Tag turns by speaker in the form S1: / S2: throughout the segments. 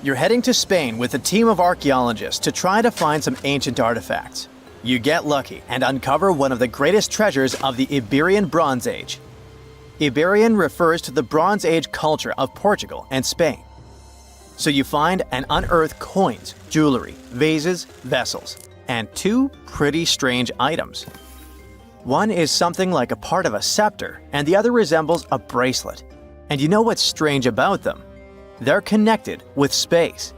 S1: You're heading to Spain with a team of archaeologists to try to find some ancient artifacts. You get lucky and uncover one of the greatest treasures of the Iberian Bronze Age. Iberian refers to the Bronze Age culture of Portugal and Spain. So you find and unearth coins, jewelry, vases, vessels, and two pretty strange items. One is something like a part of a scepter, and the other resembles a bracelet. And you know what's strange about them? They're connected with space.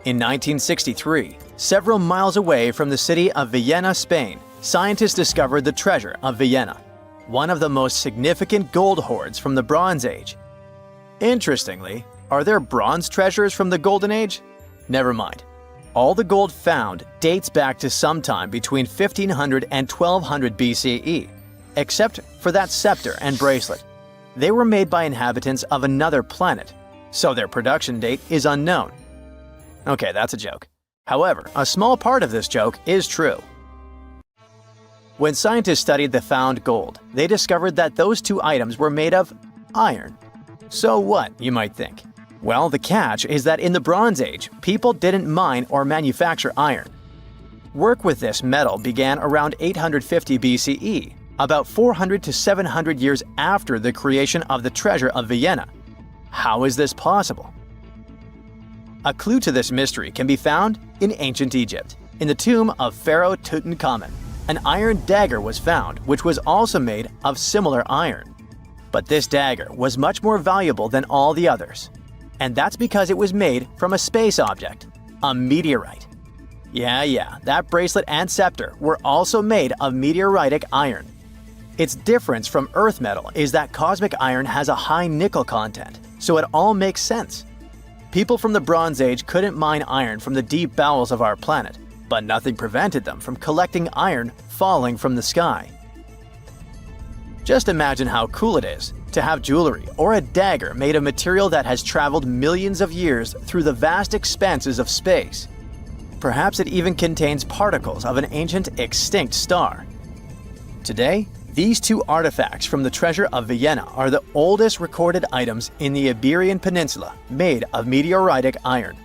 S1: In 1963, several miles away from the city of Vienna, Spain, scientists discovered the treasure of Vienna, one of the most significant gold hoards from the Bronze Age. Interestingly, are there bronze treasures from the Golden Age? Never mind. All the gold found dates back to sometime between 1500 and 1200 BCE, except for that scepter and bracelet. They were made by inhabitants of another planet, so their production date is unknown. Okay, that's a joke. However, a small part of this joke is true. When scientists studied the found gold, they discovered that those two items were made of iron. So what, you might think? Well, the catch is that in the Bronze Age, people didn't mine or manufacture iron. Work with this metal began around 850 BCE, about 400 to 700 years after the creation of the treasure of Vienna. How is this possible? A clue to this mystery can be found in ancient Egypt. In the tomb of Pharaoh Tutankhamun, an iron dagger was found, which was also made of similar iron. But this dagger was much more valuable than all the others. And that's because it was made from a space object, a meteorite. Yeah, that bracelet and scepter were also made of meteoritic iron. Its difference from Earth metal is that cosmic iron has a high nickel content, so it all makes sense. People from the Bronze Age couldn't mine iron from the deep bowels of our planet, but nothing prevented them from collecting iron falling from the sky. Just imagine how cool it is to have jewelry or a dagger made of material that has traveled millions of years through the vast expanses of space. Perhaps it even contains particles of an ancient extinct star. Today, these two artifacts from the treasure of Vienna are the oldest recorded items in the Iberian Peninsula made of meteoritic iron.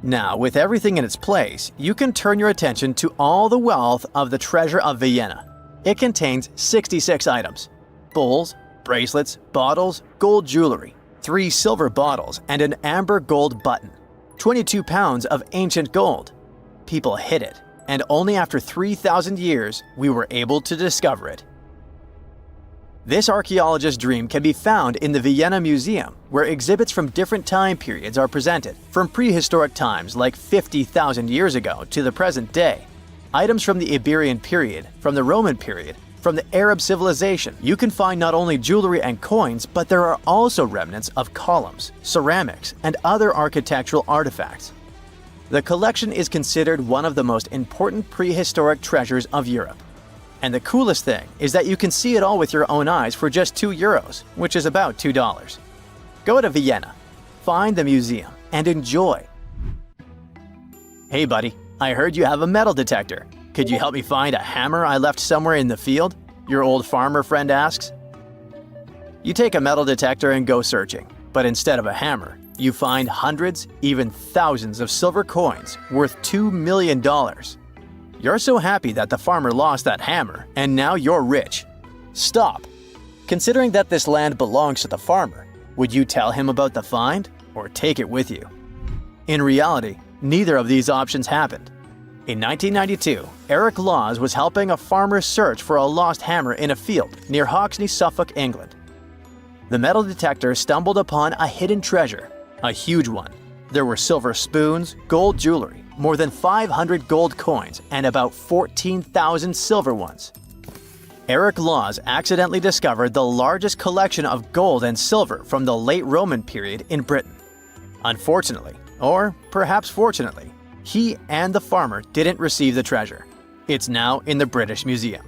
S1: Now, with everything in its place, you can turn your attention to all the wealth of the treasure of Vienna. It contains 66 items: bowls, bracelets, bottles, gold jewelry, 3 silver bottles, and an amber gold button. 22 pounds of ancient gold. People hid it, and only after 3,000 years we were able to discover it. This archaeologist's dream can be found in the Vienna Museum, where exhibits from different time periods are presented, from prehistoric times like 50,000 years ago to the present day. Items from the Iberian period, from the Roman period, from the Arab civilization. You can find not only jewelry and coins, but there are also remnants of columns, ceramics, and other architectural artifacts. The collection is considered one of the most important prehistoric treasures of Europe. And the coolest thing is that you can see it all with your own eyes for just €2, which is about $2. Go to Vienna, find the museum, and enjoy. Hey buddy, I heard you have a metal detector. Could you help me find a hammer I left somewhere in the field? Your old farmer friend asks. You take a metal detector and go searching, but instead of a hammer, you find hundreds, even thousands of silver coins worth $2 million. You're so happy that the farmer lost that hammer, and now you're rich. Stop! Considering that this land belongs to the farmer, would you tell him about the find or take it with you? In reality, neither of these options happened. In 1992, Eric Laws was helping a farmer search for a lost hammer in a field near Hoxney, Suffolk, England. The metal detector stumbled upon a hidden treasure, a huge one. There were silver spoons, gold jewelry, more than 500 gold coins, and about 14,000 silver ones. Eric Laws accidentally discovered the largest collection of gold and silver from the late Roman period in Britain. Unfortunately, or perhaps fortunately, he and the farmer didn't receive the treasure. It's now in the British Museum.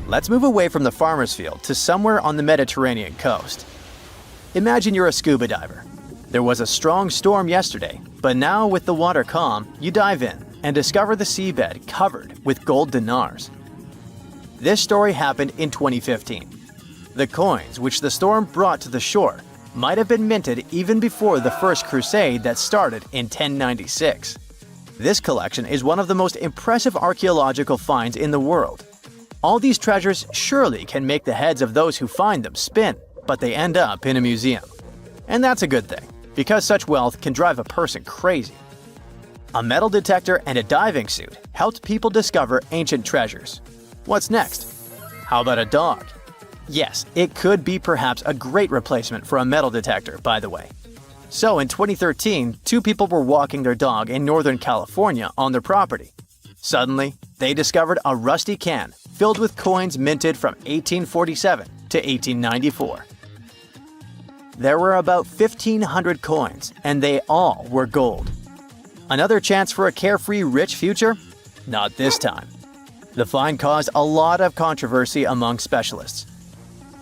S1: Let's move away from the farmer's field to somewhere on the Mediterranean coast. Imagine you're a scuba diver. There was a strong storm yesterday, but now with the water calm, you dive in and discover the seabed covered with gold dinars. This story happened in 2015. The coins which the storm brought to the shore might have been minted even before the First Crusade that started in 1096. This collection is one of the most impressive archaeological finds in the world. All these treasures surely can make the heads of those who find them spin, but they end up in a museum. And that's a good thing, because such wealth can drive a person crazy. A metal detector and a diving suit helped people discover ancient treasures. What's next? How about a dog? Yes, it could be perhaps a great replacement for a metal detector, by the way. So in 2013, two people were walking their dog in Northern California on their property. Suddenly, they discovered a rusty can filled with coins minted from 1847 to 1894. There were about 1,500 coins, and they all were gold. Another chance for a carefree rich future? Not this time. The find caused a lot of controversy among specialists.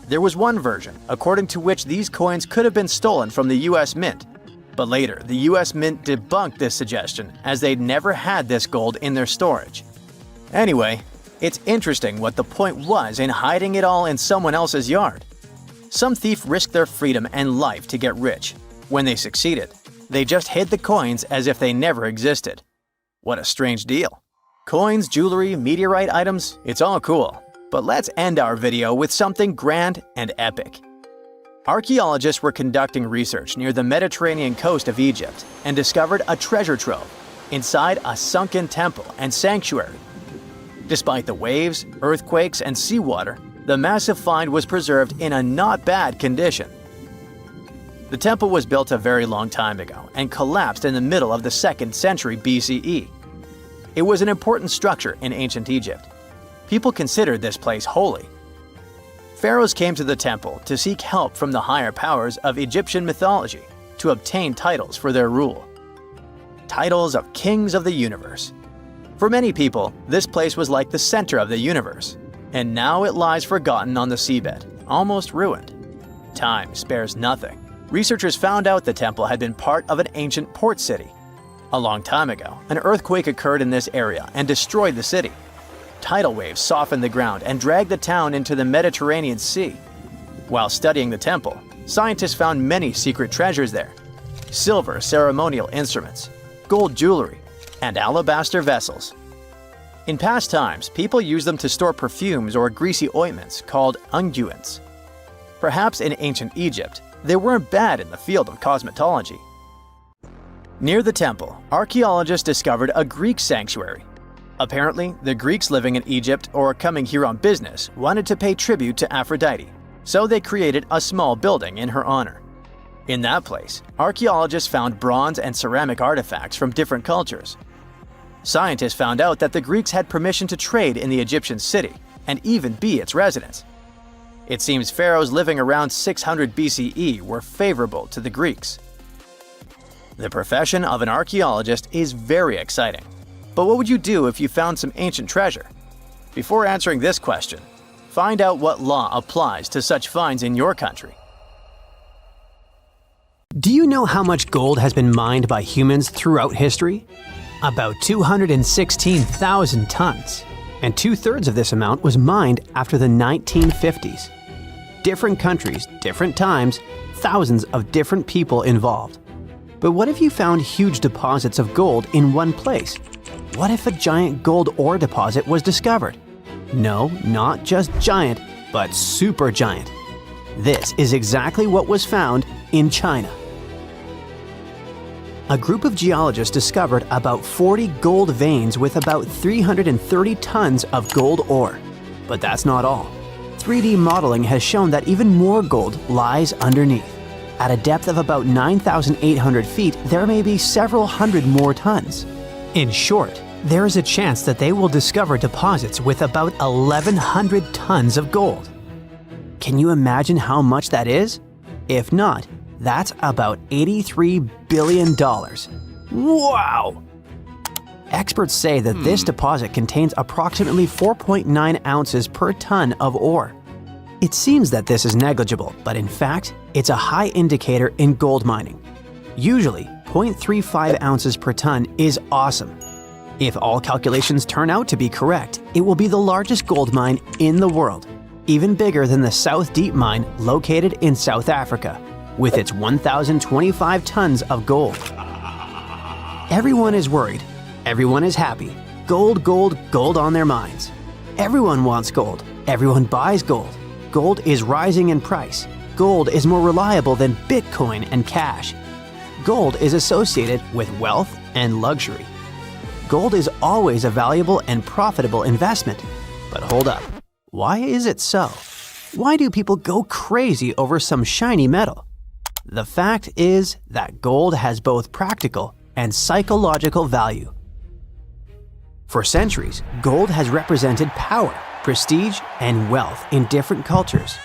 S1: There was one version, according to which these coins could have been stolen from the US Mint. But later, the US Mint debunked this suggestion, as they'd never had this gold in their storage. Anyway, it's interesting what the point was in hiding it all in someone else's yard. Some thief risked their freedom and life to get rich. When they succeeded, they just hid the coins as if they never existed. What a strange deal. Coins, jewelry, meteorite items, it's all cool. But let's end our video with something grand and epic. Archaeologists were conducting research near the Mediterranean coast of Egypt and discovered a treasure trove inside a sunken temple and sanctuary. Despite the waves, earthquakes, and seawater, the massive find was preserved in a not bad condition. The temple was built a very long time ago and collapsed in the middle of the 2nd century BCE. It was an important structure in ancient Egypt. People considered this place holy. Pharaohs came to the temple to seek help from the higher powers of Egyptian mythology to obtain titles for their rule. Titles of kings of the universe. For many people, this place was like the center of the universe, and now it lies forgotten on the seabed, almost ruined. Time spares nothing. Researchers found out the temple had been part of an ancient port city. A long time ago, an earthquake occurred in this area and destroyed the city. Tidal waves softened the ground and dragged the town into the Mediterranean Sea. While studying the temple, scientists found many secret treasures there: silver ceremonial instruments, gold jewelry, and alabaster vessels. In past times, people used them to store perfumes or greasy ointments called unguents. Perhaps in ancient Egypt, they weren't bad in the field of cosmetology. Near the temple, archaeologists discovered a Greek sanctuary. Apparently, the Greeks living in Egypt or coming here on business wanted to pay tribute to Aphrodite, so they created a small building in her honor. In that place, archaeologists found bronze and ceramic artifacts from different cultures. Scientists found out that the Greeks had permission to trade in the Egyptian city and even be its residents. It seems pharaohs living around 600 BCE were favorable to the Greeks. The profession of an archaeologist is very exciting. But what would you do if you found some ancient treasure? Before answering this question, find out what law applies to such finds in your country.
S2: Do you know how much gold has been mined by humans throughout history? About 216,000 tons, and 2/3 of this amount was mined after the 1950s. Different countries, different times, thousands of different people involved. But what if you found huge deposits of gold in one place? What if a giant gold ore deposit was discovered? No, not just giant, but super giant. This is exactly what was found in China. A group of geologists discovered about 40 gold veins with about 330 tons of gold ore. But that's not all. 3D modeling has shown that even more gold lies underneath. At a depth of about 9,800 feet, there may be several hundred more tons. In short, there is a chance that they will discover deposits with about 1,100 tons of gold. Can you imagine how much that is? If not, that's about $83 billion. Wow! Experts say that this deposit contains approximately 4.9 ounces per ton of ore. It seems that this is negligible, but in fact, it's a high indicator in gold mining. Usually, 0.35 ounces per ton is awesome. If all calculations turn out to be correct, it will be the largest gold mine in the world, even bigger than the South Deep mine located in South Africa, with its 1,025 tons of gold. Everyone is worried. Everyone is happy. Gold, gold, gold on their minds. Everyone wants gold. Everyone buys gold. Gold is rising in price. Gold is more reliable than Bitcoin and cash. Gold is associated with wealth and luxury. Gold is always a valuable and profitable investment. But hold up, why is it so? Why do people go crazy over some shiny metal? The fact is that gold has both practical and psychological value. For centuries, gold has represented power, prestige, and wealth in different cultures.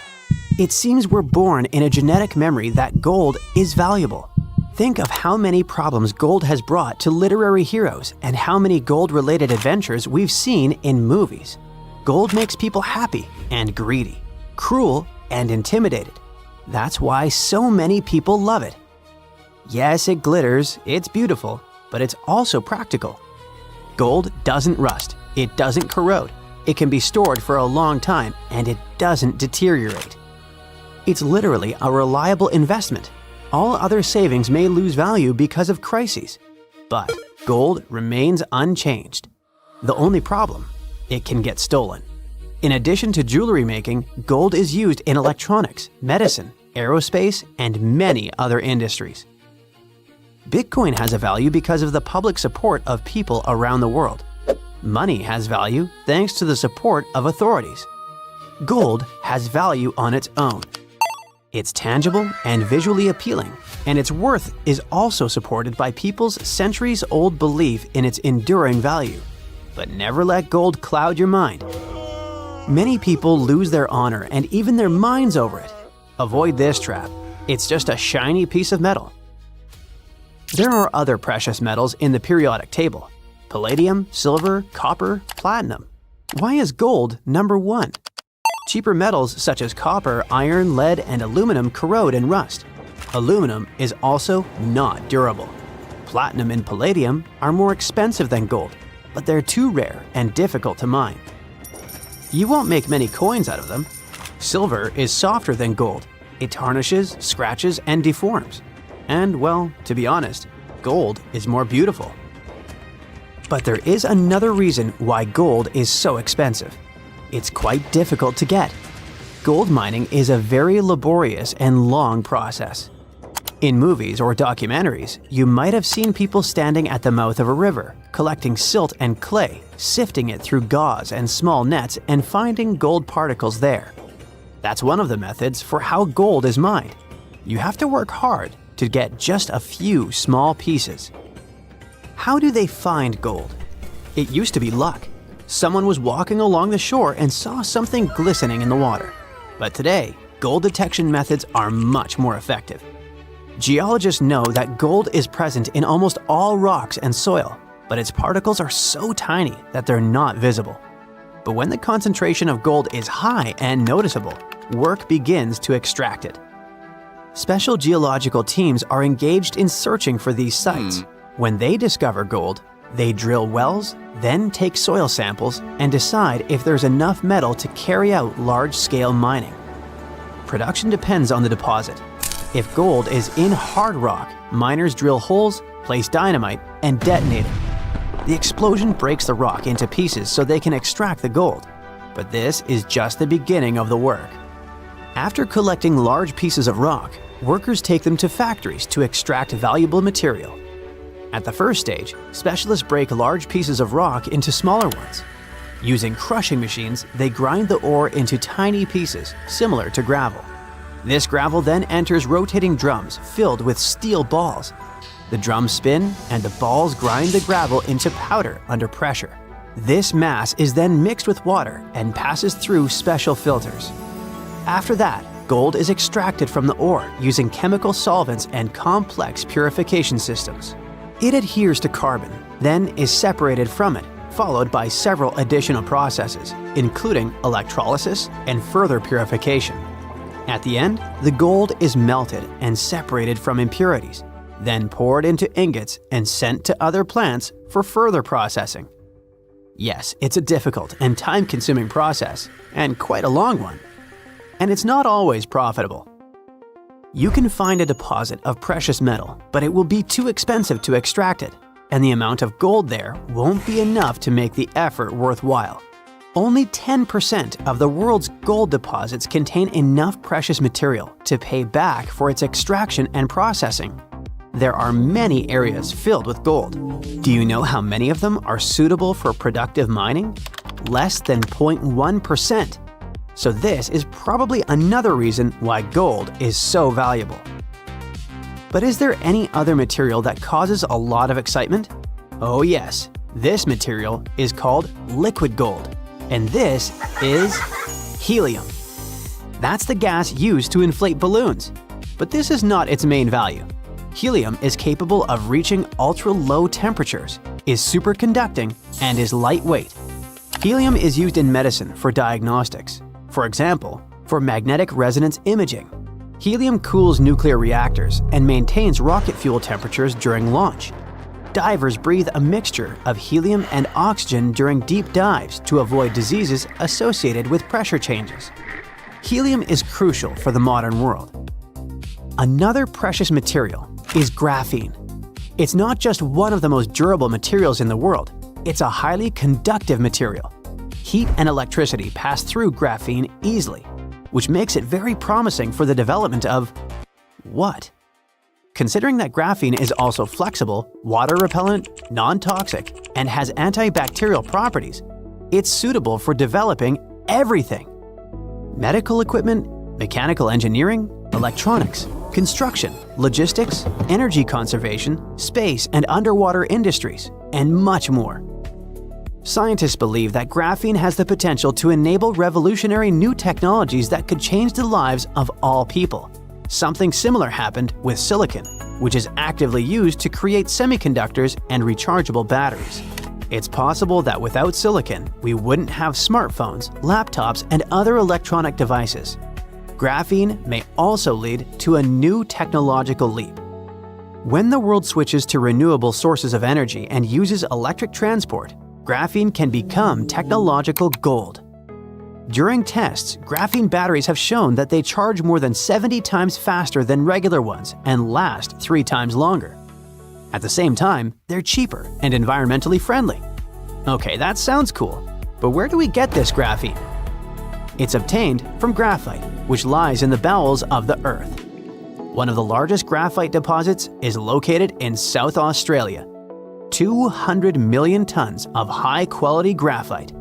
S2: It seems we're born in a genetic memory that gold is valuable. Think of how many problems gold has brought to literary heroes and how many gold-related adventures we've seen in movies. Gold makes people happy and greedy, cruel and intimidated. That's why so many people love it. Yes, it glitters, it's beautiful, but it's also practical. Gold doesn't rust, it doesn't corrode, it can be stored for a long time, and it doesn't deteriorate. It's literally a reliable investment. All other savings may lose value because of crises, but gold remains unchanged. The only problem, it can get stolen. In addition to jewelry making, gold is used in electronics, medicine, aerospace, and many other industries. Bitcoin has a value because of the public support of people around the world. Money has value thanks to the support of authorities. Gold has value on its own. It's tangible and visually appealing, and its worth is also supported by people's centuries-old belief in its enduring value. But never let gold cloud your mind. Many people lose their honor and even their minds over it. Avoid this trap. It's just a shiny piece of metal. There are other precious metals in the periodic table: palladium, silver, copper, platinum. Why is gold number 1? Cheaper metals such as copper, iron, lead, and aluminum corrode and rust. Aluminum is also not durable. Platinum and palladium are more expensive than gold, but they're too rare and difficult to mine. You won't make many coins out of them. Silver is softer than gold. It tarnishes, scratches, and deforms. And, well, to be honest, gold is more beautiful. But there is another reason why gold is so expensive. It's quite difficult to get. Gold mining is a very laborious and long process. In movies or documentaries, you might have seen people standing at the mouth of a river, collecting silt and clay, sifting it through gauze and small nets, and finding gold particles there. That's one of the methods for how gold is mined. You have to work hard to get just a few small pieces. How do they find gold? It used to be luck. Someone was walking along the shore and saw something glistening in the water. But today, gold detection methods are much more effective. Geologists know that gold is present in almost all rocks and soil, but its particles are so tiny that they're not visible. But when the concentration of gold is high and noticeable, work begins to extract it. Special geological teams are engaged in searching for these sites. When they discover gold, they drill wells, then take soil samples and decide if there's enough metal to carry out large-scale mining. Production depends on the deposit. If gold is in hard rock, miners drill holes, place dynamite, and detonate it. The explosion breaks the rock into pieces so they can extract the gold. But this is just the beginning of the work. After collecting large pieces of rock, workers take them to factories to extract valuable material. At the first stage, specialists break large pieces of rock into smaller ones. Using crushing machines, they grind the ore into tiny pieces, similar to gravel. This gravel then enters rotating drums filled with steel balls. The drums spin, and the balls grind the gravel into powder under pressure. This mass is then mixed with water and passes through special filters. After that, gold is extracted from the ore using chemical solvents and complex purification systems. It adheres to carbon, then is separated from it, followed by several additional processes, including electrolysis and further purification. At the end, the gold is melted and separated from impurities, then poured into ingots and sent to other plants for further processing. Yes, it's a difficult and time-consuming process, and quite a long one. And it's not always profitable. You can find a deposit of precious metal, but it will be too expensive to extract it, and the amount of gold there won't be enough to make the effort worthwhile. Only 10% of the world's gold deposits contain enough precious material to pay back for its extraction and processing. There are many areas filled with gold. Do you know how many of them are suitable for productive mining? Less than 0.1%. So this is probably another reason why gold is so valuable. But is there any other material that causes a lot of excitement? Oh yes, this material is called liquid gold, and this is helium. That's the gas used to inflate balloons, but this is not its main value. Helium is capable of reaching ultra-low temperatures, is superconducting, and is lightweight. Helium is used in medicine for diagnostics. For example, for magnetic resonance imaging. Helium cools nuclear reactors and maintains rocket fuel temperatures during launch. Divers breathe a mixture of helium and oxygen during deep dives to avoid diseases associated with pressure changes. Helium is crucial for the modern world. Another precious material is graphene. It's not just one of the most durable materials in the world, it's a highly conductive material. Heat and electricity pass through graphene easily, which makes it very promising for the development of what? Considering that graphene is also flexible, water repellent, non-toxic, and has antibacterial properties, it's suitable for developing everything. Medical equipment, mechanical engineering, electronics, construction, logistics, energy conservation, space and underwater industries, and much more. Scientists believe that graphene has the potential to enable revolutionary new technologies that could change the lives of all people. Something similar happened with silicon, which is actively used to create semiconductors and rechargeable batteries. It's possible that without silicon, we wouldn't have smartphones, laptops, and other electronic devices. Graphene may also lead to a new technological leap. When the world switches to renewable sources of energy and uses electric transport, graphene can become technological gold. During tests, graphene batteries have shown that they charge more than 70 times faster than regular ones and last 3 times longer. At the same time, they're cheaper and environmentally friendly. Okay, that sounds cool, but where do we get this graphene? It's obtained from graphite, which lies in the bowels of the Earth. One of the largest graphite deposits is located in South Australia. 200 million tons of high-quality graphite.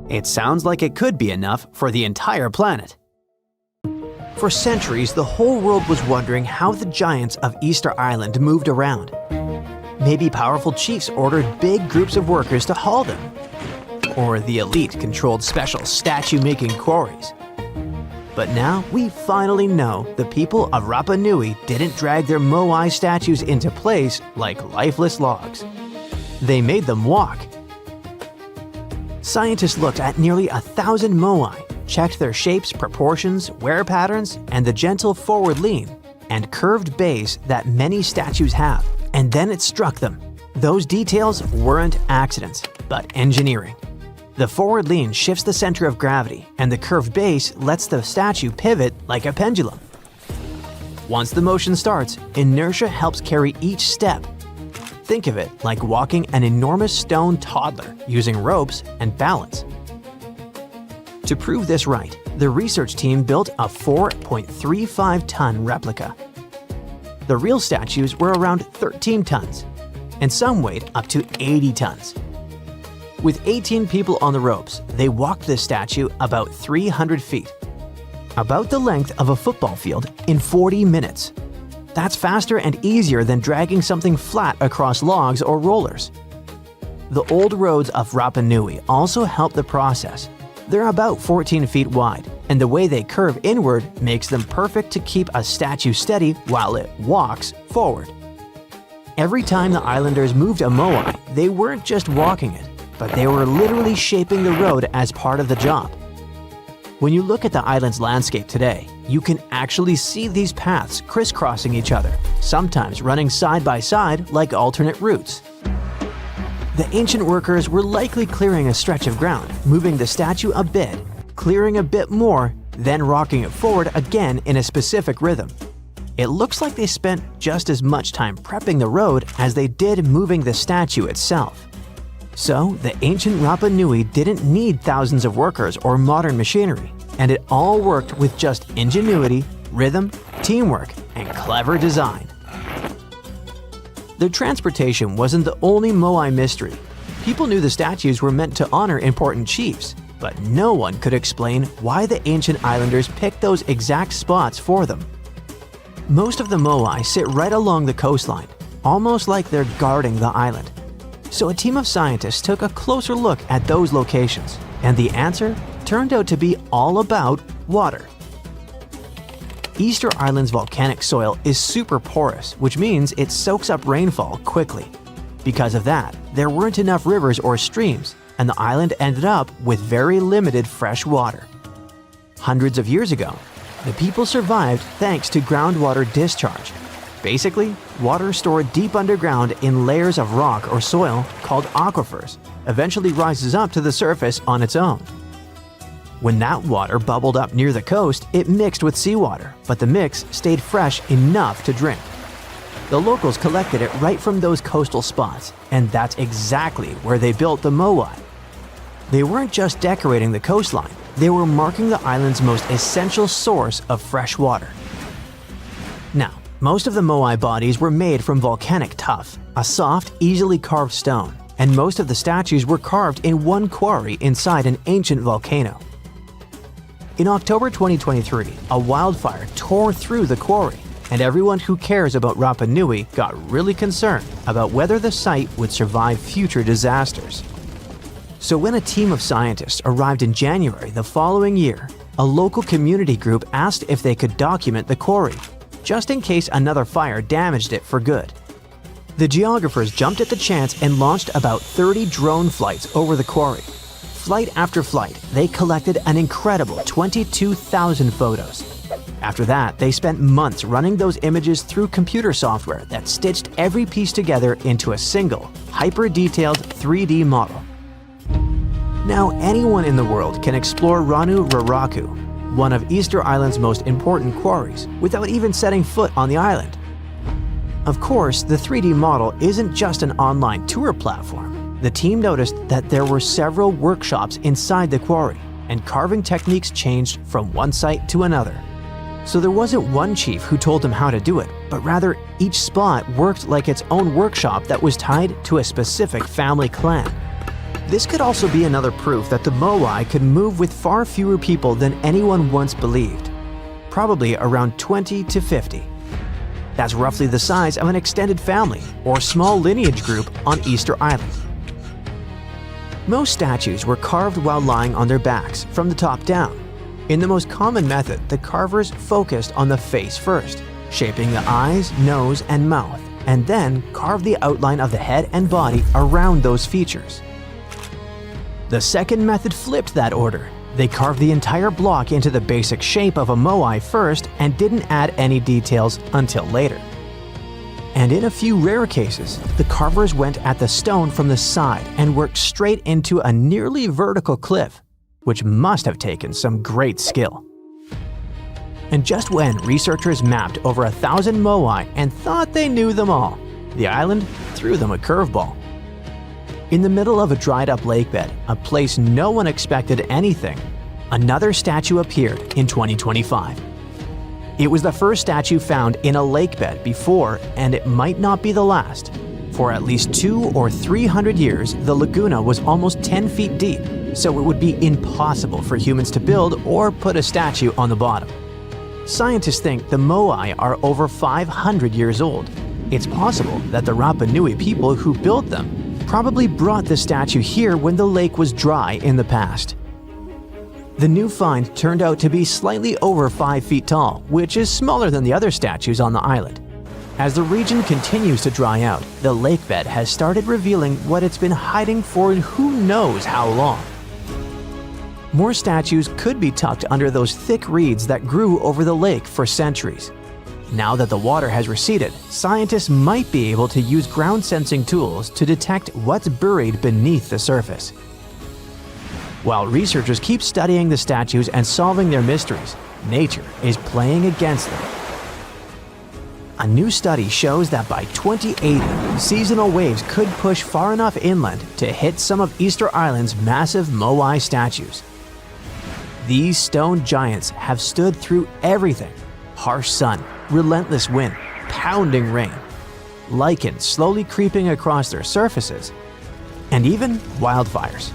S2: It sounds like it could be enough for the entire planet. For centuries, the whole world was wondering how the giants of Easter Island moved around. Maybe powerful chiefs ordered big groups of workers to haul them. Or the elite controlled special statue-making quarries. But now we finally know the people of Rapa Nui didn't drag their moai statues into place like lifeless logs. They made them walk. Scientists looked at nearly 1,000 moai, checked their shapes, proportions, wear patterns, and the gentle forward lean and curved base that many statues have, and then it struck them. Those details weren't accidents, but engineering. The forward lean shifts the center of gravity, and the curved base lets the statue pivot like a pendulum. Once the motion starts, inertia helps carry each step. Think of it like walking an enormous stone toddler using ropes and balance. To prove this right, the research team built a 4.35-ton replica. The real statues were around 13 tons, and some weighed up to 80 tons. With 18 people on the ropes, they walked the statue about 300 feet, about the length of a football field, in 40 minutes. That's faster and easier than dragging something flat across logs or rollers. The old roads of Rapa Nui also help the process. They're about 14 feet wide, and the way they curve inward makes them perfect to keep a statue steady while it walks forward. Every time the islanders moved a moai, they weren't just walking it, but they were literally shaping the road as part of the job. When you look at the island's landscape today, you can actually see these paths crisscrossing each other, sometimes running side by side like alternate routes. The ancient workers were likely clearing a stretch of ground, moving the statue a bit, clearing a bit more, then rocking it forward again in a specific rhythm. it looks like they spent just as much time prepping the road as they did moving the statue itself. So, the ancient Rapa Nui didn't need thousands of workers or modern machinery, and it all worked with just ingenuity, rhythm, teamwork, and clever design. Their transportation wasn't the only Moai mystery. People knew the statues were meant to honor important chiefs, but no one could explain why the ancient islanders picked those exact spots for them. Most of the Moai sit right along the coastline, almost like they're guarding the island. So a team of scientists took a closer look at those locations, and the answer turned out to be all about water. Easter Island's volcanic soil is super porous, which means it soaks up rainfall quickly. Because of that, there weren't enough rivers or streams, and the island ended up with very limited fresh water. Hundreds of years ago, the people survived thanks to groundwater discharge. Basically, water stored deep underground in layers of rock or soil called aquifers eventually rises up to the surface on its own. When that water bubbled up near the coast, it mixed with seawater, but the mix stayed fresh enough to drink. The locals collected it right from those coastal spots, and that's exactly where they built the Moai. They weren't just decorating the coastline, they were marking the island's most essential source of fresh water. Now, most of the Moai bodies were made from volcanic tuff, a soft, easily carved stone, and most of the statues were carved in one quarry inside an ancient volcano. In October 2023, a wildfire tore through the quarry, and everyone who cares about Rapa Nui got really concerned about whether the site would survive future disasters. So when a team of scientists arrived in January the following year, a local community group asked if they could document the quarry, just in case another fire damaged it for good. The geographers jumped at the chance and launched about 30 drone flights over the quarry. Flight after flight, they collected an incredible 22,000 photos. After that, they spent months running those images through computer software that stitched every piece together into a single, hyper-detailed 3D model. Now anyone in the world can explore Ranu Raraku, one of Easter Island's most important quarries, without even setting foot on the island. Of course, the 3D model isn't just an online tour platform. The team noticed that there were several workshops inside the quarry, and carving techniques changed from one site to another. So there wasn't one chief who told them how to do it, but rather each spot worked like its own workshop that was tied to a specific family clan. This could also be another proof that the Moai could move with far fewer people than anyone once believed, probably around 20 to 50. That's roughly the size of an extended family or small lineage group on Easter Island. Most statues were carved while lying on their backs from the top down. In the most common method, the carvers focused on the face first, shaping the eyes, nose, and mouth, and then carved the outline of the head and body around those features. The second method flipped that order. They carved the entire block into the basic shape of a Moai first and didn't add any details until later. And in a few rare cases, the carvers went at the stone from the side and worked straight into a nearly vertical cliff, which must have taken some great skill. And just when researchers mapped over 1,000 Moai and thought they knew them all, the island threw them a curveball. In the middle of a dried-up lakebed, a place no one expected anything, another statue appeared in 2025. It was the first statue found in a lakebed before, and it might not be the last. For at least 200 or 300 years, the laguna was almost 10 feet deep, so it would be impossible for humans to build or put a statue on the bottom. Scientists think the Moai are over 500 years old. It's possible that the Rapa Nui people who built them probably brought the statue here when the lake was dry in the past. The new find turned out to be slightly over 5 feet tall, which is smaller than the other statues on the island. As the region continues to dry out, the lakebed has started revealing what it's been hiding for who knows how long. More statues could be tucked under those thick reeds that grew over the lake for centuries. Now that the water has receded, scientists might be able to use ground-sensing tools to detect what's buried beneath the surface. While researchers keep studying the statues and solving their mysteries, nature is playing against them. A new study shows that by 2080, seasonal waves could push far enough inland to hit some of Easter Island's massive moai statues. These stone giants have stood through everything: harsh sun, relentless wind, pounding rain, lichen slowly creeping across their surfaces, and even wildfires.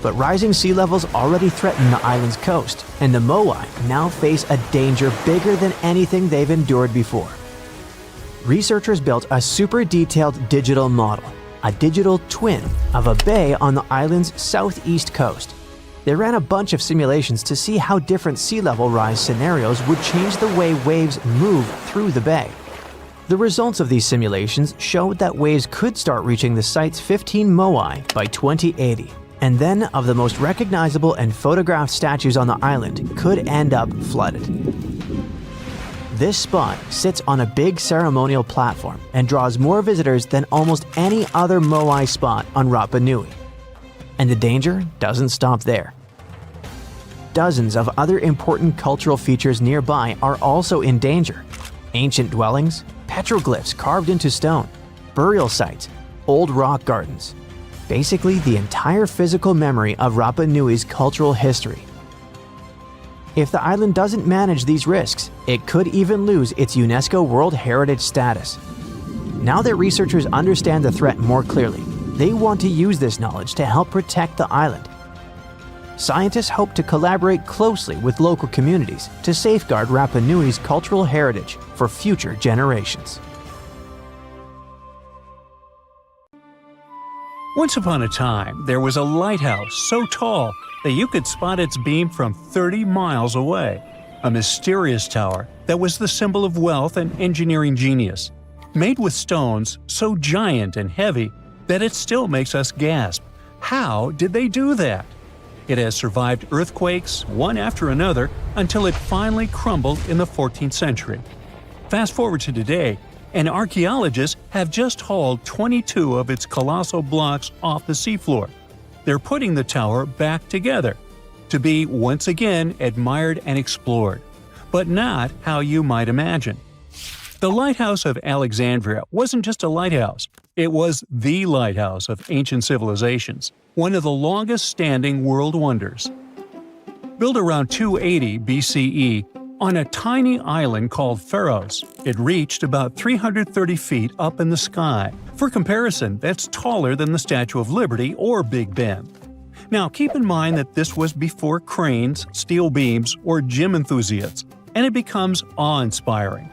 S2: But rising sea levels already threaten the island's coast, and the moai now face a danger bigger than anything they've endured before. Researchers built a super detailed digital model, a digital twin of a bay on the island's southeast coast. They ran a bunch of simulations to see how different sea level rise scenarios would change the way waves move through the bay. The results of these simulations showed that waves could start reaching the site's 15 moai by 2080, and then of the most recognizable and photographed statues on the island could end up flooded. This spot sits on a big ceremonial platform and draws more visitors than almost any other moai spot on Rapa Nui. And the danger doesn't stop there. Dozens of other important cultural features nearby are also in danger. Ancient dwellings, petroglyphs carved into stone, burial sites, old rock gardens. Basically the entire physical memory of Rapa Nui's cultural history. If the island doesn't manage these risks, it could even lose its UNESCO World Heritage status. Now that researchers understand the threat more clearly, they want to use this knowledge to help protect the island. Scientists hope to collaborate closely with local communities to safeguard Rapa Nui's cultural heritage for future generations.
S3: Once upon a time, there was a lighthouse so tall that you could spot its beam from 30 miles away. A mysterious tower that was the symbol of wealth and engineering genius, made with stones so giant and heavy that it still makes us gasp. How did they do that? It has survived earthquakes, one after another, until it finally crumbled in the 14th century. Fast forward to today, and archaeologists have just hauled 22 of its colossal blocks off the seafloor. They're putting the tower back together, to be once again admired and explored, but not how you might imagine. The Lighthouse of Alexandria wasn't just a lighthouse, it was the lighthouse of ancient civilizations, one of the longest-standing world wonders. Built around 280 BCE, on a tiny island called Pharos, it reached about 330 feet up in the sky. For comparison, that's taller than the Statue of Liberty or Big Ben. Now, keep in mind that this was before cranes, steel beams, or gym enthusiasts, and it becomes awe-inspiring.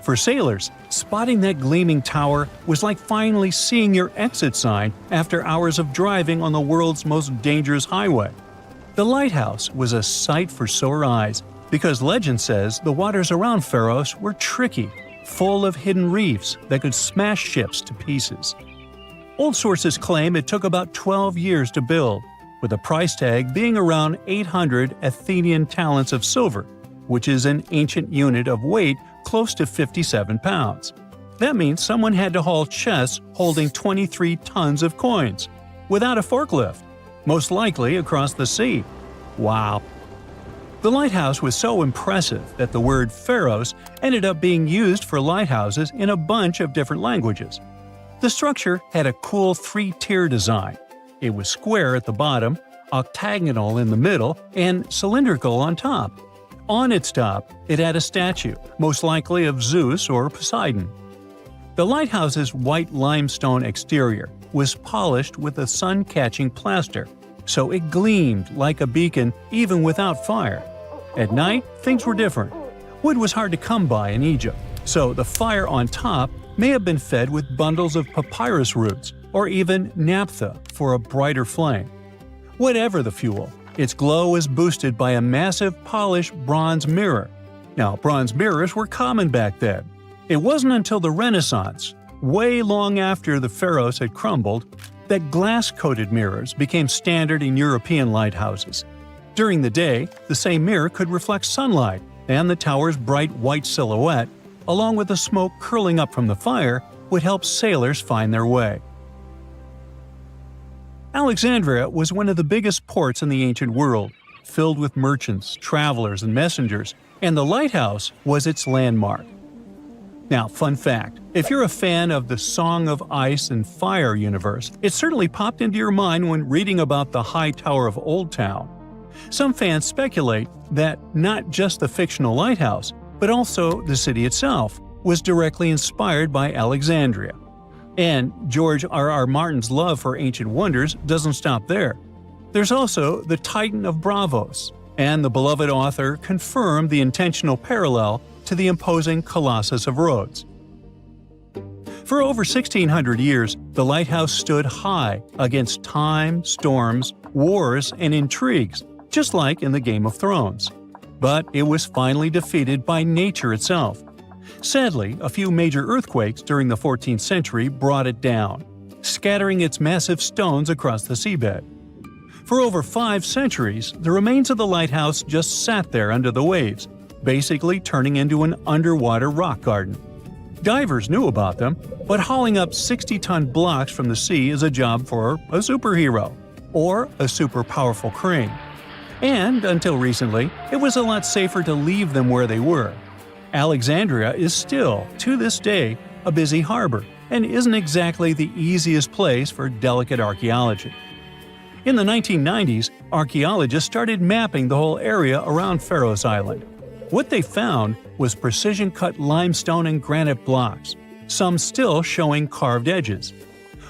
S3: For sailors, spotting that gleaming tower was like finally seeing your exit sign after hours of driving on the world's most dangerous highway. The lighthouse was a sight for sore eyes, because legend says the waters around Pharos were tricky, full of hidden reefs that could smash ships to pieces. Old sources claim it took about 12 years to build, with the price tag being around 800 Athenian talents of silver, which is an ancient unit of weight close to 57 pounds. That means someone had to haul chests holding 23 tons of coins, without a forklift, most likely across the sea. Wow! The lighthouse was so impressive that the word Pharos ended up being used for lighthouses in a bunch of different languages. The structure had a cool three-tier design. It was square at the bottom, octagonal in the middle, and cylindrical on top. On its top, it had a statue, most likely of Zeus or Poseidon. The lighthouse's white limestone exterior was polished with a sun-catching plaster, so it gleamed like a beacon even without fire. At night, things were different. Wood was hard to come by in Egypt, so the fire on top may have been fed with bundles of papyrus roots or even naphtha for a brighter flame. Whatever the fuel, its glow was boosted by a massive polished bronze mirror. Now, bronze mirrors were common back then. It wasn't until the Renaissance, way long after the Pharos had crumbled, that glass-coated mirrors became standard in European lighthouses. During the day, the same mirror could reflect sunlight, and the tower's bright white silhouette, along with the smoke curling up from the fire, would help sailors find their way. Alexandria was one of the biggest ports in the ancient world, filled with merchants, travelers, and messengers, and the lighthouse was its landmark. Now, fun fact, if you're a fan of the Song of Ice and Fire universe, it certainly popped into your mind when reading about the High Tower of Old Town. Some fans speculate that not just the fictional lighthouse, but also the city itself, was directly inspired by Alexandria. And George R.R. Martin's love for ancient wonders doesn't stop there. There's also the Titan of Bravos, and the beloved author confirmed the intentional parallel to the imposing Colossus of Rhodes. For over 1,600 years, the lighthouse stood high against time, storms, wars, and intrigues, just like in the Game of Thrones. But it was finally defeated by nature itself. Sadly, a few major earthquakes during the 14th century brought it down, scattering its massive stones across the seabed. For over 5 centuries, the remains of the lighthouse just sat there under the waves, basically turning into an underwater rock garden. Divers knew about them, but hauling up 60-ton blocks from the sea is a job for a superhero, or a super powerful crane. And, until recently, it was a lot safer to leave them where they were. Alexandria is still, to this day, a busy harbor, and isn't exactly the easiest place for delicate archaeology. In the 1990s, archaeologists started mapping the whole area around Pharos Island. What they found was precision-cut limestone and granite blocks, some still showing carved edges.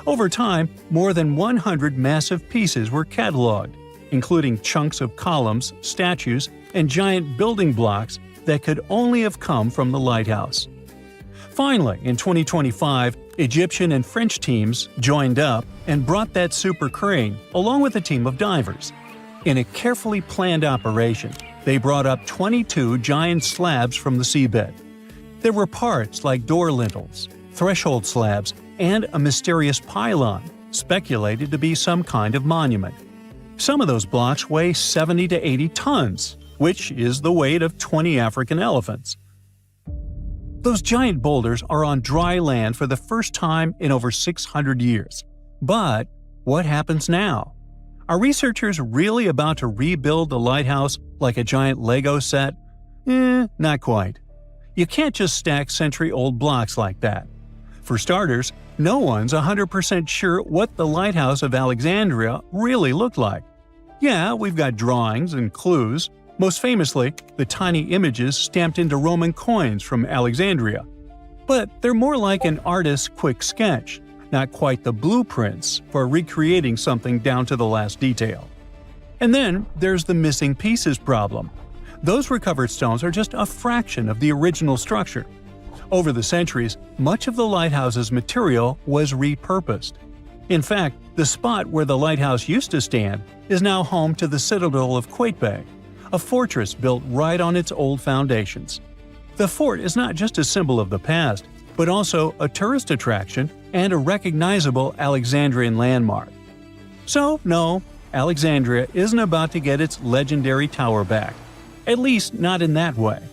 S3: Over time, more than 100 massive pieces were cataloged, including chunks of columns, statues, and giant building blocks that could only have come from the lighthouse. Finally, in 2025, Egyptian and French teams joined up and brought that super crane along with a team of divers. In a carefully planned operation, they brought up 22 giant slabs from the seabed. There were parts like door lintels, threshold slabs, and a mysterious pylon, speculated to be some kind of monument. Some of those blocks weigh 70 to 80 tons, which is the weight of 20 African elephants. Those giant boulders are on dry land for the first time in over 600 years. But what happens now? Are researchers really about to rebuild the lighthouse like a giant Lego set? Not quite. You can't just stack century-old blocks like that. For starters, no one's 100% sure what the Lighthouse of Alexandria really looked like. Yeah, we've got drawings and clues, most famously, the tiny images stamped into Roman coins from Alexandria. But they're more like an artist's quick sketch, not quite the blueprints for recreating something down to the last detail. And then there's the missing pieces problem. Those recovered stones are just a fraction of the original structure. Over the centuries, much of the lighthouse's material was repurposed. In fact, the spot where the lighthouse used to stand is now home to the citadel of Qaitbay, a fortress built right on its old foundations. The fort is not just a symbol of the past, but also a tourist attraction and a recognizable Alexandrian landmark. So, no, Alexandria isn't about to get its legendary tower back. At least not in that way.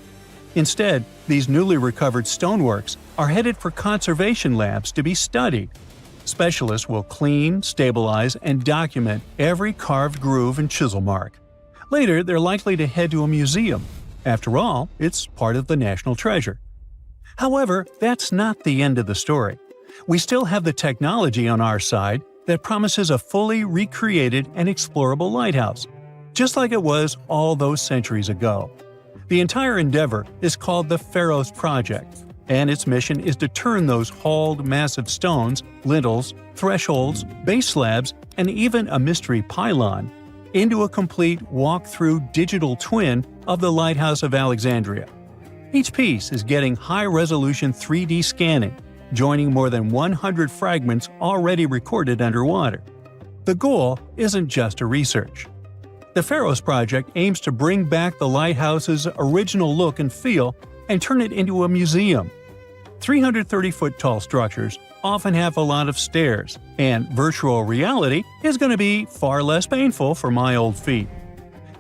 S3: Instead, these newly recovered stoneworks are headed for conservation labs to be studied. Specialists will clean, stabilize, and document every carved groove and chisel mark. Later, they're likely to head to a museum. After all, it's part of the national treasure. However, that's not the end of the story. We still have the technology on our side that promises a fully recreated and explorable lighthouse, just like it was all those centuries ago. The entire endeavor is called the Pharos Project, and its mission is to turn those hauled massive stones, lintels, thresholds, base slabs, and even a mystery pylon into a complete walk-through digital twin of the Lighthouse of Alexandria. Each piece is getting high-resolution 3D scanning, joining more than 100 fragments already recorded underwater. The goal isn't just a research. The Pharos Project aims to bring back the lighthouse's original look and feel and turn it into a museum. 330-foot-tall structures often have a lot of stairs, and virtual reality is going to be far less painful for my old feet.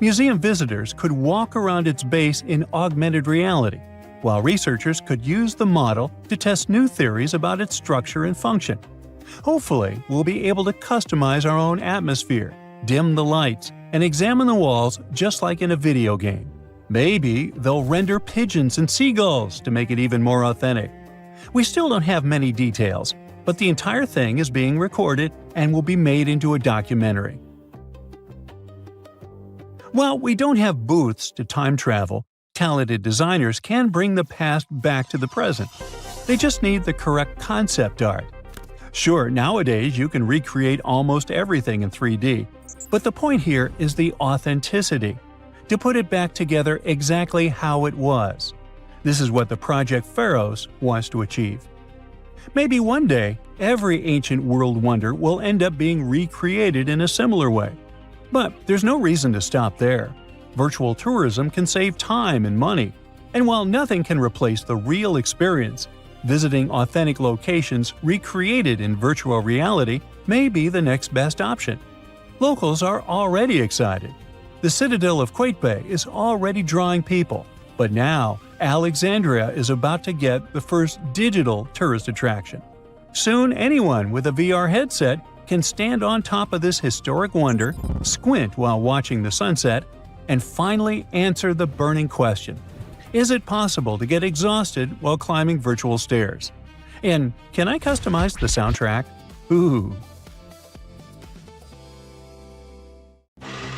S3: Museum visitors could walk around its base in augmented reality, while researchers could use the model to test new theories about its structure and function. Hopefully, we'll be able to customize our own atmosphere, dim the lights, and examine the walls just like in a video game. Maybe they'll render pigeons and seagulls to make it even more authentic. We still don't have many details, but the entire thing is being recorded and will be made into a documentary. While we don't have booths to time travel, talented designers can bring the past back to the present. They just need the correct concept art. Sure, nowadays you can recreate almost everything in 3D, but the point here is the authenticity, to put it back together exactly how it was. This is what the Project Pharos wants to achieve. Maybe one day, every ancient world wonder will end up being recreated in a similar way. But there's no reason to stop there. Virtual tourism can save time and money, and while nothing can replace the real experience, visiting authentic locations recreated in virtual reality may be the next best option. Locals are already excited. The Citadel of Qaitbay is already drawing people, but now Alexandria is about to get the first digital tourist attraction. Soon anyone with a VR headset can stand on top of this historic wonder, squint while watching the sunset, and finally answer the burning question: is it possible to get exhausted while climbing virtual stairs? And can I customize the soundtrack? Ooh.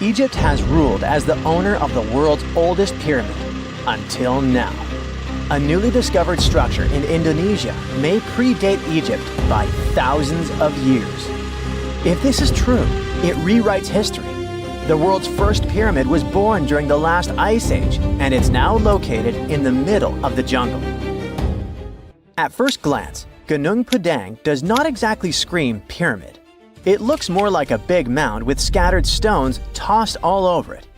S1: Egypt has ruled as the owner of the world's oldest pyramid, until now. A newly discovered structure in Indonesia may predate Egypt by thousands of years. If this is true, it rewrites history. The world's first pyramid was born during the last ice age, and it's now located in the middle of the jungle. At first glance, Gunung Padang does not exactly scream pyramid. It looks more like a big mound with scattered stones tossed all over it.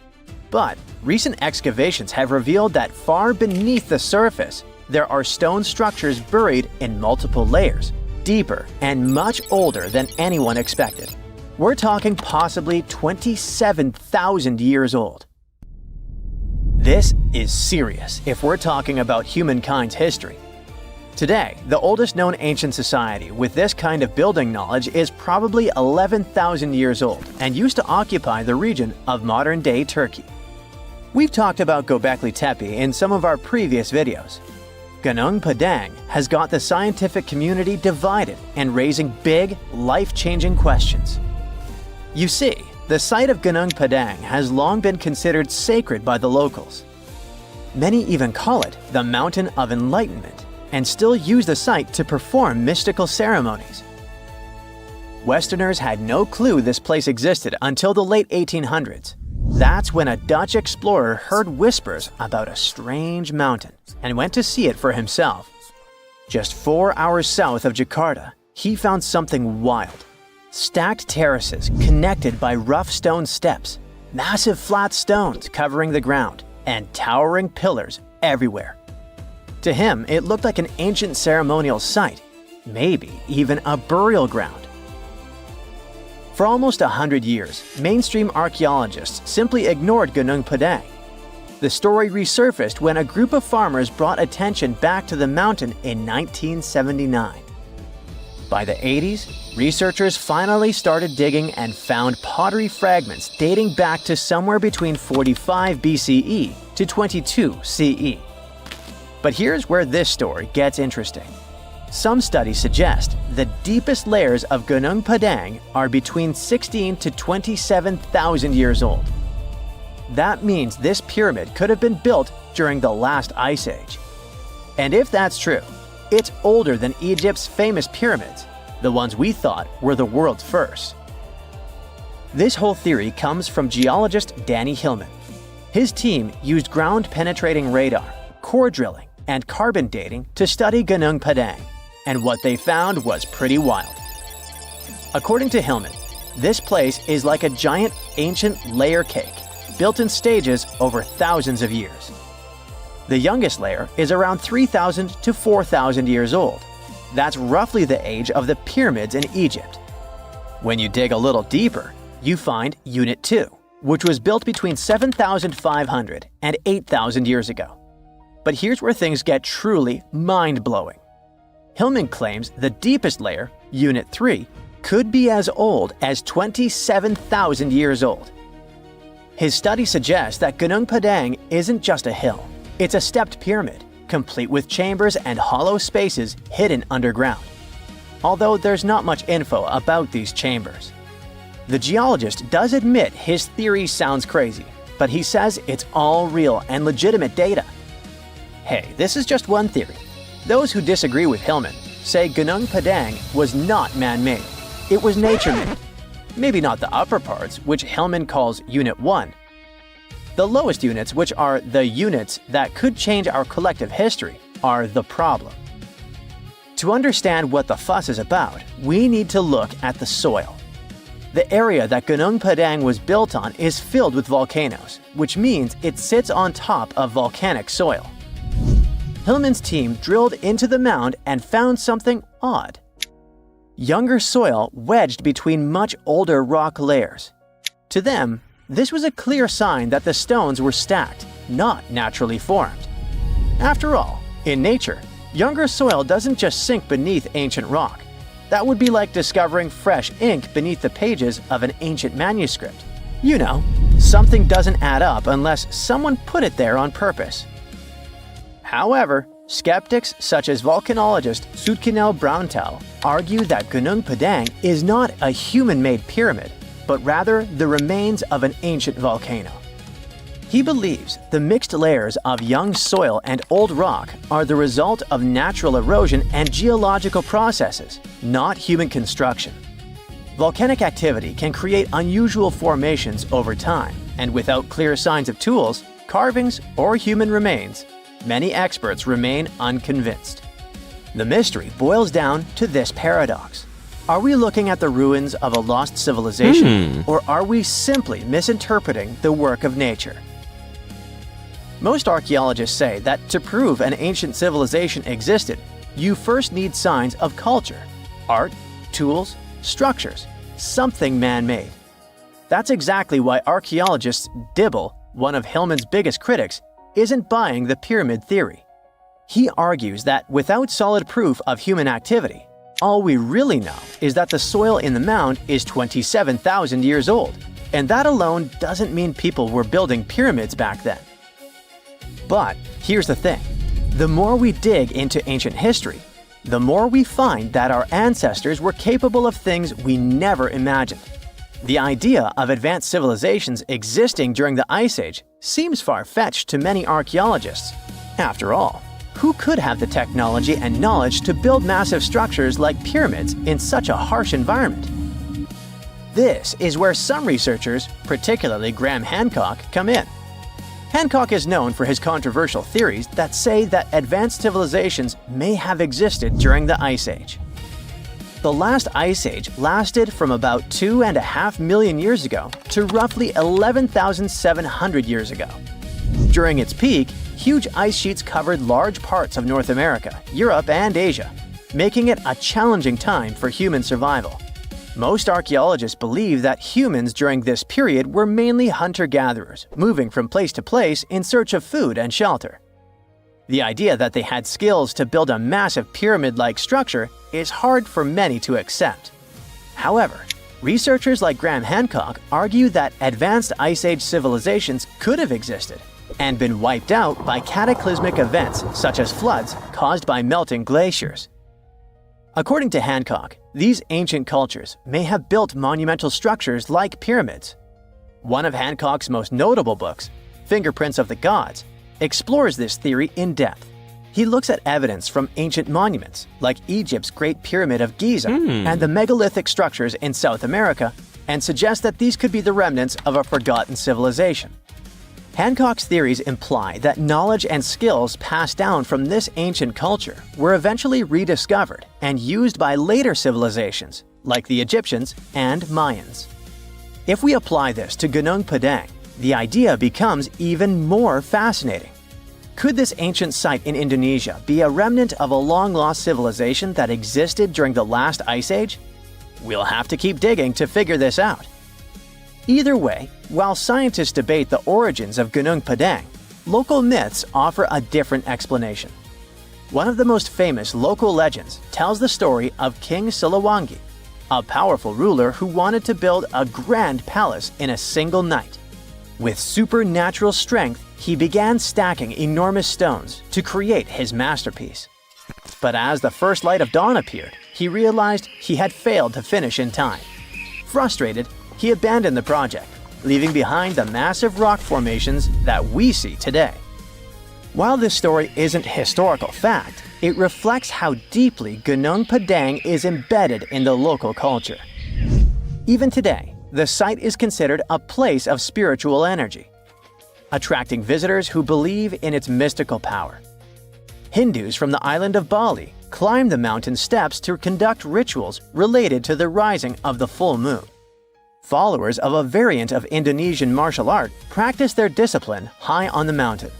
S1: But recent excavations have revealed that far beneath the surface, there are stone structures buried in multiple layers, deeper and much older than anyone expected. We're talking possibly 27,000 years old. This is serious if we're talking about humankind's history. Today, the oldest known ancient society with this kind of building knowledge is probably 11,000 years old and used to occupy the region of modern-day Turkey. We've talked about Göbekli Tepe in some of our previous videos. Gunung Padang has got the scientific community divided and raising big, life-changing questions. You see, the site of Gunung Padang has long been considered sacred by the locals. Many even call it the Mountain of Enlightenment, and still use the site to perform mystical ceremonies. Westerners had no clue this place existed until the late 1800s. That's when a Dutch explorer heard whispers about a strange mountain and went to see it for himself. Just 4 hours south of Jakarta, he found something wild. Stacked terraces connected by rough stone steps, massive flat stones covering the ground, and towering pillars everywhere. To him, it looked like an ancient ceremonial site, maybe even a burial ground. For almost 100 years, mainstream archaeologists simply ignored Gunung Padang. The story resurfaced when a group of farmers brought attention back to the mountain in 1979. By the 80s, researchers finally started digging and found pottery fragments dating back to somewhere between 45 BCE to 22 CE. But here's where this story gets interesting. Some studies suggest the deepest layers of Gunung Padang are between 16 to 27,000 years old. That means this pyramid could have been built during the last ice age. And if that's true, it's older than Egypt's famous pyramids, the ones we thought were the world's first. This whole theory comes from geologist Danny Hillman. His team used ground-penetrating radar, core drilling, and carbon dating to study Gunung Padang, and what they found was pretty wild. According to Hillman, this place is like a giant ancient layer cake, built in stages over thousands of years. The youngest layer is around 3,000 to 4,000 years old. That's roughly the age of the pyramids in Egypt. When you dig a little deeper, you find Unit 2, which was built between 7,500 and 8,000 years ago. But here's where things get truly mind-blowing. Hillman claims the deepest layer, Unit 3, could be as old as 27,000 years old. His study suggests that Gunung Padang isn't just a hill, it's a stepped pyramid, complete with chambers and hollow spaces hidden underground. Although there's not much info about these chambers. The geologist does admit his theory sounds crazy, but he says it's all real and legitimate data. Hey, this is just one theory. Those who disagree with Hillman say Gunung Padang was not man-made. It was nature-made. Maybe not the upper parts, which Hillman calls Unit 1. The lowest units, which are the units that could change our collective history, are the problem. To understand what the fuss is about, we need to look at the soil. The area that Gunung Padang was built on is filled with volcanoes, which means it sits on top of volcanic soil. Hillman's team drilled into the mound and found something odd. Younger soil wedged between much older rock layers. To them, this was a clear sign that the stones were stacked, not naturally formed. After all, in nature, younger soil doesn't just sink beneath ancient rock. That would be like discovering fresh ink beneath the pages of an ancient manuscript. You know, something doesn't add up unless someone put it there on purpose. However, skeptics such as volcanologist Zoetkenel Braunthal argue that Gunung Padang is not a human-made pyramid, but rather the remains of an ancient volcano. He believes the mixed layers of young soil and old rock are the result of natural erosion and geological processes, not human construction. Volcanic activity can create unusual formations over time, and without clear signs of tools, carvings, or human remains, many experts remain unconvinced. The mystery boils down to this paradox. Are we looking at the ruins of a lost civilization, or are we simply misinterpreting the work of nature? Most archaeologists say that to prove an ancient civilization existed, you first need signs of culture, art, tools, structures, something man-made. That's exactly why archaeologist Dibble, one of Hillman's biggest critics, isn't buying the pyramid theory. He argues that without solid proof of human activity, all we really know is that the soil in the mound is 27,000 years old, and that alone doesn't mean people were building pyramids back then. But here's the thing. The more we dig into ancient history, the more we find that our ancestors were capable of things we never imagined. The idea of advanced civilizations existing during the Ice Age seems far-fetched to many archaeologists. After all, who could have the technology and knowledge to build massive structures like pyramids in such a harsh environment? This is where some researchers, particularly Graham Hancock, come in. Hancock is known for his controversial theories that say that advanced civilizations may have existed during the Ice Age. The last Ice Age lasted from about 2.5 million years ago to roughly 11,700 years ago. During its peak, huge ice sheets covered large parts of North America, Europe, and Asia, making it a challenging time for human survival. Most archaeologists believe that humans during this period were mainly hunter-gatherers, moving from place to place in search of food and shelter. The idea that they had skills to build a massive pyramid-like structure is hard for many to accept. However, researchers like Graham Hancock argue that advanced Ice Age civilizations could have existed and been wiped out by cataclysmic events such as floods caused by melting glaciers. According to Hancock, these ancient cultures may have built monumental structures like pyramids. One of Hancock's most notable books, Fingerprints of the Gods, explores this theory in depth. He looks at evidence from ancient monuments, like Egypt's Great Pyramid of Giza and the megalithic structures in South America, and suggests that these could be the remnants of a forgotten civilization. Hancock's theories imply that knowledge and skills passed down from this ancient culture were eventually rediscovered and used by later civilizations, like the Egyptians and Mayans. If we apply this to Gunung Padang, the idea becomes even more fascinating. Could this ancient site in Indonesia be a remnant of a long-lost civilization that existed during the last Ice Age? We'll have to keep digging to figure this out. Either way, while scientists debate the origins of Gunung Padang, local myths offer a different explanation. One of the most famous local legends tells the story of King Siliwangi, a powerful ruler who wanted to build a grand palace in a single night. With supernatural strength, he began stacking enormous stones to create his masterpiece. But as the first light of dawn appeared, he realized he had failed to finish in time. Frustrated, he abandoned the project, leaving behind the massive rock formations that we see today. While this story isn't historical fact, it reflects how deeply Gunung Padang is embedded in the local culture. Even today, the site is considered a place of spiritual energy, attracting visitors who believe in its mystical power. Hindus from the island of Bali climb the mountain steps to conduct rituals related to the rising of the full moon. Followers of a variant of Indonesian martial art practice their discipline high on the mountain.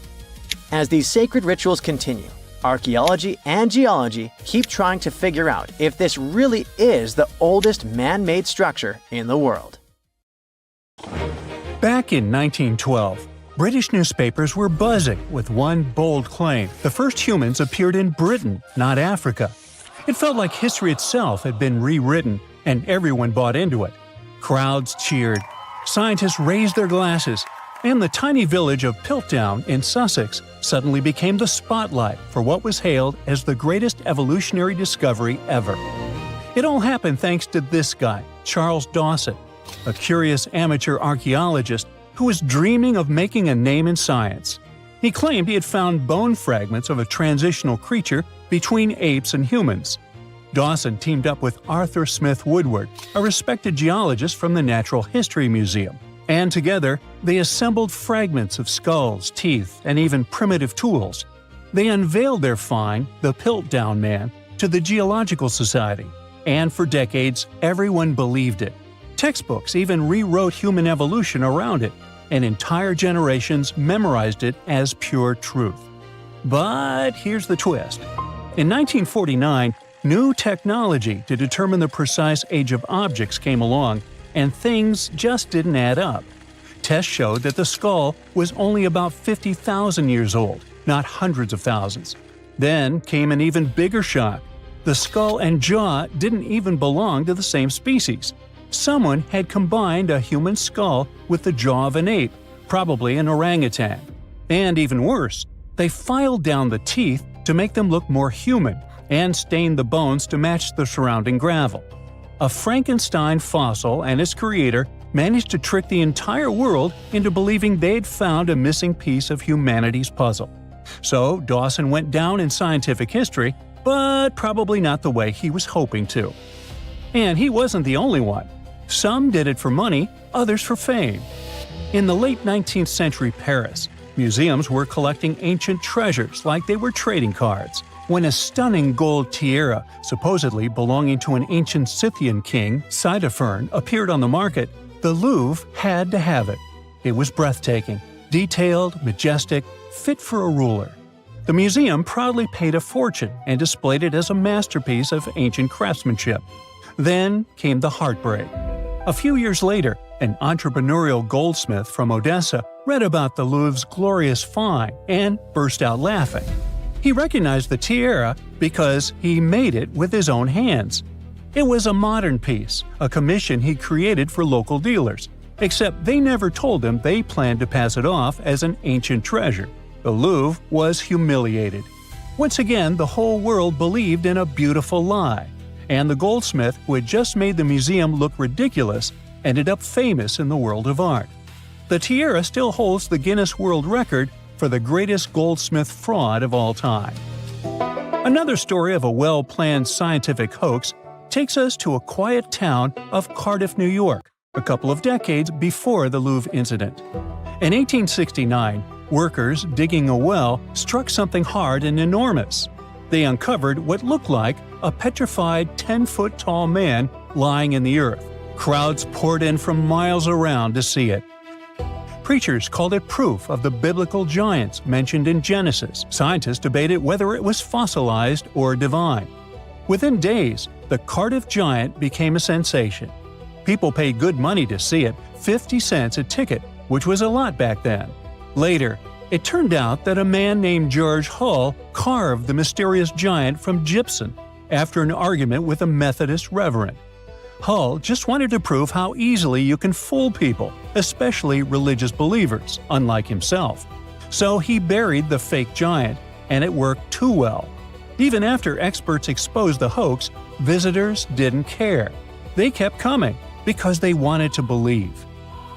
S1: As these sacred rituals continue, archaeology and geology keep trying to figure out if this really is the oldest man-made structure in the world.
S3: Back in 1912, British newspapers were buzzing with one bold claim: the first humans appeared in Britain, not Africa. It felt like history itself had been rewritten, and everyone bought into it. Crowds cheered, scientists raised their glasses, and the tiny village of Piltdown in Sussex suddenly became the spotlight for what was hailed as the greatest evolutionary discovery ever. It all happened thanks to this guy, Charles Dawson, a curious amateur archaeologist who was dreaming of making a name in science. He claimed he had found bone fragments of a transitional creature between apes and humans. Dawson teamed up with Arthur Smith Woodward, a respected geologist from the Natural History Museum, and together they assembled fragments of skulls, teeth, and even primitive tools. They unveiled their find, the Piltdown Man, to the Geological Society, and for decades everyone believed it. Textbooks even rewrote human evolution around it, and entire generations memorized it as pure truth. But here's the twist. In 1949, new technology to determine the precise age of objects came along, and things just didn't add up. Tests showed that the skull was only about 50,000 years old, not hundreds of thousands. Then came an even bigger shock. The skull and jaw didn't even belong to the same species. Someone had combined a human skull with the jaw of an ape, probably an orangutan. And even worse, they filed down the teeth to make them look more human and stained the bones to match the surrounding gravel. A Frankenstein fossil and its creator managed to trick the entire world into believing they'd found a missing piece of humanity's puzzle. So Dawson went down in scientific history, but probably not the way he was hoping to. And he wasn't the only one. Some did it for money, others for fame. In the late 19th century Paris, museums were collecting ancient treasures like they were trading cards. When a stunning gold tiara, supposedly belonging to an ancient Scythian king, Ctesiphon, appeared on the market, the Louvre had to have it. It was breathtaking, detailed, majestic, fit for a ruler. The museum proudly paid a fortune and displayed it as a masterpiece of ancient craftsmanship. Then came the heartbreak. A few years later, an entrepreneurial goldsmith from Odessa read about the Louvre's glorious find and burst out laughing. He recognized the tiara because he made it with his own hands. It was a modern piece, a commission he created for local dealers, except they never told him they planned to pass it off as an ancient treasure. The Louvre was humiliated. Once again, the whole world believed in a beautiful lie, and the goldsmith who had just made the museum look ridiculous ended up famous in the world of art. The tiara still holds the Guinness World Record for the greatest goldsmith fraud of all time. Another story of a well-planned scientific hoax takes us to a quiet town of Cardiff, New York, a couple of decades before the Louvre incident. In 1869, workers digging a well struck something hard and enormous. They uncovered what looked like a petrified 10-foot-tall man lying in the earth. Crowds poured in from miles around to see it. Preachers called it proof of the biblical giants mentioned in Genesis. Scientists debated whether it was fossilized or divine. Within days, the Cardiff giant became a sensation. People paid good money to see it, 50 cents a ticket, which was a lot back then. Later, it turned out that a man named George Hull carved the mysterious giant from gypsum after an argument with a Methodist reverend. Hull just wanted to prove how easily you can fool people, especially religious believers, unlike himself. So he buried the fake giant, and it worked too well. Even after experts exposed the hoax, visitors didn't care. They kept coming because they wanted to believe.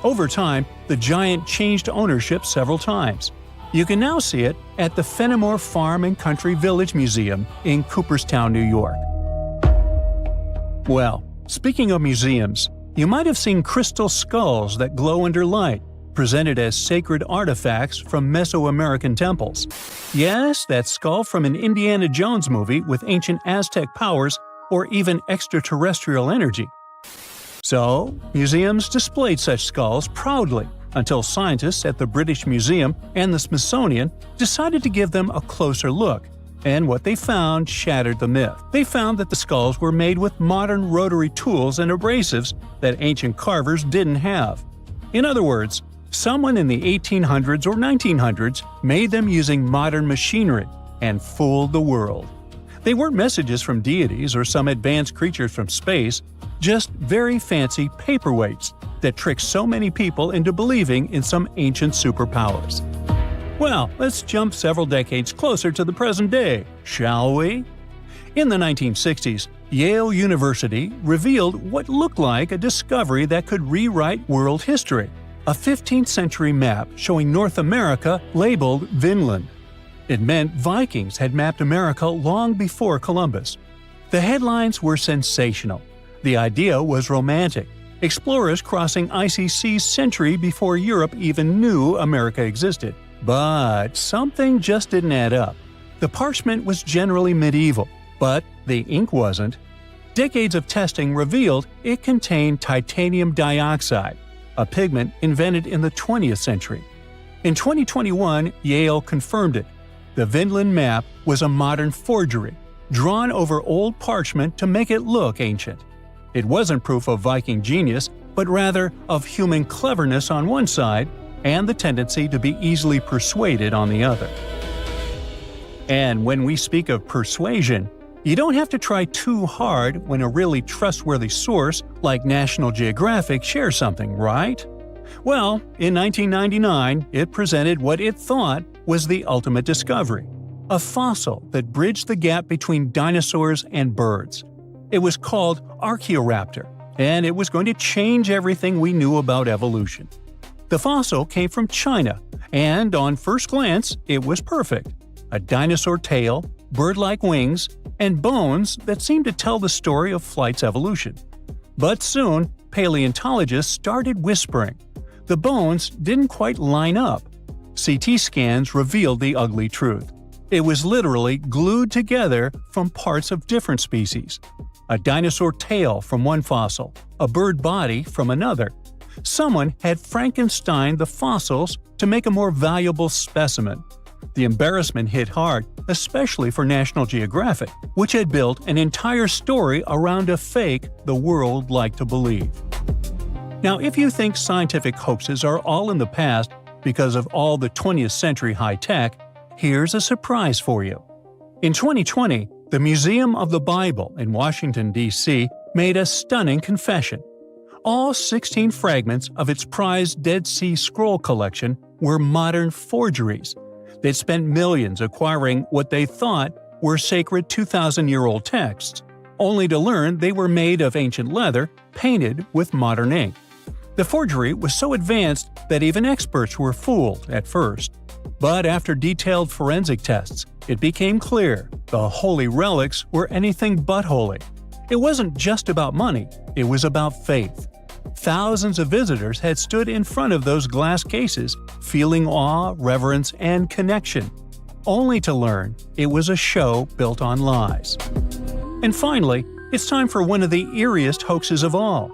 S3: Over time, the giant changed ownership several times. You can now see it at the Fenimore Farm and Country Village Museum in Cooperstown, New York. Well, speaking of museums, you might have seen crystal skulls that glow under light, presented as sacred artifacts from Mesoamerican temples. Yes, that skull from an Indiana Jones movie with ancient Aztec powers or even extraterrestrial energy. So, museums displayed such skulls proudly until scientists at the British Museum and the Smithsonian decided to give them a closer look, and what they found shattered the myth. They found that the skulls were made with modern rotary tools and abrasives that ancient carvers didn't have. In other words, someone in the 1800s or 1900s made them using modern machinery and fooled the world. They weren't messages from deities or some advanced creatures from space, just very fancy paperweights that tricked so many people into believing in some ancient superpowers. Well, let's jump several decades closer to the present day, shall we? In the 1960s, Yale University revealed what looked like a discovery that could rewrite world history: a 15th century map showing North America labeled Vinland. It meant Vikings had mapped America long before Columbus. The headlines were sensational. The idea was romantic. Explorers crossing icy seas century before Europe even knew America existed. But something just didn't add up. The parchment was generally medieval, but the ink wasn't. Decades of testing revealed it contained titanium dioxide, a pigment invented in the 20th century. In 2021, Yale confirmed it. The Vinland map was a modern forgery, drawn over old parchment to make it look ancient. It wasn't proof of Viking genius, but rather of human cleverness on one side and the tendency to be easily persuaded on the other. And when we speak of persuasion, you don't have to try too hard when a really trustworthy source like National Geographic shares something, right? Well, in 1999, it presented what it thought was the ultimate discovery: a fossil that bridged the gap between dinosaurs and birds. It was called Archaeoraptor, and it was going to change everything we knew about evolution. The fossil came from China, and on first glance, it was perfect. A dinosaur tail, bird-like wings, and bones that seemed to tell the story of flight's evolution. But soon, paleontologists started whispering. The bones didn't quite line up. CT scans revealed the ugly truth. It was literally glued together from parts of different species. A dinosaur tail from one fossil, a bird body from another. Someone had Frankensteined the fossils to make a more valuable specimen. The embarrassment hit hard, especially for National Geographic, which had built an entire story around a fake the world liked to believe. Now, if you think scientific hoaxes are all in the past because of all the 20th century high-tech, here's a surprise for you. In 2020, the Museum of the Bible in Washington, D.C. made a stunning confession. All 16 fragments of its prized Dead Sea Scroll collection were modern forgeries. They'd spent millions acquiring what they thought were sacred 2,000-year-old texts, only to learn they were made of ancient leather painted with modern ink. The forgery was so advanced that even experts were fooled at first. But after detailed forensic tests, it became clear the holy relics were anything but holy. It wasn't just about money, it was about faith. Thousands of visitors had stood in front of those glass cases, feeling awe, reverence, and connection, only to learn it was a show built on lies. And finally, it's time for one of the eeriest hoaxes of all.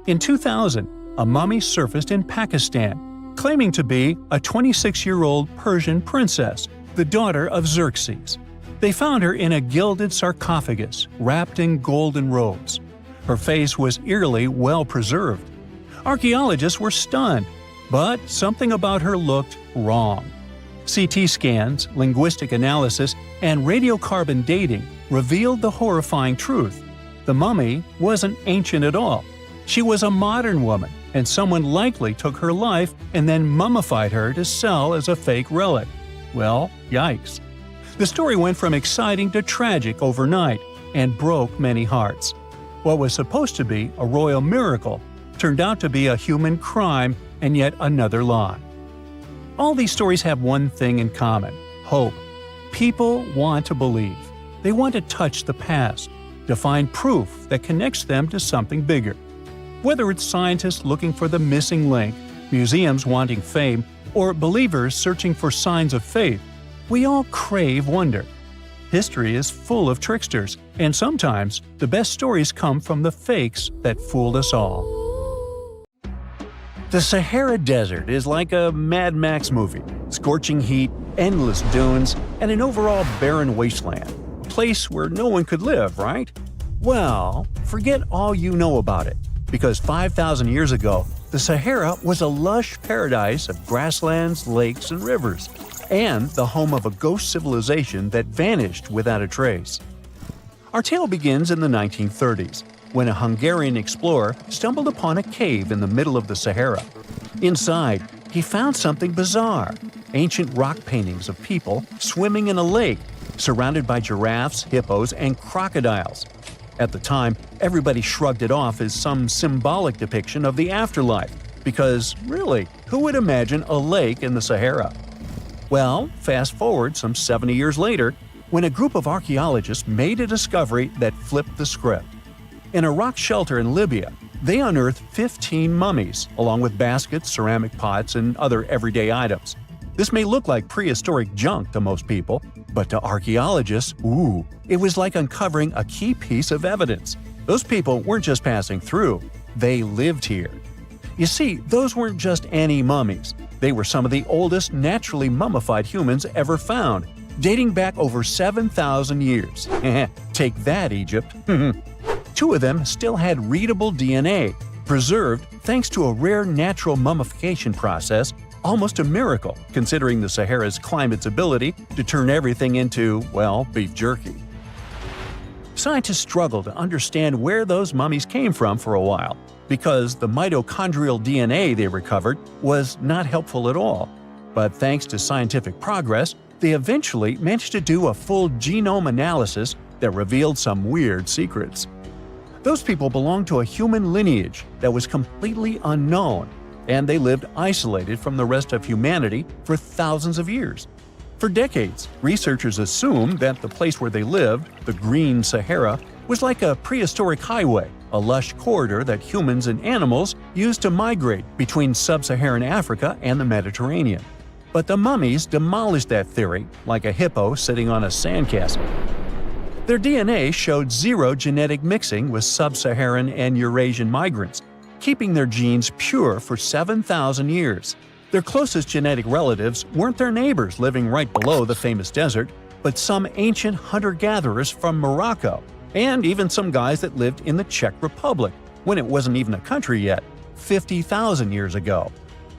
S3: In 2000, a mummy surfaced in Pakistan, claiming to be a 26-year-old Persian princess, the daughter of Xerxes. They found her in a gilded sarcophagus, wrapped in golden robes. Her face was eerily well preserved. Archaeologists were stunned, but something about her looked wrong. CT scans, linguistic analysis, and radiocarbon dating revealed the horrifying truth. The mummy wasn't ancient at all. She was a modern woman, and someone likely took her life and then mummified her to sell as a fake relic. Well, yikes. The story went from exciting to tragic overnight and broke many hearts. What was supposed to be a royal miracle turned out to be a human crime and yet another lie. All these stories have one thing in common: hope. People want to believe. They want to touch the past, to find proof that connects them to something bigger. Whether it's scientists looking for the missing link, museums wanting fame, or believers searching for signs of faith, we all crave wonder. History is full of tricksters, and sometimes the best stories come from the fakes that fooled us all. The Sahara Desert is like a Mad Max movie: scorching heat, endless dunes, and an overall barren wasteland. A place where no one could live, right? Well, forget all you know about it, because 5,000 years ago, the Sahara was a lush paradise of grasslands, lakes, and rivers, and the home of a ghost civilization that vanished without a trace. Our tale begins in the 1930s, when a Hungarian explorer stumbled upon a cave in the middle of the Sahara. Inside, he found something bizarre: ancient rock paintings of people swimming in a lake, surrounded by giraffes, hippos, and crocodiles. At the time, everybody shrugged it off as some symbolic depiction of the afterlife, because really, who would imagine a lake in the Sahara? Well, fast forward some 70 years later, when a group of archaeologists made a discovery that flipped the script. In a rock shelter in Libya, they unearthed 15 mummies, along with baskets, ceramic pots, and other everyday items. This may look like prehistoric junk to most people, but to archaeologists, it was like uncovering a key piece of evidence. Those people weren't just passing through, they lived here. You see, those weren't just any mummies. They were some of the oldest naturally mummified humans ever found, dating back over 7,000 years. Take that, Egypt. 2 of them still had readable DNA, preserved thanks to a rare natural mummification process, almost a miracle considering the Sahara's climate's ability to turn everything into, well, beef jerky. Scientists struggled to understand where those mummies came from for a while, because the mitochondrial DNA they recovered was not helpful at all. But thanks to scientific progress, they eventually managed to do a full genome analysis that revealed some weird secrets. Those people belonged to a human lineage that was completely unknown, and they lived isolated from the rest of humanity for thousands of years. For decades, researchers assumed that the place where they lived, the Green Sahara, was like a prehistoric highway, a lush corridor that humans and animals used to migrate between sub-Saharan Africa and the Mediterranean. But the mummies demolished that theory, like a hippo sitting on a sandcastle. Their DNA showed zero genetic mixing with sub-Saharan and Eurasian migrants, keeping their genes pure for 7,000 years. Their closest genetic relatives weren't their neighbors living right below the famous desert, but some ancient hunter-gatherers from Morocco, and even some guys that lived in the Czech Republic, when it wasn't even a country yet, 50,000 years ago.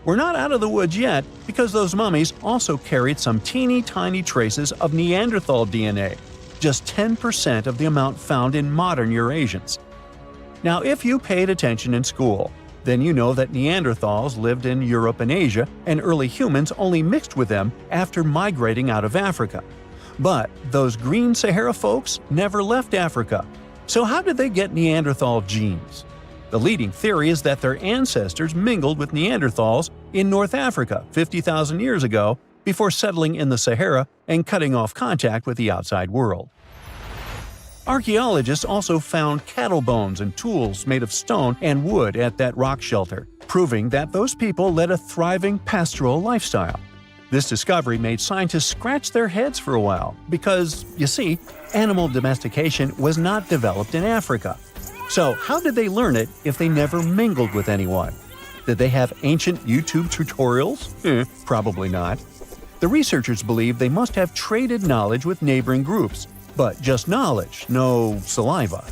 S3: We're not out of the woods yet, because those mummies also carried some teeny-tiny traces of Neanderthal DNA, just 10% of the amount found in modern Eurasians. Now, if you paid attention in school, then you know that Neanderthals lived in Europe and Asia, and early humans only mixed with them after migrating out of Africa. But those Green Sahara folks never left Africa. So how did they get Neanderthal genes? The leading theory is that their ancestors mingled with Neanderthals in North Africa 50,000 years ago before settling in the Sahara and cutting off contact with the outside world. Archaeologists also found cattle bones and tools made of stone and wood at that rock shelter, proving that those people led a thriving pastoral lifestyle. This discovery made scientists scratch their heads for a while because, you see, animal domestication was not developed in Africa. So how did they learn it if they never mingled with anyone? Did they have ancient YouTube tutorials? Probably not. The researchers believe they must have traded knowledge with neighboring groups, but just knowledge, no saliva.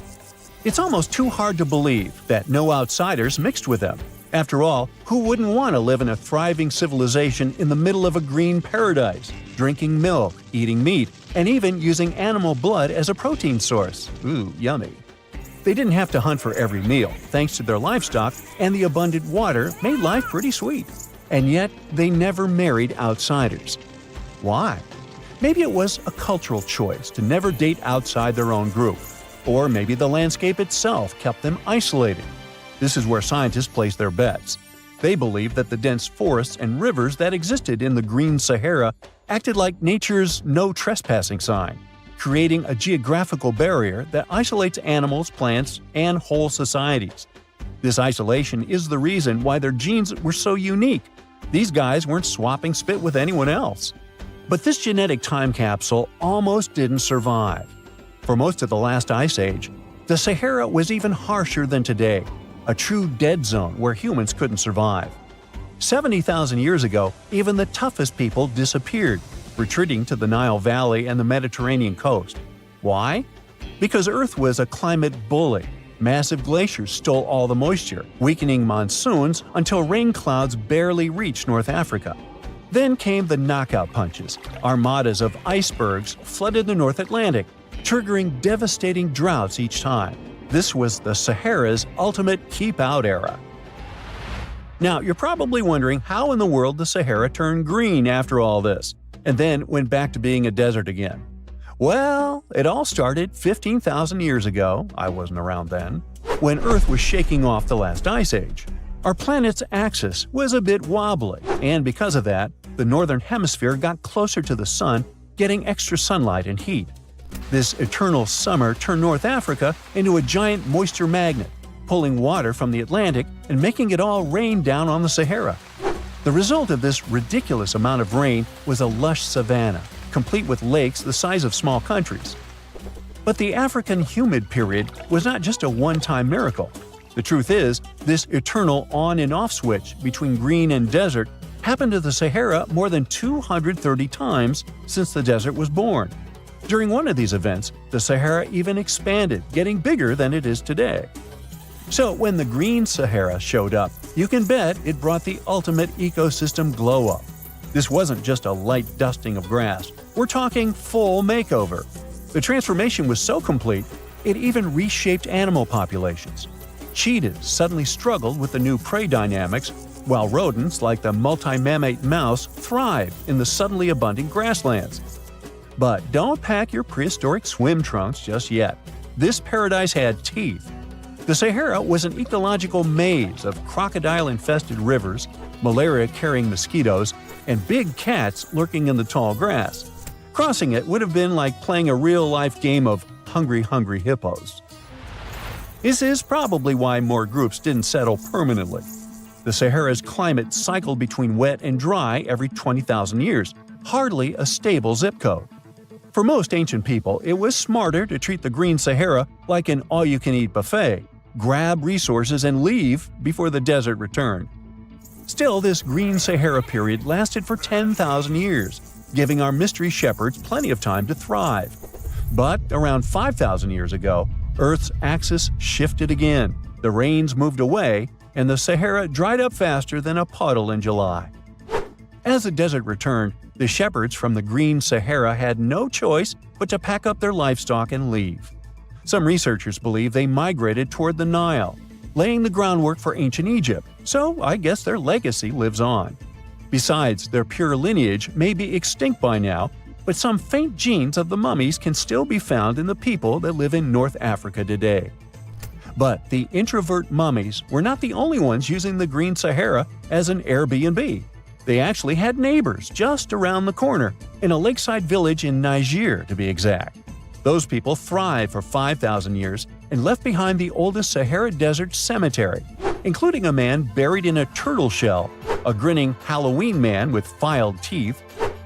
S3: It's almost too hard to believe that no outsiders mixed with them. After all, who wouldn't want to live in a thriving civilization in the middle of a green paradise, drinking milk, eating meat, and even using animal blood as a protein source? Ooh, yummy. They didn't have to hunt for every meal, thanks to their livestock, and the abundant water made life pretty sweet. And yet, they never married outsiders. Why? Maybe it was a cultural choice to never date outside their own group. Or maybe the landscape itself kept them isolated. This is where scientists place their bets. They believe that the dense forests and rivers that existed in the Green Sahara acted like nature's no trespassing sign, creating a geographical barrier that isolates animals, plants, and whole societies. This isolation is the reason why their genes were so unique. These guys weren't swapping spit with anyone else. But this genetic time capsule almost didn't survive. For most of the last ice age, the Sahara was even harsher than today, a true dead zone where humans couldn't survive. 70,000 years ago, even the toughest people disappeared, retreating to the Nile Valley and the Mediterranean coast. Why? Because Earth was a climate bully. Massive glaciers stole all the moisture, weakening monsoons until rain clouds barely reached North Africa. Then came the knockout punches. Armadas of icebergs flooded the North Atlantic, triggering devastating droughts each time. This was the Sahara's ultimate keep-out era. Now, you're probably wondering how in the world the Sahara turned green after all this, and then went back to being a desert again. Well, it all started 15,000 years ago, I wasn't around then, when Earth was shaking off the last ice age. Our planet's axis was a bit wobbly, and because of that, the northern hemisphere got closer to the sun, getting extra sunlight and heat. This eternal summer turned North Africa into a giant moisture magnet, pulling water from the Atlantic and making it all rain down on the Sahara. The result of this ridiculous amount of rain was a lush savanna, complete with lakes the size of small countries. But the African humid period was not just a one-time miracle. The truth is, this eternal on and off switch between green and desert happened to the Sahara more than 230 times since the desert was born. During one of these events, the Sahara even expanded, getting bigger than it is today. So when the Green Sahara showed up, you can bet it brought the ultimate ecosystem glow-up. This wasn't just a light dusting of grass. We're talking full makeover. The transformation was so complete, it even reshaped animal populations. Cheetahs suddenly struggled with the new prey dynamics, while rodents like the multi-mammate mouse thrived in the suddenly abundant grasslands. But don't pack your prehistoric swim trunks just yet. This paradise had teeth. The Sahara was an ecological maze of crocodile-infested rivers, malaria-carrying mosquitoes, and big cats lurking in the tall grass. Crossing it would have been like playing a real-life game of Hungry Hungry Hippos. This is probably why more groups didn't settle permanently. The Sahara's climate cycled between wet and dry every 20,000 years, hardly a stable zip code. For most ancient people, it was smarter to treat the Green Sahara like an all-you-can-eat buffet, grab resources and leave before the desert returned. Still, this Green Sahara period lasted for 10,000 years, giving our mystery shepherds plenty of time to thrive. But around 5,000 years ago, Earth's axis shifted again, the rains moved away, and the Sahara dried up faster than a puddle in July. As the desert returned, the shepherds from the Green Sahara had no choice but to pack up their livestock and leave. Some researchers believe they migrated toward the Nile, laying the groundwork for ancient Egypt, so I guess their legacy lives on. Besides, their pure lineage may be extinct by now, but some faint genes of the mummies can still be found in the people that live in North Africa today. But the introvert mummies were not the only ones using the Green Sahara as an Airbnb. They actually had neighbors just around the corner, in a lakeside village in Niger to be exact. Those people thrived for 5,000 years and left behind the oldest Sahara Desert cemetery, including a man buried in a turtle shell, a grinning Halloween man with filed teeth,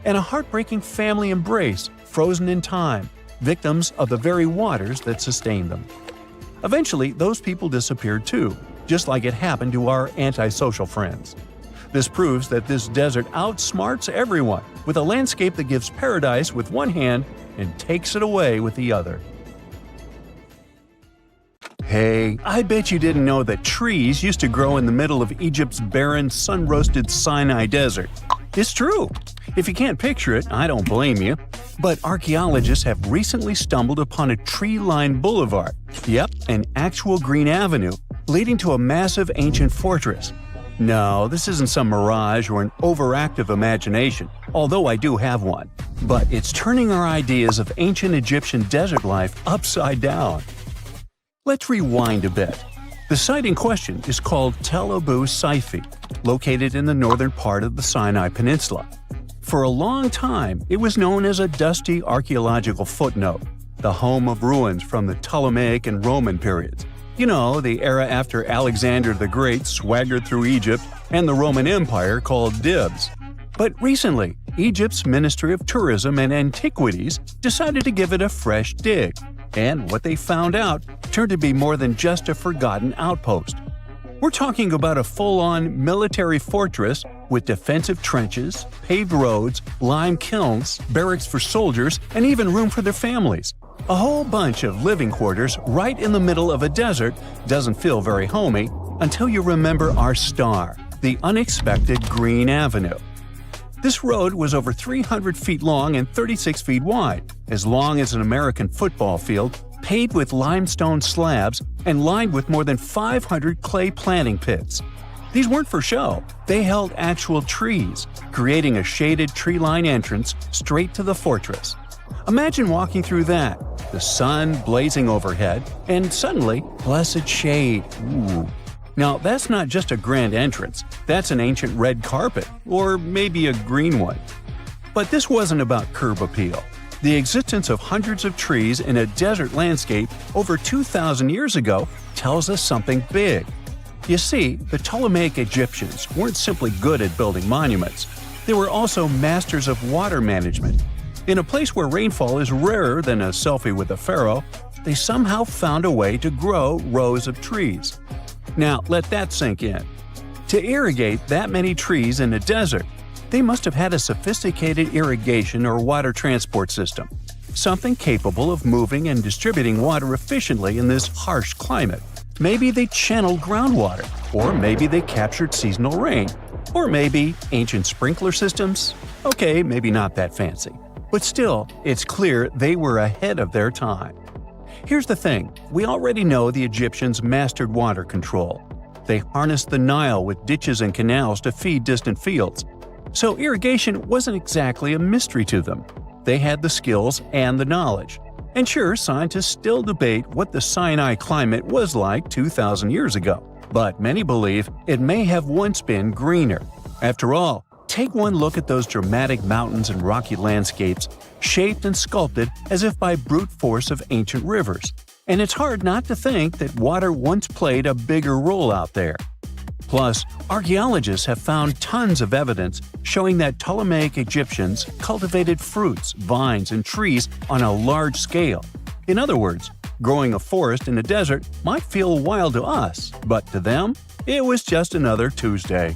S3: and a heartbreaking family embrace frozen in time, victims of the very waters that sustained them. Eventually, those people disappeared too, just like it happened to our antisocial friends. This proves that this desert outsmarts everyone, with a landscape that gives paradise with one hand and takes it away with the other. Hey, I bet you didn't know that trees used to grow in the middle of Egypt's barren, sun-roasted Sinai Desert. It's true. If you can't picture it, I don't blame you. But archaeologists have recently stumbled upon a tree-lined boulevard. Yep, an actual green avenue leading to a massive ancient fortress. No, this isn't some mirage or an overactive imagination, although I do have one. But it's turning our ideas of ancient Egyptian desert life upside down. Let's rewind a bit. The site in question is called Tel Abu Saifi, located in the northern part of the Sinai Peninsula. For a long time, it was known as a dusty archaeological footnote, the home of ruins from the Ptolemaic and Roman periods. You know, the era after Alexander the Great swaggered through Egypt and the Roman Empire called dibs. But recently, Egypt's Ministry of Tourism and Antiquities decided to give it a fresh dig. And what they found out turned to be more than just a forgotten outpost. We're talking about a full-on military fortress with defensive trenches, paved roads, lime kilns, barracks for soldiers, and even room for their families. A whole bunch of living quarters right in the middle of a desert doesn't feel very homey until you remember our star, the unexpected Green Avenue. This road was over 300 feet long and 36 feet wide, as long as an American football field, paved with limestone slabs and lined with more than 500 clay planting pits. These weren't for show. They held actual trees, creating a shaded tree-line entrance straight to the fortress. Imagine walking through that, the sun blazing overhead, and suddenly, blessed shade. Ooh. Now, that's not just a grand entrance, that's an ancient red carpet, or maybe a green one. But this wasn't about curb appeal. The existence of hundreds of trees in a desert landscape over 2,000 years ago tells us something big. You see, the Ptolemaic Egyptians weren't simply good at building monuments. They were also masters of water management. In a place where rainfall is rarer than a selfie with a pharaoh, they somehow found a way to grow rows of trees. Now, let that sink in. To irrigate that many trees in a desert, they must have had a sophisticated irrigation or water transport system, something capable of moving and distributing water efficiently in this harsh climate. Maybe they channeled groundwater, or maybe they captured seasonal rain, or maybe ancient sprinkler systems. Okay, maybe not that fancy. But still, it's clear they were ahead of their time. Here's the thing, we already know the Egyptians mastered water control. They harnessed the Nile with ditches and canals to feed distant fields. So irrigation wasn't exactly a mystery to them. They had the skills and the knowledge. And sure, scientists still debate what the Sinai climate was like 2,000 years ago. But many believe it may have once been greener. After all, take one look at those dramatic mountains and rocky landscapes, shaped and sculpted as if by brute force of ancient rivers. And it's hard not to think that water once played a bigger role out there. Plus, archaeologists have found tons of evidence showing that Ptolemaic Egyptians cultivated fruits, vines, and trees on a large scale. In other words, growing a forest in a desert might feel wild to us, but to them, it was just another Tuesday.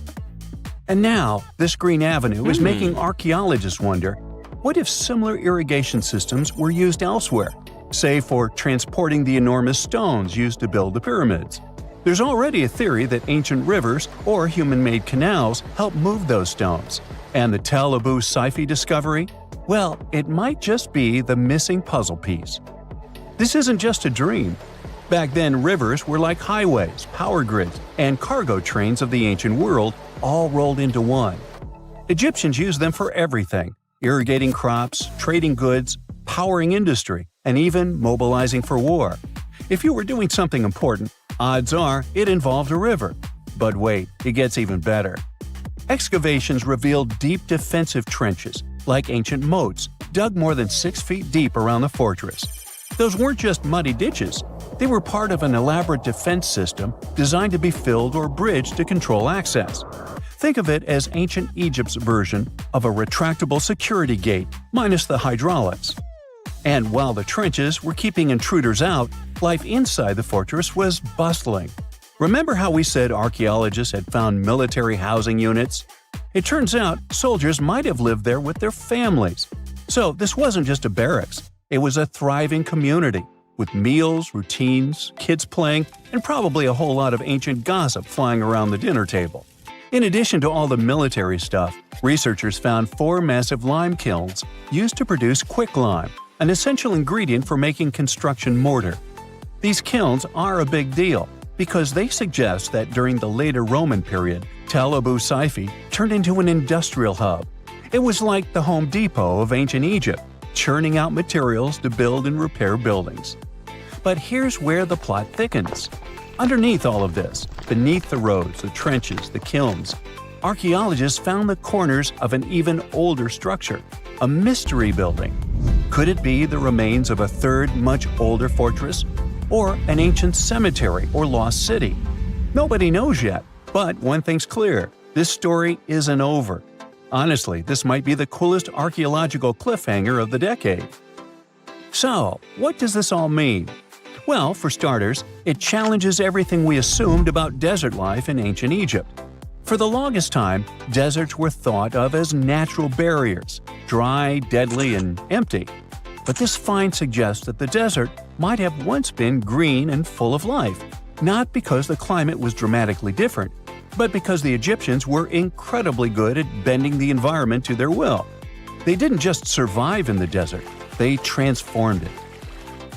S3: And now, this Green Avenue is making archaeologists wonder, what if similar irrigation systems were used elsewhere, say for transporting the enormous stones used to build the pyramids? There's already a theory that ancient rivers or human-made canals helped move those stones. And the Tel Abu Saifi discovery? Well, it might just be the missing puzzle piece. This isn't just a dream. Back then, rivers were like highways, power grids, and cargo trains of the ancient world, all rolled into one. Egyptians used them for everything – irrigating crops, trading goods, powering industry, and even mobilizing for war. If you were doing something important, odds are it involved a river. But wait, it gets even better. Excavations revealed deep defensive trenches, like ancient moats, dug more than 6 feet deep around the fortress. Those weren't just muddy ditches. They were part of an elaborate defense system designed to be filled or bridged to control access. Think of it as ancient Egypt's version of a retractable security gate, minus the hydraulics. And while the trenches were keeping intruders out, life inside the fortress was bustling. Remember how we said archaeologists had found military housing units? It turns out soldiers might have lived there with their families. So this wasn't just a barracks, it was a thriving community, with meals, routines, kids playing, and probably a whole lot of ancient gossip flying around the dinner table. In addition to all the military stuff, researchers found 4 massive lime kilns used to produce quicklime, an essential ingredient for making construction mortar. These kilns are a big deal because they suggest that during the later Roman period, Tel Abu Saifi turned into an industrial hub. It was like the Home Depot of ancient Egypt, churning out materials to build and repair buildings. But here's where the plot thickens. Underneath all of this, beneath the roads, the trenches, the kilns, archaeologists found the corners of an even older structure, a mystery building. Could it be the remains of a third, much older fortress? Or an ancient cemetery or lost city? Nobody knows yet, but one thing's clear: this story isn't over. Honestly, this might be the coolest archaeological cliffhanger of the decade. So, what does this all mean? Well, for starters, it challenges everything we assumed about desert life in ancient Egypt. For the longest time, deserts were thought of as natural barriers, dry, deadly, and empty. But this find suggests that the desert might have once been green and full of life, not because the climate was dramatically different, but because the Egyptians were incredibly good at bending the environment to their will. They didn't just survive in the desert, they transformed it.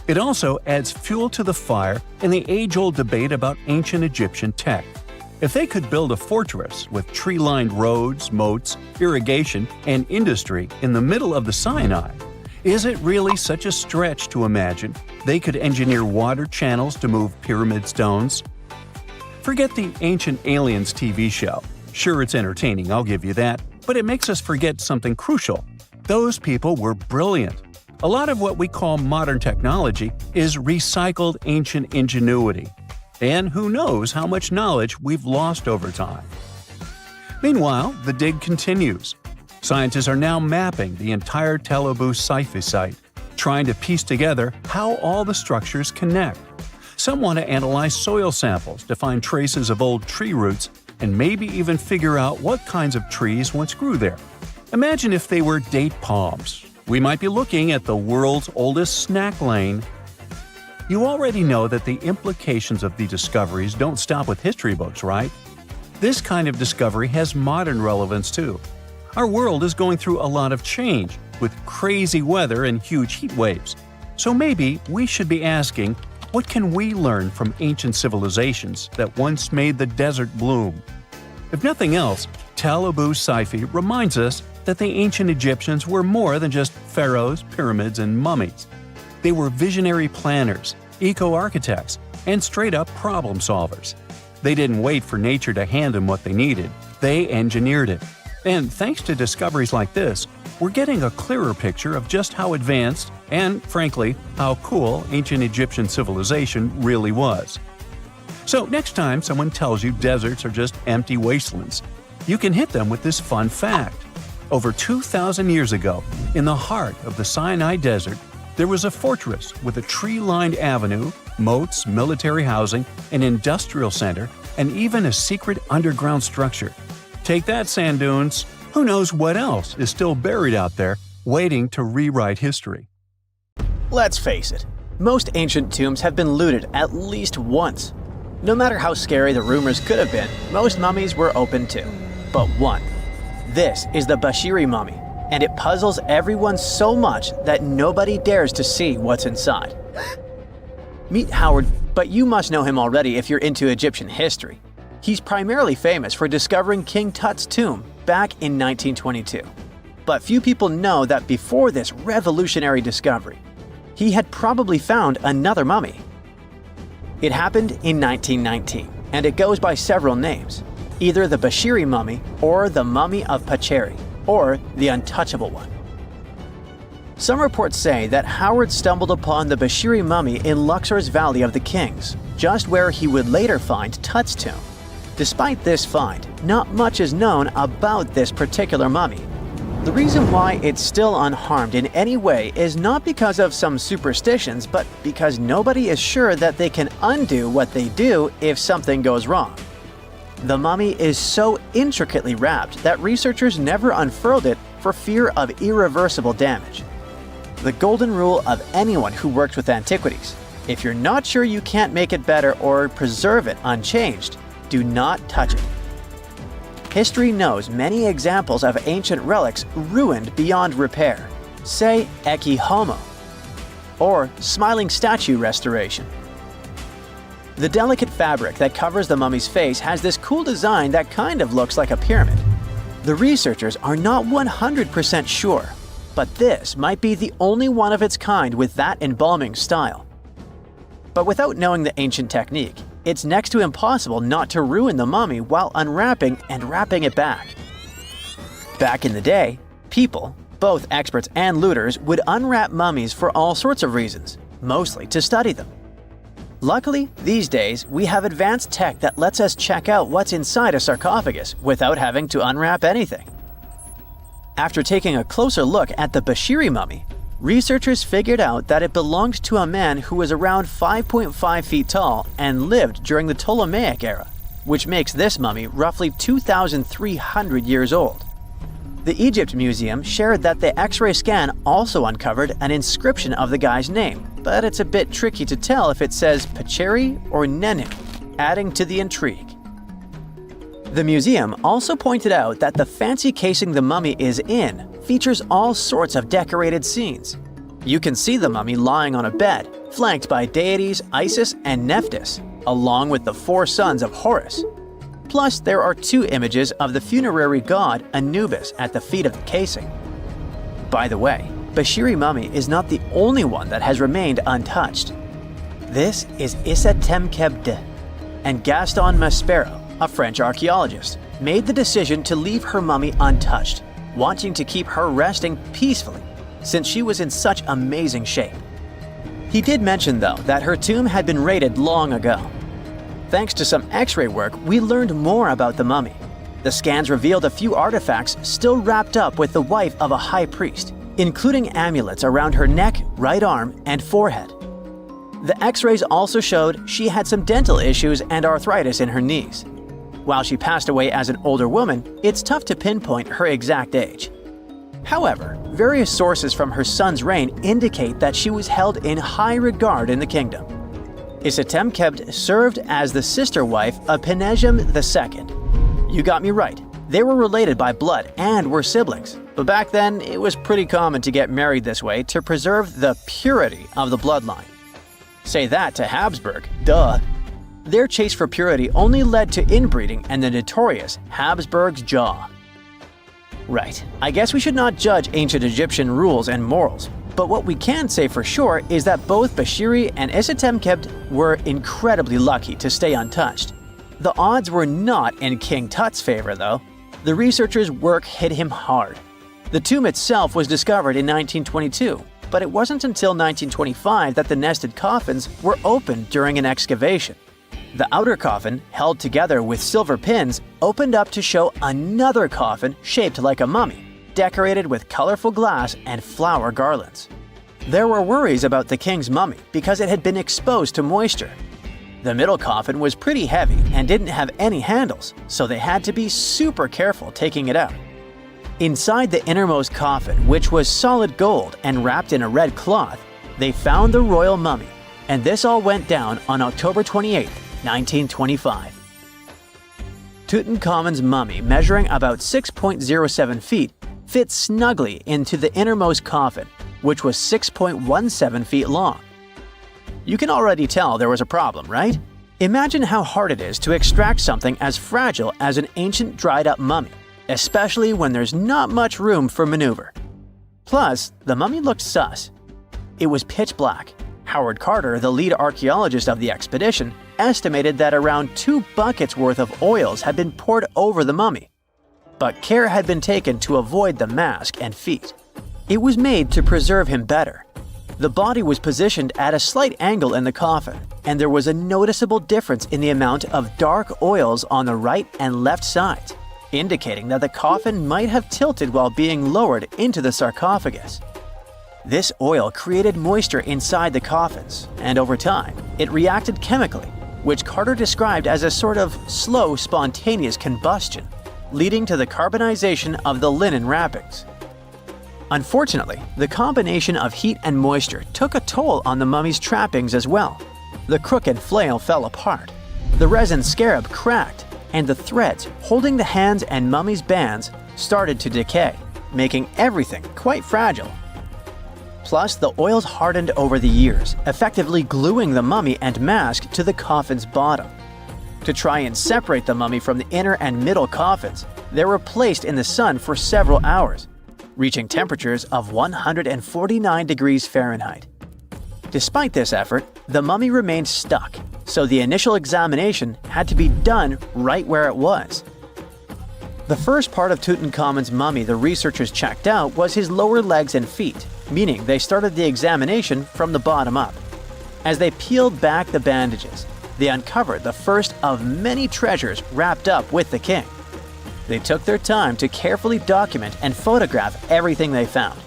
S3: It also adds fuel to the fire in the age-old debate about ancient Egyptian tech. If they could build a fortress with tree-lined roads, moats, irrigation, and industry in the middle of the Sinai, is it really such a stretch to imagine they could engineer water channels to move pyramid stones? Forget the Ancient Aliens TV show. Sure, it's entertaining, I'll give you that, but it makes us forget something crucial. Those people were brilliant. A lot of what we call modern technology is recycled ancient ingenuity. And who knows how much knowledge we've lost over time. Meanwhile, the dig continues. Scientists are now mapping the entire Tel Abu Saifi site, trying to piece together how all the structures connect. Some want to analyze soil samples to find traces of old tree roots and maybe even figure out what kinds of trees once grew there. Imagine if they were date palms. We might be looking at the world's oldest snack lane. You already know that the implications of the discoveries don't stop with history books, right? This kind of discovery has modern relevance too. Our world is going through a lot of change, with crazy weather and huge heat waves. So maybe we should be asking, what can we learn from ancient civilizations that once made the desert bloom? If nothing else, Tel Abu Saifi reminds us that the ancient Egyptians were more than just pharaohs, pyramids, and mummies. They were visionary planners, eco-architects, and straight-up problem solvers. They didn't wait for nature to hand them what they needed, they engineered it. And thanks to discoveries like this, we're getting a clearer picture of just how advanced and, frankly, how cool ancient Egyptian civilization really was. So next time someone tells you deserts are just empty wastelands, you can hit them with this fun fact. Over 2,000 years ago, in the heart of the Sinai Desert, there was a fortress with a tree-lined avenue, moats, military housing, an industrial center, and even a secret underground structure. Take that, sand dunes! Who knows what else is still buried out there, waiting to rewrite history?
S1: Let's face it, most ancient tombs have been looted at least once. No matter how scary the rumors could have been, most mummies were open too. But one. This is the Bashiri mummy, and it puzzles everyone so much that nobody dares to see what's inside. Meet Howard, but you must know him already if you're into Egyptian history. He's primarily famous for discovering King Tut's tomb back in 1922. But few people know that before this revolutionary discovery, he had probably found another mummy. It happened in 1919, and it goes by several names. Either the Bashiri mummy, or the mummy of Pacheri, or the untouchable one. Some reports say that Howard stumbled upon the Bashiri mummy in Luxor's Valley of the Kings, just where he would later find Tut's tomb. Despite this find, not much is known about this particular mummy. The reason why it's still unharmed in any way is not because of some superstitions, but because nobody is sure that they can undo what they do if something goes wrong. The mummy is so intricately wrapped that researchers never unfurled it for fear of irreversible damage. The golden rule of anyone who works with antiquities: if you're not sure you can't make it better or preserve it unchanged, do not touch it. history knows many examples of ancient relics ruined beyond repair, say Ecce Homo, or smiling statue restoration. The delicate fabric that covers the mummy's face has this cool design that kind of looks like a pyramid. The researchers are not 100% sure, but this might be the only one of its kind with that embalming style. But without knowing the ancient technique, it's next to impossible not to ruin the mummy while unwrapping and wrapping it back. Back in the day, people, both experts and looters, would unwrap mummies for all sorts of reasons, mostly to study them. Luckily, these days, we have advanced tech that lets us check out what's inside a sarcophagus without having to unwrap anything. After taking a closer look at the Bashiri mummy, researchers figured out that it belonged to a man who was around 5.5 feet tall and lived during the Ptolemaic era, which makes this mummy roughly 2,300 years old. The Egypt Museum shared that the X-ray scan also uncovered an inscription of the guy's name, but it's a bit tricky to tell if it says Pacheri or Nenu, adding to the intrigue. The museum also pointed out that the fancy casing the mummy is in features all sorts of decorated scenes. You can see the mummy lying on a bed, flanked by deities Isis and Nephthys, along with the 4 sons of Horus. Plus, there are 2 images of the funerary god Anubis at the feet of the casing. By the way, Bashiri mummy is not the only one that has remained untouched. This is Issa Temkebde, and Gaston Maspero, a French archaeologist, made the decision to leave her mummy untouched, wanting to keep her resting peacefully since she was in such amazing shape. He did mention, though, that her tomb had been raided long ago. Thanks to some X-ray work, we learned more about the mummy. The scans revealed a few artifacts still wrapped up with the wife of a high priest, including amulets around her neck, right arm, and forehead. The X-rays also showed she had some dental issues and arthritis in her knees. While she passed away as an older woman, it's tough to pinpoint her exact age. However, various sources from her son's reign indicate that she was held in high regard in the kingdom. Isatemkebt served as the sister wife of Penejam II. You got me right, they were related by blood and were siblings, but back then it was pretty common to get married this way to preserve the purity of the bloodline. Say that to Habsburg, duh. Their chase for purity only led to inbreeding and the notorious Habsburg's jaw. Right, I guess we should not judge ancient Egyptian rules and morals, but what we can say for sure is that both Bashiri and Isatemkebt were incredibly lucky to stay untouched. The odds were not in King Tut's favor, though. The researchers' work hit him hard. The tomb itself was discovered in 1922, but it wasn't until 1925 that the nested coffins were opened during an excavation. The outer coffin, held together with silver pins, opened up to show another coffin shaped like a mummy, decorated with colorful glass and flower garlands. There were worries about the king's mummy because it had been exposed to moisture. The middle coffin was pretty heavy and didn't have any handles, so they had to be super careful taking it out. Inside the innermost coffin, which was solid gold and wrapped in a red cloth, they found the royal mummy, and this all went down on October 28, 1925. Tutankhamun's mummy, measuring about 6.07 feet, fit snugly into the innermost coffin, which was 6.17 feet long. You can already tell there was a problem, right? Imagine how hard it is to extract something as fragile as an ancient dried-up mummy, especially when there's not much room for maneuver. Plus, the mummy looked sus. It was pitch black. Howard Carter, the lead archaeologist of the expedition, estimated that around 2 buckets worth of oils had been poured over the mummy. But care had been taken to avoid the mask and feet. It was made to preserve him better. The body was positioned at a slight angle in the coffin, and there was a noticeable difference in the amount of dark oils on the right and left sides, indicating that the coffin might have tilted while being lowered into the sarcophagus. This oil created moisture inside the coffins, and over time, it reacted chemically, which Carter described as a sort of slow, spontaneous combustion, leading to the carbonization of the linen wrappings. Unfortunately, the combination of heat and moisture took a toll on the mummy's trappings as well. The crook and flail fell apart. The resin scarab cracked, and the threads holding the hands and mummy's bands started to decay, making everything quite fragile. Plus, the oils hardened over the years, effectively gluing the mummy and mask to the coffin's bottom. To try and separate the mummy from the inner and middle coffins, they were placed in the sun for several hours, reaching temperatures of 149 degrees Fahrenheit. Despite this effort, the mummy remained stuck, so the initial examination had to be done right where it was. The first part of Tutankhamun's mummy the researchers checked out was his lower legs and feet, meaning they started the examination from the bottom up. As they peeled back the bandages, they uncovered the first of many treasures wrapped up with the king. They took their time to carefully document and photograph everything they found.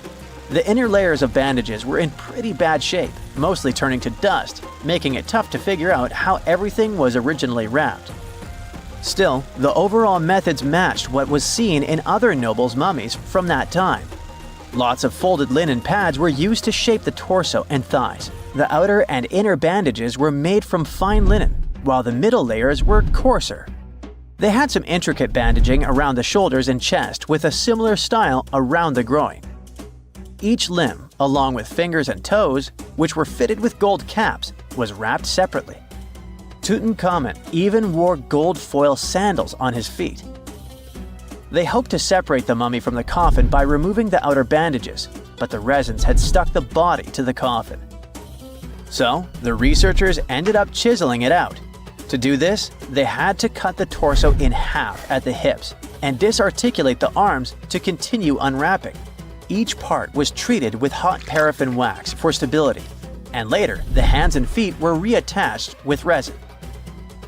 S1: The inner layers of bandages were in pretty bad shape, mostly turning to dust, making it tough to figure out how everything was originally wrapped. Still, the overall methods matched what was seen in other nobles' mummies from that time. Lots of folded linen pads were used to shape the torso and thighs. The outer and inner bandages were made from fine linen, while the middle layers were coarser. They had some intricate bandaging around the shoulders and chest with a similar style around the groin. Each limb, along with fingers and toes, which were fitted with gold caps, was wrapped separately. Tutankhamun even wore gold foil sandals on his feet. They hoped to separate the mummy from the coffin by removing the outer bandages, but the resins had stuck the body to the coffin. So, the researchers ended up chiseling it out. To do this, they had to cut the torso in half at the hips and disarticulate the arms to continue unwrapping. Each part was treated with hot paraffin wax for stability, and later the hands and feet were reattached with resin.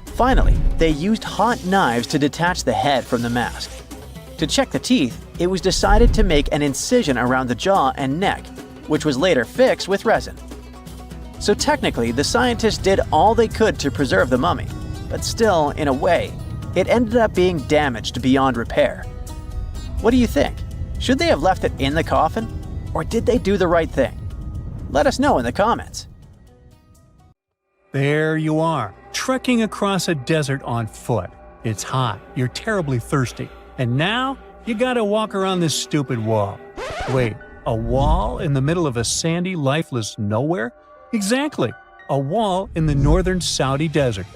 S1: Finally, they used hot knives to detach the head from the mask. To check the teeth, it was decided to make an incision around the jaw and neck, which was later fixed with resin. So technically, the scientists did all they could to preserve the mummy, but still, in a way, it ended up being damaged beyond repair. What do you think? Should they have left it in the coffin? Or did they do the right thing? Let us know in the comments.
S3: There you are, trekking across a desert on foot. It's hot, you're terribly thirsty, and now you gotta walk around this stupid wall. Wait, a wall in the middle of a sandy, lifeless nowhere? Exactly, a wall in the northern Saudi desert.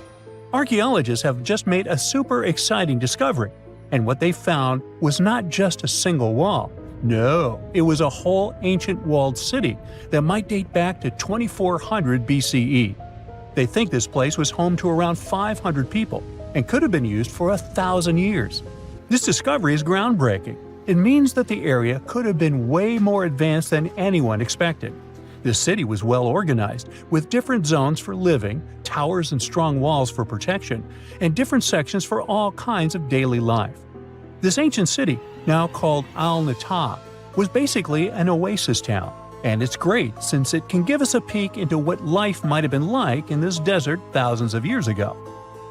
S3: Archaeologists have just made a super exciting discovery, and what they found was not just a single wall. No, it was a whole ancient walled city that might date back to 2400 BCE. They think this place was home to around 500 people and could have been used for 1,000 years. This discovery is groundbreaking. It means that the area could have been way more advanced than anyone expected. The city was well organized, with different zones for living, towers and strong walls for protection, and different sections for all kinds of daily life. This ancient city, now called Al-Natab, was basically an oasis town, and it's great since it can give us a peek into what life might have been like in this desert thousands of years ago.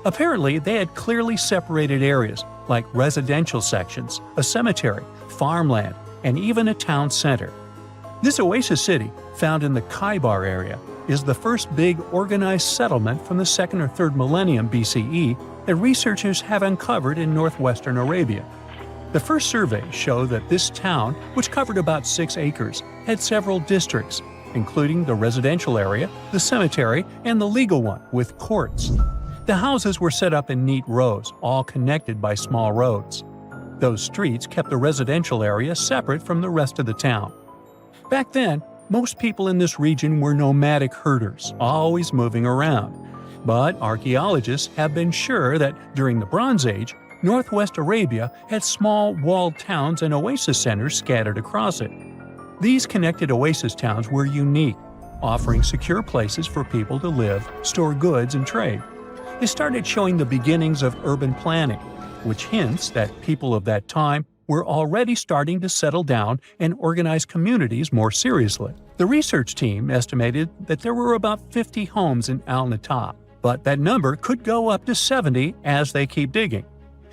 S3: Apparently, they had clearly separated areas, like residential sections, a cemetery, farmland, and even a town center. This oasis city, found in the Khaybar area, is the first big organized settlement from the 2nd or 3rd millennium BCE that researchers have uncovered in northwestern Arabia. The first survey showed that this town, which covered about 6 acres, had several districts, including the residential area, the cemetery, and the legal one, with courts. The houses were set up in neat rows, all connected by small roads. Those streets kept the residential area separate from the rest of the town. Back then, most people in this region were nomadic herders, always moving around. But archaeologists have been sure that during the Bronze Age, northwest Arabia had small walled towns and oasis centers scattered across it. These connected oasis towns were unique, offering secure places for people to live, store goods, and trade. They started showing the beginnings of urban planning, which hints that people of that time were already starting to settle down and organize communities more seriously. The research team estimated that there were about 50 homes in Al-Natab, but that number could go up to 70 as they keep digging.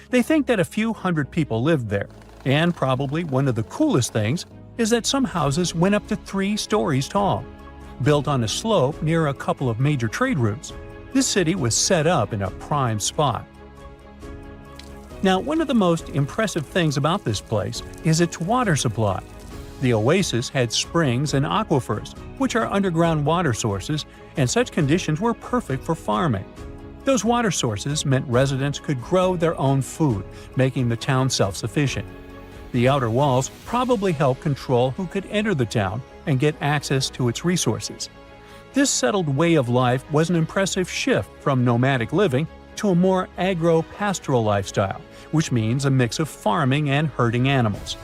S3: They think that a few hundred people lived there, and probably one of the coolest things is that some houses went up to 3 stories tall. Built on a slope near a couple of major trade routes, this city was set up in a prime spot. Now, one of the most impressive things about this place is its water supply. The oasis had springs and aquifers, which are underground water sources, and such conditions were perfect for farming. Those water sources meant residents could grow their own food, making the town self-sufficient. The outer walls probably helped control who could enter the town and get access to its resources. This settled way of life was an impressive shift from nomadic living to a more agro-pastoral lifestyle, which means a mix of farming and herding animals.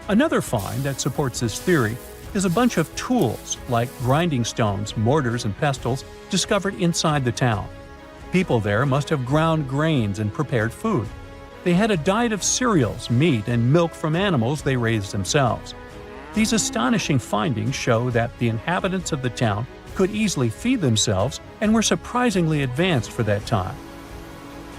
S3: Another find that supports this theory is a bunch of tools like grinding stones, mortars, and pestles discovered inside the town. People there must have ground grains and prepared food. They had a diet of cereals, meat, and milk from animals they raised themselves. These astonishing findings show that the inhabitants of the town could easily feed themselves and were surprisingly advanced for that time.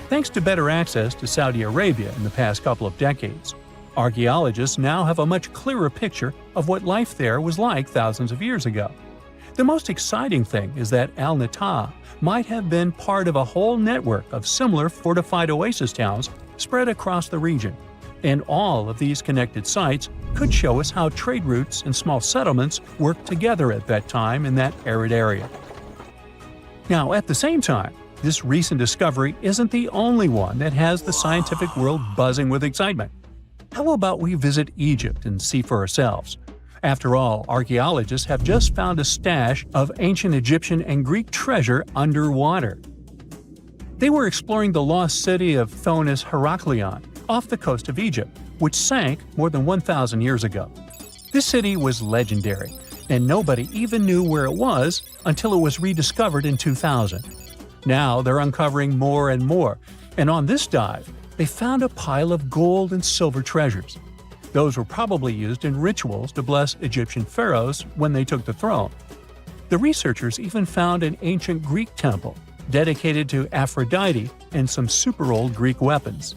S3: Thanks to better access to Saudi Arabia in the past couple of decades, archaeologists now have a much clearer picture of what life there was like thousands of years ago. The most exciting thing is that Al-Nata might have been part of a whole network of similar fortified oasis towns spread across the region, and all of these connected sites could show us how trade routes and small settlements worked together at that time in that arid area. Now, at the same time, this recent discovery isn't the only one that has the scientific world buzzing with excitement. How about we visit Egypt and see for ourselves? After all, archaeologists have just found a stash of ancient Egyptian and Greek treasure underwater. They were exploring the lost city of Thonis Heraklion off the coast of Egypt, which sank more than 1,000 years ago. This city was legendary, and nobody even knew where it was until it was rediscovered in 2000. Now they're uncovering more and more, and on this dive, they found a pile of gold and silver treasures. Those were probably used in rituals to bless Egyptian pharaohs when they took the throne. The researchers even found an ancient Greek temple dedicated to Aphrodite and some super-old Greek weapons.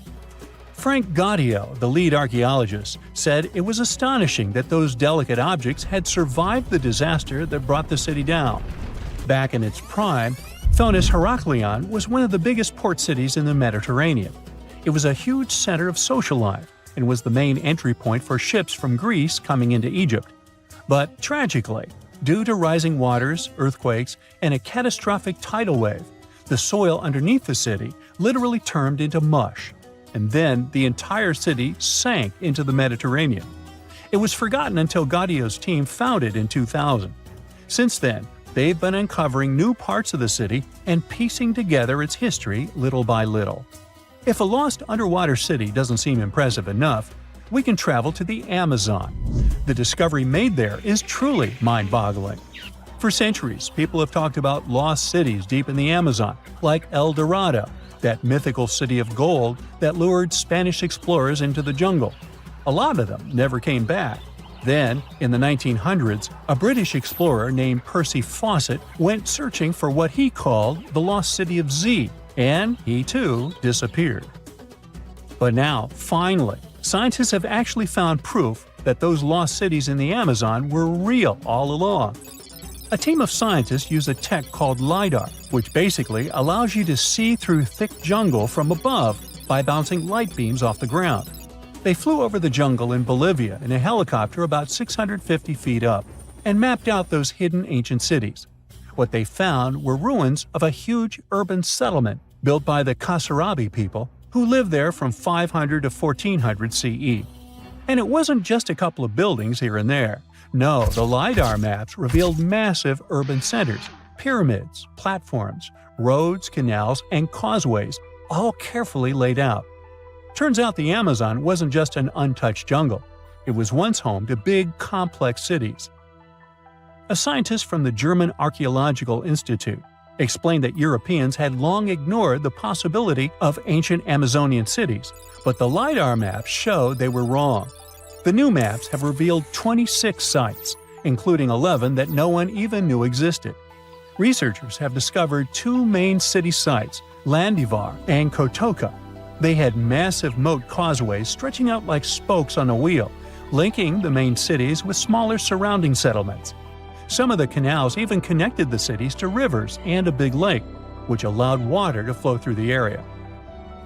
S3: Frank Gaudio, the lead archaeologist, said it was astonishing that those delicate objects had survived the disaster that brought the city down. Back in its prime, Thonis Heraklion was one of the biggest port cities in the Mediterranean. It was a huge center of social life and was the main entry point for ships from Greece coming into Egypt. But tragically, due to rising waters, earthquakes, and a catastrophic tidal wave, the soil underneath the city literally turned into mush, and then the entire city sank into the Mediterranean. It was forgotten until Gaudio's team found it in 2000. Since then, they've been uncovering new parts of the city and piecing together its history little by little. If a lost underwater city doesn't seem impressive enough, we can travel to the Amazon. The discovery made there is truly mind-boggling. For centuries, people have talked about lost cities deep in the Amazon, like El Dorado, that mythical city of gold that lured Spanish explorers into the jungle. A lot of them never came back. Then, in the 1900s, a British explorer named Percy Fawcett went searching for what he called the lost city of Z, and he too disappeared. But now, finally, scientists have actually found proof that those lost cities in the Amazon were real all along. A team of scientists use a tech called LiDAR, which basically allows you to see through thick jungle from above by bouncing light beams off the ground. They flew over the jungle in Bolivia in a helicopter about 650 feet up and mapped out those hidden ancient cities. What they found were ruins of a huge urban settlement built by the Kasarabi people who lived there from 500 to 1400 CE. And it wasn't just a couple of buildings here and there. No, the LiDAR maps revealed massive urban centers, pyramids, platforms, roads, canals, and causeways, all carefully laid out. Turns out the Amazon wasn't just an untouched jungle. It was once home to big, complex cities. A scientist from the German Archaeological Institute explained that Europeans had long ignored the possibility of ancient Amazonian cities, but the LiDAR maps showed they were wrong. The new maps have revealed 26 sites, including 11 that no one even knew existed. Researchers have discovered two main city sites, Landivar and Kotoka. They had massive moat causeways stretching out like spokes on a wheel, linking the main cities with smaller surrounding settlements. Some of the canals even connected the cities to rivers and a big lake, which allowed water to flow through the area.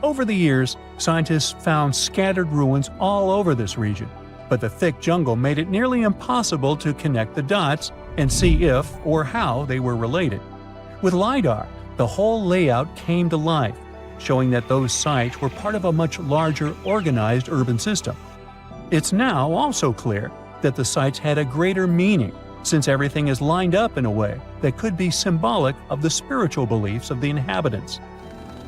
S3: Over the years, scientists found scattered ruins all over this region, but the thick jungle made it nearly impossible to connect the dots and see if or how they were related. With LiDAR, the whole layout came to life, showing that those sites were part of a much larger, organized urban system. It's now also clear that the sites had a greater meaning, since everything is lined up in a way that could be symbolic of the spiritual beliefs of the inhabitants.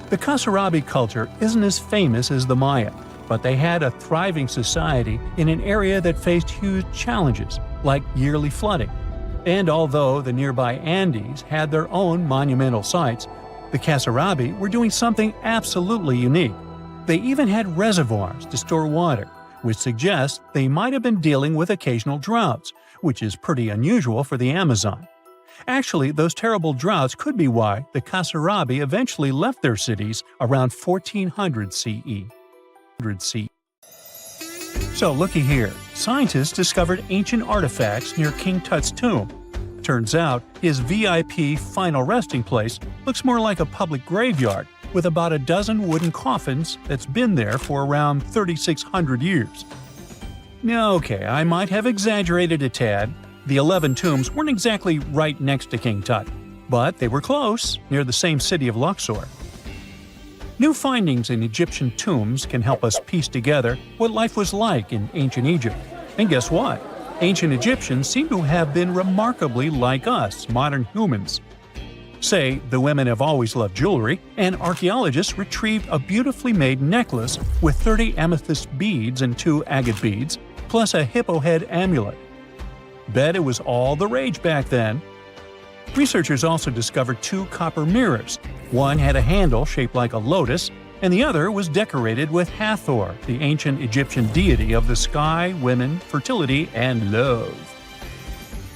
S3: The Kasarabi culture isn't as famous as the Maya, but they had a thriving society in an area that faced huge challenges, like yearly flooding. And although the nearby Andes had their own monumental sites, the Kasarabi were doing something absolutely unique. They even had reservoirs to store water, which suggests they might have been dealing with occasional droughts, which is pretty unusual for the Amazon. Actually, those terrible droughts could be why the Kasarabi eventually left their cities around 1400 CE. So looky here, scientists discovered ancient artifacts near King Tut's tomb. Turns out, his VIP final resting place looks more like a public graveyard with about a dozen wooden coffins that's been there for around 3,600 years. Okay, I might have exaggerated a tad. The 11 tombs weren't exactly right next to King Tut, but they were close, near the same city of Luxor. New findings in Egyptian tombs can help us piece together what life was like in ancient Egypt. And guess what? Ancient Egyptians seem to have been remarkably like us, modern humans. Say, the women have always loved jewelry, and archaeologists retrieved a beautifully made necklace with 30 amethyst beads and 2 agate beads, plus a hippo head amulet. Bet it was all the rage back then. Researchers also discovered 2 copper mirrors. One had a handle shaped like a lotus, and the other was decorated with Hathor, the ancient Egyptian deity of the sky, women, fertility, and love.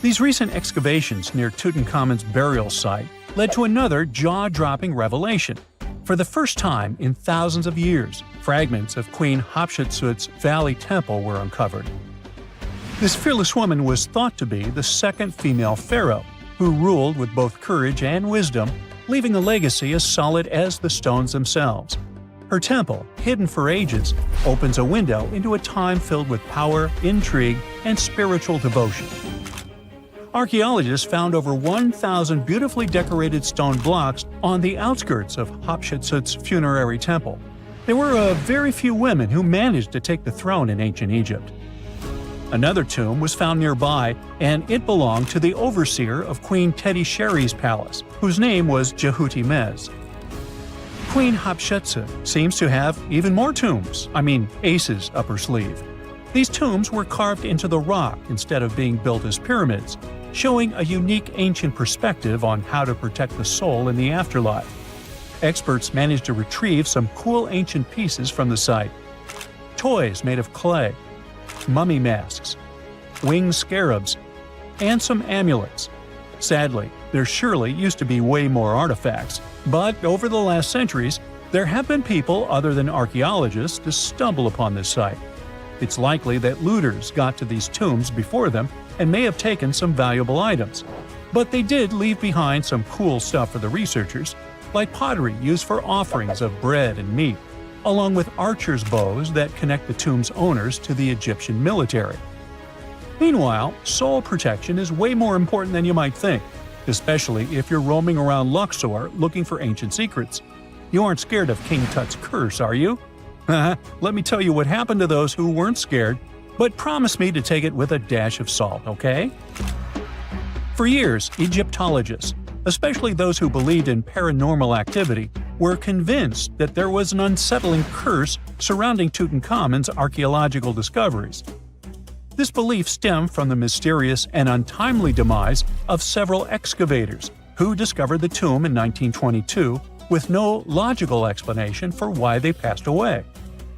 S3: These recent excavations near Tutankhamun's burial site led to another jaw-dropping revelation. For the first time in thousands of years, fragments of Queen Hatshepsut's Valley Temple were uncovered. This fearless woman was thought to be the second female pharaoh, who ruled with both courage and wisdom, leaving a legacy as solid as the stones themselves. Her temple, hidden for ages, opens a window into a time filled with power, intrigue, and spiritual devotion. Archaeologists found over 1,000 beautifully decorated stone blocks on the outskirts of Hatshepsut's funerary temple. There were very few women who managed to take the throne in ancient Egypt. Another tomb was found nearby, and it belonged to the overseer of Queen Teti Sheri's palace, whose name was Jehuti-Mez. Queen Hatshepsut seems to have even more tombs, aces up her sleeve. These tombs were carved into the rock instead of being built as pyramids, showing a unique ancient perspective on how to protect the soul in the afterlife. Experts managed to retrieve some cool ancient pieces from the site. Toys made of clay, mummy masks, winged scarabs, and some amulets. Sadly, there surely used to be way more artifacts, but over the last centuries, there have been people other than archaeologists to stumble upon this site. It's likely that looters got to these tombs before them and may have taken some valuable items. But they did leave behind some cool stuff for the researchers, like pottery used for offerings of bread and meat, along with archers' bows that connect the tomb's owners to the Egyptian military. Meanwhile, soul protection is way more important than you might think, especially if you're roaming around Luxor looking for ancient secrets. You aren't scared of King Tut's curse, are you? Let me tell you what happened to those who weren't scared, but promise me to take it with a dash of salt, okay? For years, Egyptologists, especially those who believed in paranormal activity, were convinced that there was an unsettling curse surrounding Tutankhamun's archaeological discoveries. This belief stemmed from the mysterious and untimely demise of several excavators who discovered the tomb in 1922 with no logical explanation for why they passed away.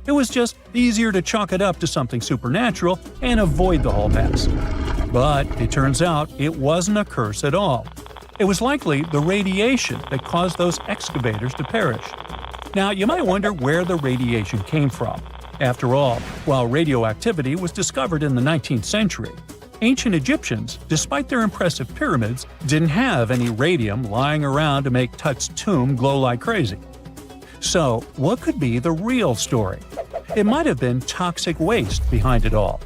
S3: It was just easier to chalk it up to something supernatural and avoid the whole mess. But it turns out it wasn't a curse at all. It was likely the radiation that caused those excavators to perish. Now, you might wonder where the radiation came from. After all, while radioactivity was discovered in the 19th century, ancient Egyptians, despite their impressive pyramids, didn't have any radium lying around to make Tut's tomb glow like crazy. So, what could be the real story? It might have been toxic waste behind it all.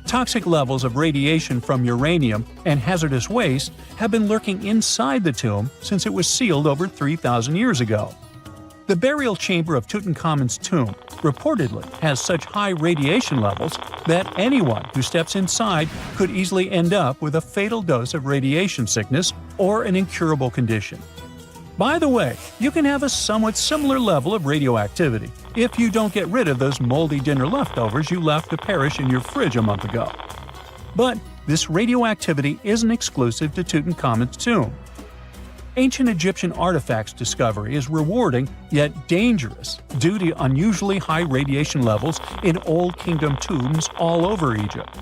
S3: Toxic levels of radiation from uranium and hazardous waste have been lurking inside the tomb since it was sealed over 3,000 years ago. The burial chamber of Tutankhamun's tomb reportedly has such high radiation levels that anyone who steps inside could easily end up with a fatal dose of radiation sickness or an incurable condition. By the way, you can have a somewhat similar level of radioactivity if you don't get rid of those moldy dinner leftovers you left to perish in your fridge a month ago. But this radioactivity isn't exclusive to Tutankhamun's tomb. Ancient Egyptian artifacts discovery is rewarding yet dangerous due to unusually high radiation levels in Old Kingdom tombs all over Egypt.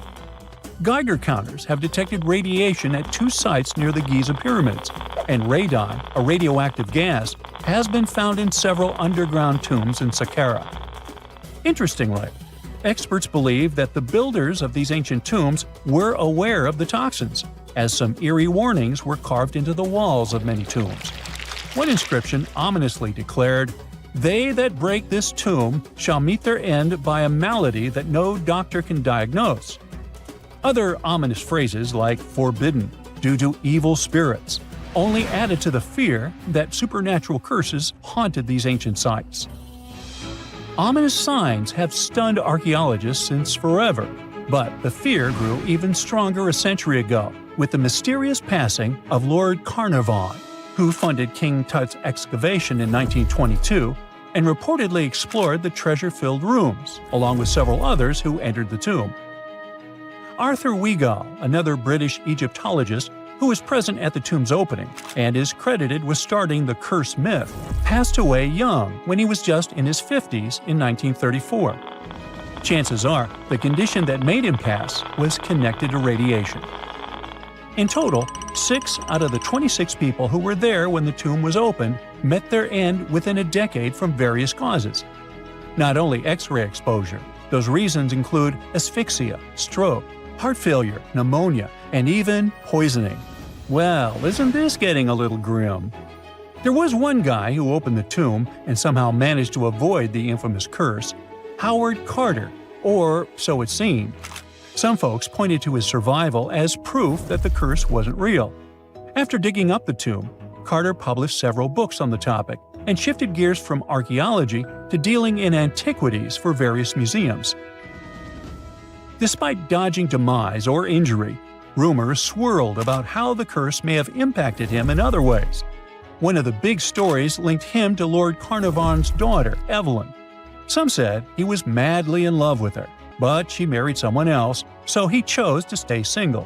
S3: Geiger counters have detected radiation at 2 sites near the Giza pyramids, and radon, a radioactive gas, has been found in several underground tombs in Saqqara. Interestingly, experts believe that the builders of these ancient tombs were aware of the toxins, as some eerie warnings were carved into the walls of many tombs. One inscription ominously declared, "They that break this tomb shall meet their end by a malady that no doctor can diagnose." Other ominous phrases like "forbidden," "due to evil spirits," only added to the fear that supernatural curses haunted these ancient sites. Ominous signs have stunned archaeologists since forever, but the fear grew even stronger a century ago with the mysterious passing of Lord Carnarvon, who funded King Tut's excavation in 1922 and reportedly explored the treasure-filled rooms, along with several others who entered the tomb. Arthur Weigall, another British Egyptologist who was present at the tomb's opening and is credited with starting the curse myth, passed away young when he was just in his 50s in 1934. Chances are the condition that made him pass was connected to radiation. In total, 6 out of the 26 people who were there when the tomb was opened met their end within a decade from various causes. Not only X-ray exposure, those reasons include asphyxia, stroke, heart failure, pneumonia, and even poisoning. Well, isn't this getting a little grim? There was one guy who opened the tomb and somehow managed to avoid the infamous curse, Howard Carter, or so it seemed. Some folks pointed to his survival as proof that the curse wasn't real. After digging up the tomb, Carter published several books on the topic and shifted gears from archaeology to dealing in antiquities for various museums. Despite dodging demise or injury, rumors swirled about how the curse may have impacted him in other ways. One of the big stories linked him to Lord Carnarvon's daughter, Evelyn. Some said he was madly in love with her, but she married someone else, so he chose to stay single.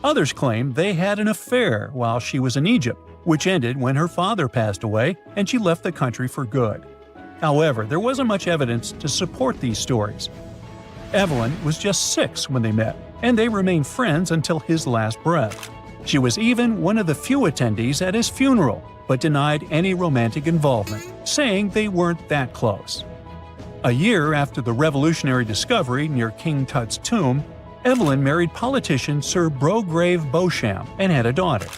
S3: Others claimed they had an affair while she was in Egypt, which ended when her father passed away and she left the country for good. However, there wasn't much evidence to support these stories. Evelyn was just 6 when they met, and they remained friends until his last breath. She was even one of the few attendees at his funeral, but denied any romantic involvement, saying they weren't that close. A year after the revolutionary discovery near King Tut's tomb, Evelyn married politician Sir Brograve Beauchamp and had a daughter.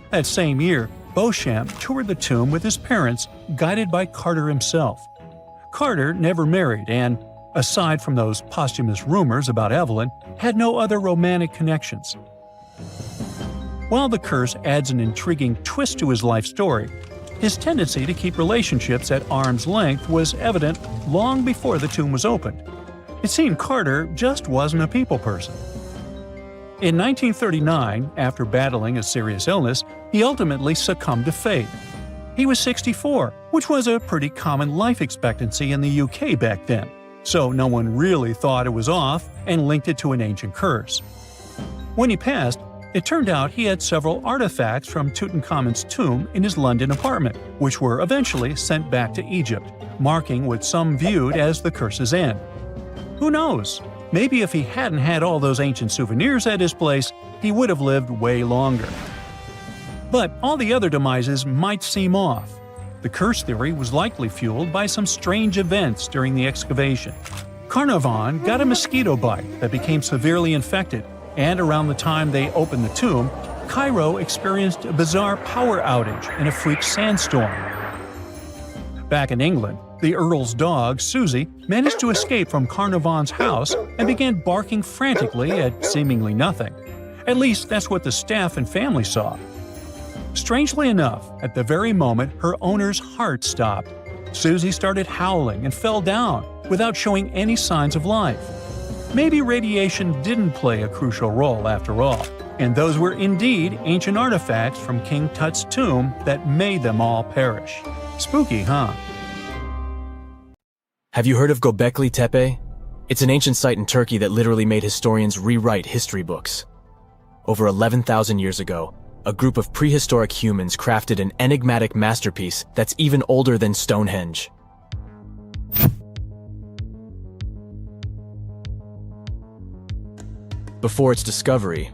S3: That same year, Beauchamp toured the tomb with his parents, guided by Carter himself. Carter never married and, aside from those posthumous rumors about Evelyn, had no other romantic connections. While the curse adds an intriguing twist to his life story, his tendency to keep relationships at arm's length was evident long before the tomb was opened. It seemed Carter just wasn't a people person. In 1939, after battling a serious illness, he ultimately succumbed to fate. He was 64, which was a pretty common life expectancy in the UK back then, so no one really thought it was off and linked it to an ancient curse. When he passed, it turned out he had several artifacts from Tutankhamun's tomb in his London apartment, which were eventually sent back to Egypt, marking what some viewed as the curse's end. Who knows? Maybe if he hadn't had all those ancient souvenirs at his place, he would have lived way longer. But all the other demises might seem off. The curse theory was likely fueled by some strange events during the excavation. Carnarvon got a mosquito bite that became severely infected, and around the time they opened the tomb, Cairo experienced a bizarre power outage and a freak sandstorm. Back in England, the Earl's dog, Susie, managed to escape from Carnarvon's house and began barking frantically at seemingly nothing. At least that's what the staff and family saw. Strangely enough, at the very moment her owner's heart stopped, Susie started howling and fell down without showing any signs of life. Maybe radiation didn't play a crucial role after all, and those were indeed ancient artifacts from King Tut's tomb that made them all perish. Spooky, huh?
S4: Have you heard of Göbekli Tepe? It's an ancient site in Turkey that literally made historians rewrite history books. Over 11,000 years ago, a group of prehistoric humans crafted an enigmatic masterpiece that's even older than Stonehenge. Before its discovery,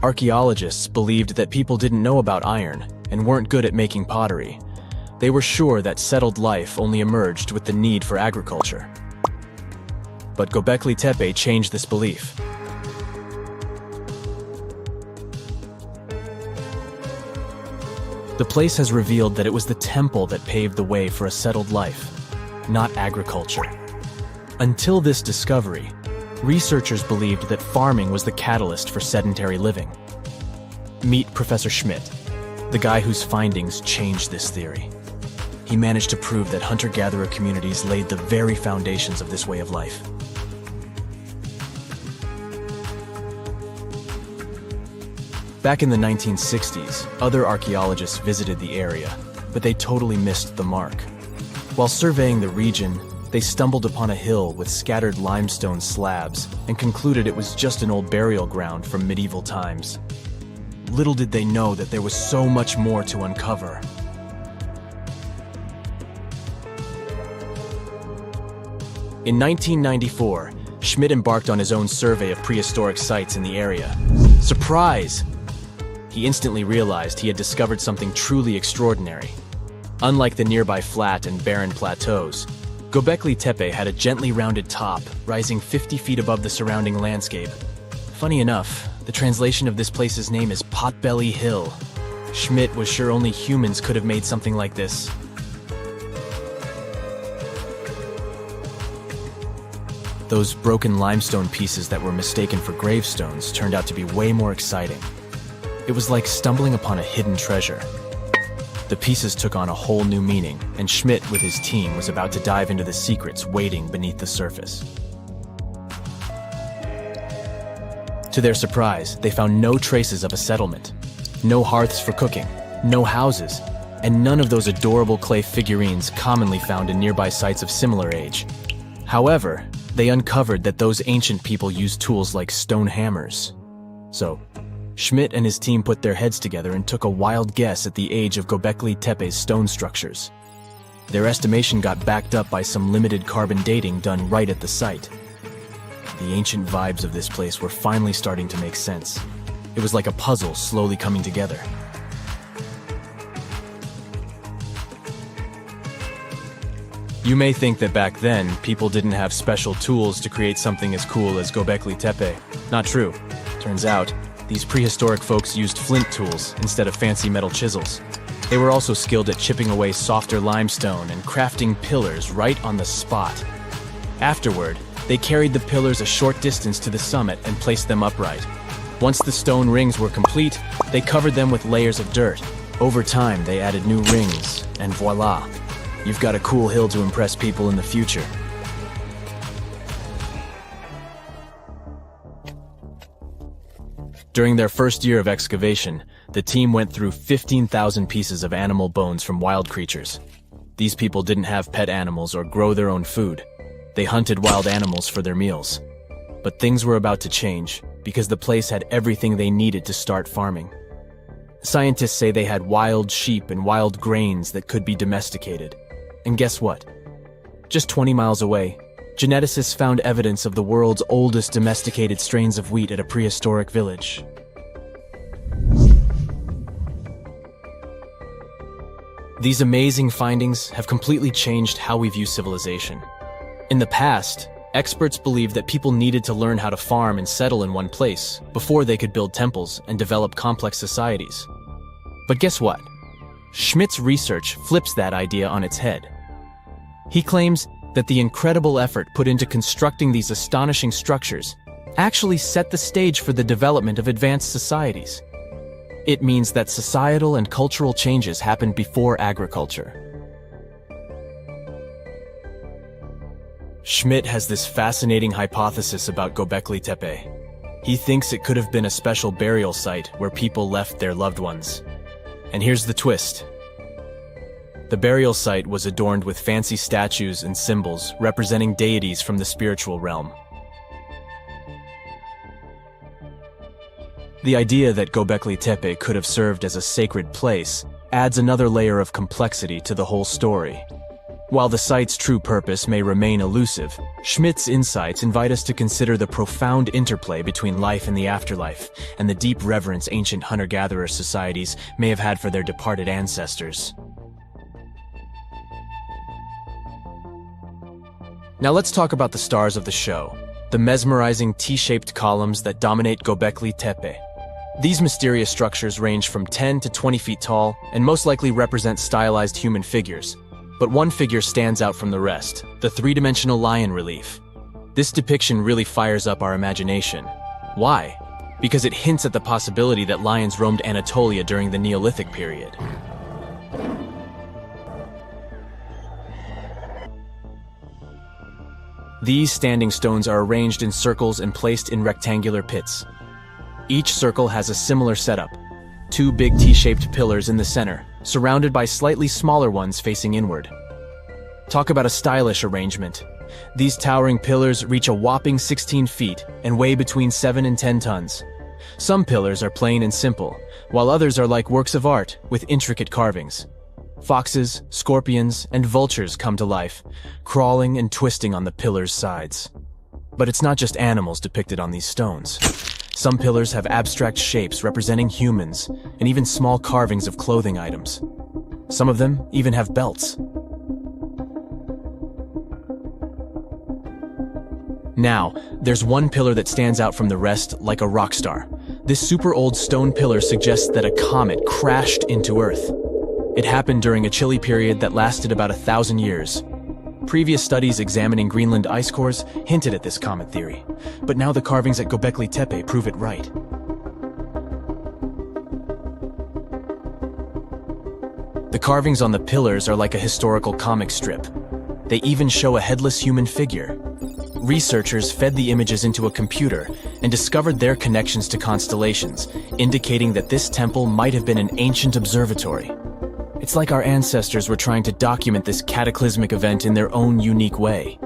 S4: archaeologists believed that people didn't know about iron and weren't good at making pottery. They were sure that settled life only emerged with the need for agriculture. But Göbekli Tepe changed this belief. The place has revealed that it was the temple that paved the way for a settled life, not agriculture. Until this discovery, researchers believed that farming was the catalyst for sedentary living. Meet Professor Schmidt, the guy whose findings changed this theory. He managed to prove that hunter-gatherer communities laid the very foundations of this way of life. Back in the 1960s, other archaeologists visited the area, but they totally missed the mark. While surveying the region, they stumbled upon a hill with scattered limestone slabs and concluded it was just an old burial ground from medieval times. Little did they know that there was so much more to uncover. In 1994, Schmidt embarked on his own survey of prehistoric sites in the area. Surprise! He instantly realized he had discovered something truly extraordinary. Unlike the nearby flat and barren plateaus, Göbekli Tepe had a gently rounded top, rising 50 feet above the surrounding landscape. Funny enough, the translation of this place's name is Potbelly Hill. Schmidt was sure only humans could have made something like this. Those broken limestone pieces that were mistaken for gravestones turned out to be way more exciting. It was like stumbling upon a hidden treasure. The pieces took on a whole new meaning, and Schmidt with his team was about to dive into the secrets waiting beneath the surface. To their surprise, they found no traces of a settlement, no hearths for cooking, no houses, and none of those adorable clay figurines commonly found in nearby sites of similar age. However, they uncovered that those ancient people used tools like stone hammers. So, Schmidt and his team put their heads together and took a wild guess at the age of Göbekli Tepe's stone structures. Their estimation got backed up by some limited carbon dating done right at the site. The ancient vibes of this place were finally starting to make sense. It was like a puzzle slowly coming together. You may think that back then, people didn't have special tools to create something as cool as Göbekli Tepe. Not true. Turns out, these prehistoric folks used flint tools instead of fancy metal chisels. They were also skilled at chipping away softer limestone and crafting pillars right on the spot. Afterward, they carried the pillars a short distance to the summit and placed them upright. Once the stone rings were complete, they covered them with layers of dirt. Over time, they added new rings, and voila! You've got a cool hill to impress people in the future. During their first year of excavation, the team went through 15,000 pieces of animal bones from wild creatures. These people didn't have pet animals or grow their own food. They hunted wild animals for their meals. But things were about to change, because the place had everything they needed to start farming. Scientists say they had wild sheep and wild grains that could be domesticated. And guess what? Just 20 miles away, geneticists found evidence of the world's oldest domesticated strains of wheat at a prehistoric village. These amazing findings have completely changed how we view civilization. In the past, experts believed that people needed to learn how to farm and settle in one place before they could build temples and develop complex societies. But guess what? Schmidt's research flips that idea on its head. He claims that the incredible effort put into constructing these astonishing structures actually set the stage for the development of advanced societies. It means that societal and cultural changes happened before agriculture. Schmidt has this fascinating hypothesis about Göbekli Tepe. He thinks it could have been a special burial site where people left their loved ones. And here's the twist. The burial site was adorned with fancy statues and symbols representing deities from the spiritual realm. The idea that Göbekli Tepe could have served as a sacred place adds another layer of complexity to the whole story. While the site's true purpose may remain elusive, Schmidt's insights invite us to consider the profound interplay between life and the afterlife, and the deep reverence ancient hunter-gatherer societies may have had for their departed ancestors. Now let's talk about the stars of the show, the mesmerizing T-shaped columns that dominate Göbekli Tepe. These mysterious structures range from 10 to 20 feet tall and most likely represent stylized human figures. But one figure stands out from the rest, the three-dimensional lion relief. This depiction really fires up our imagination. Why? Because it hints at the possibility that lions roamed Anatolia during the Neolithic period. These standing stones are arranged in circles and placed in rectangular pits. Each circle has a similar setup. Two big T-shaped pillars in the center, surrounded by slightly smaller ones facing inward. Talk about a stylish arrangement. These towering pillars reach a whopping 16 feet and weigh between 7 and 10 tons. Some pillars are plain and simple, while others are like works of art with intricate carvings. Foxes, scorpions, and vultures come to life, crawling and twisting on the pillars' sides. But it's not just animals depicted on these stones. Some pillars have abstract shapes representing humans, and even small carvings of clothing items. Some of them even have belts. Now, there's one pillar that stands out from the rest like a rock star. This super old stone pillar suggests that a comet crashed into Earth. It happened during a chilly period that lasted about 1,000 years. Previous studies examining Greenland ice cores hinted at this comet theory, but now the carvings at Göbekli Tepe prove it right. The carvings on the pillars are like a historical comic strip. They even show a headless human figure. Researchers fed the images into a computer and discovered their connections to constellations, indicating that this temple might have been an ancient observatory. It's like our ancestors were trying to document this cataclysmic event in their own unique way.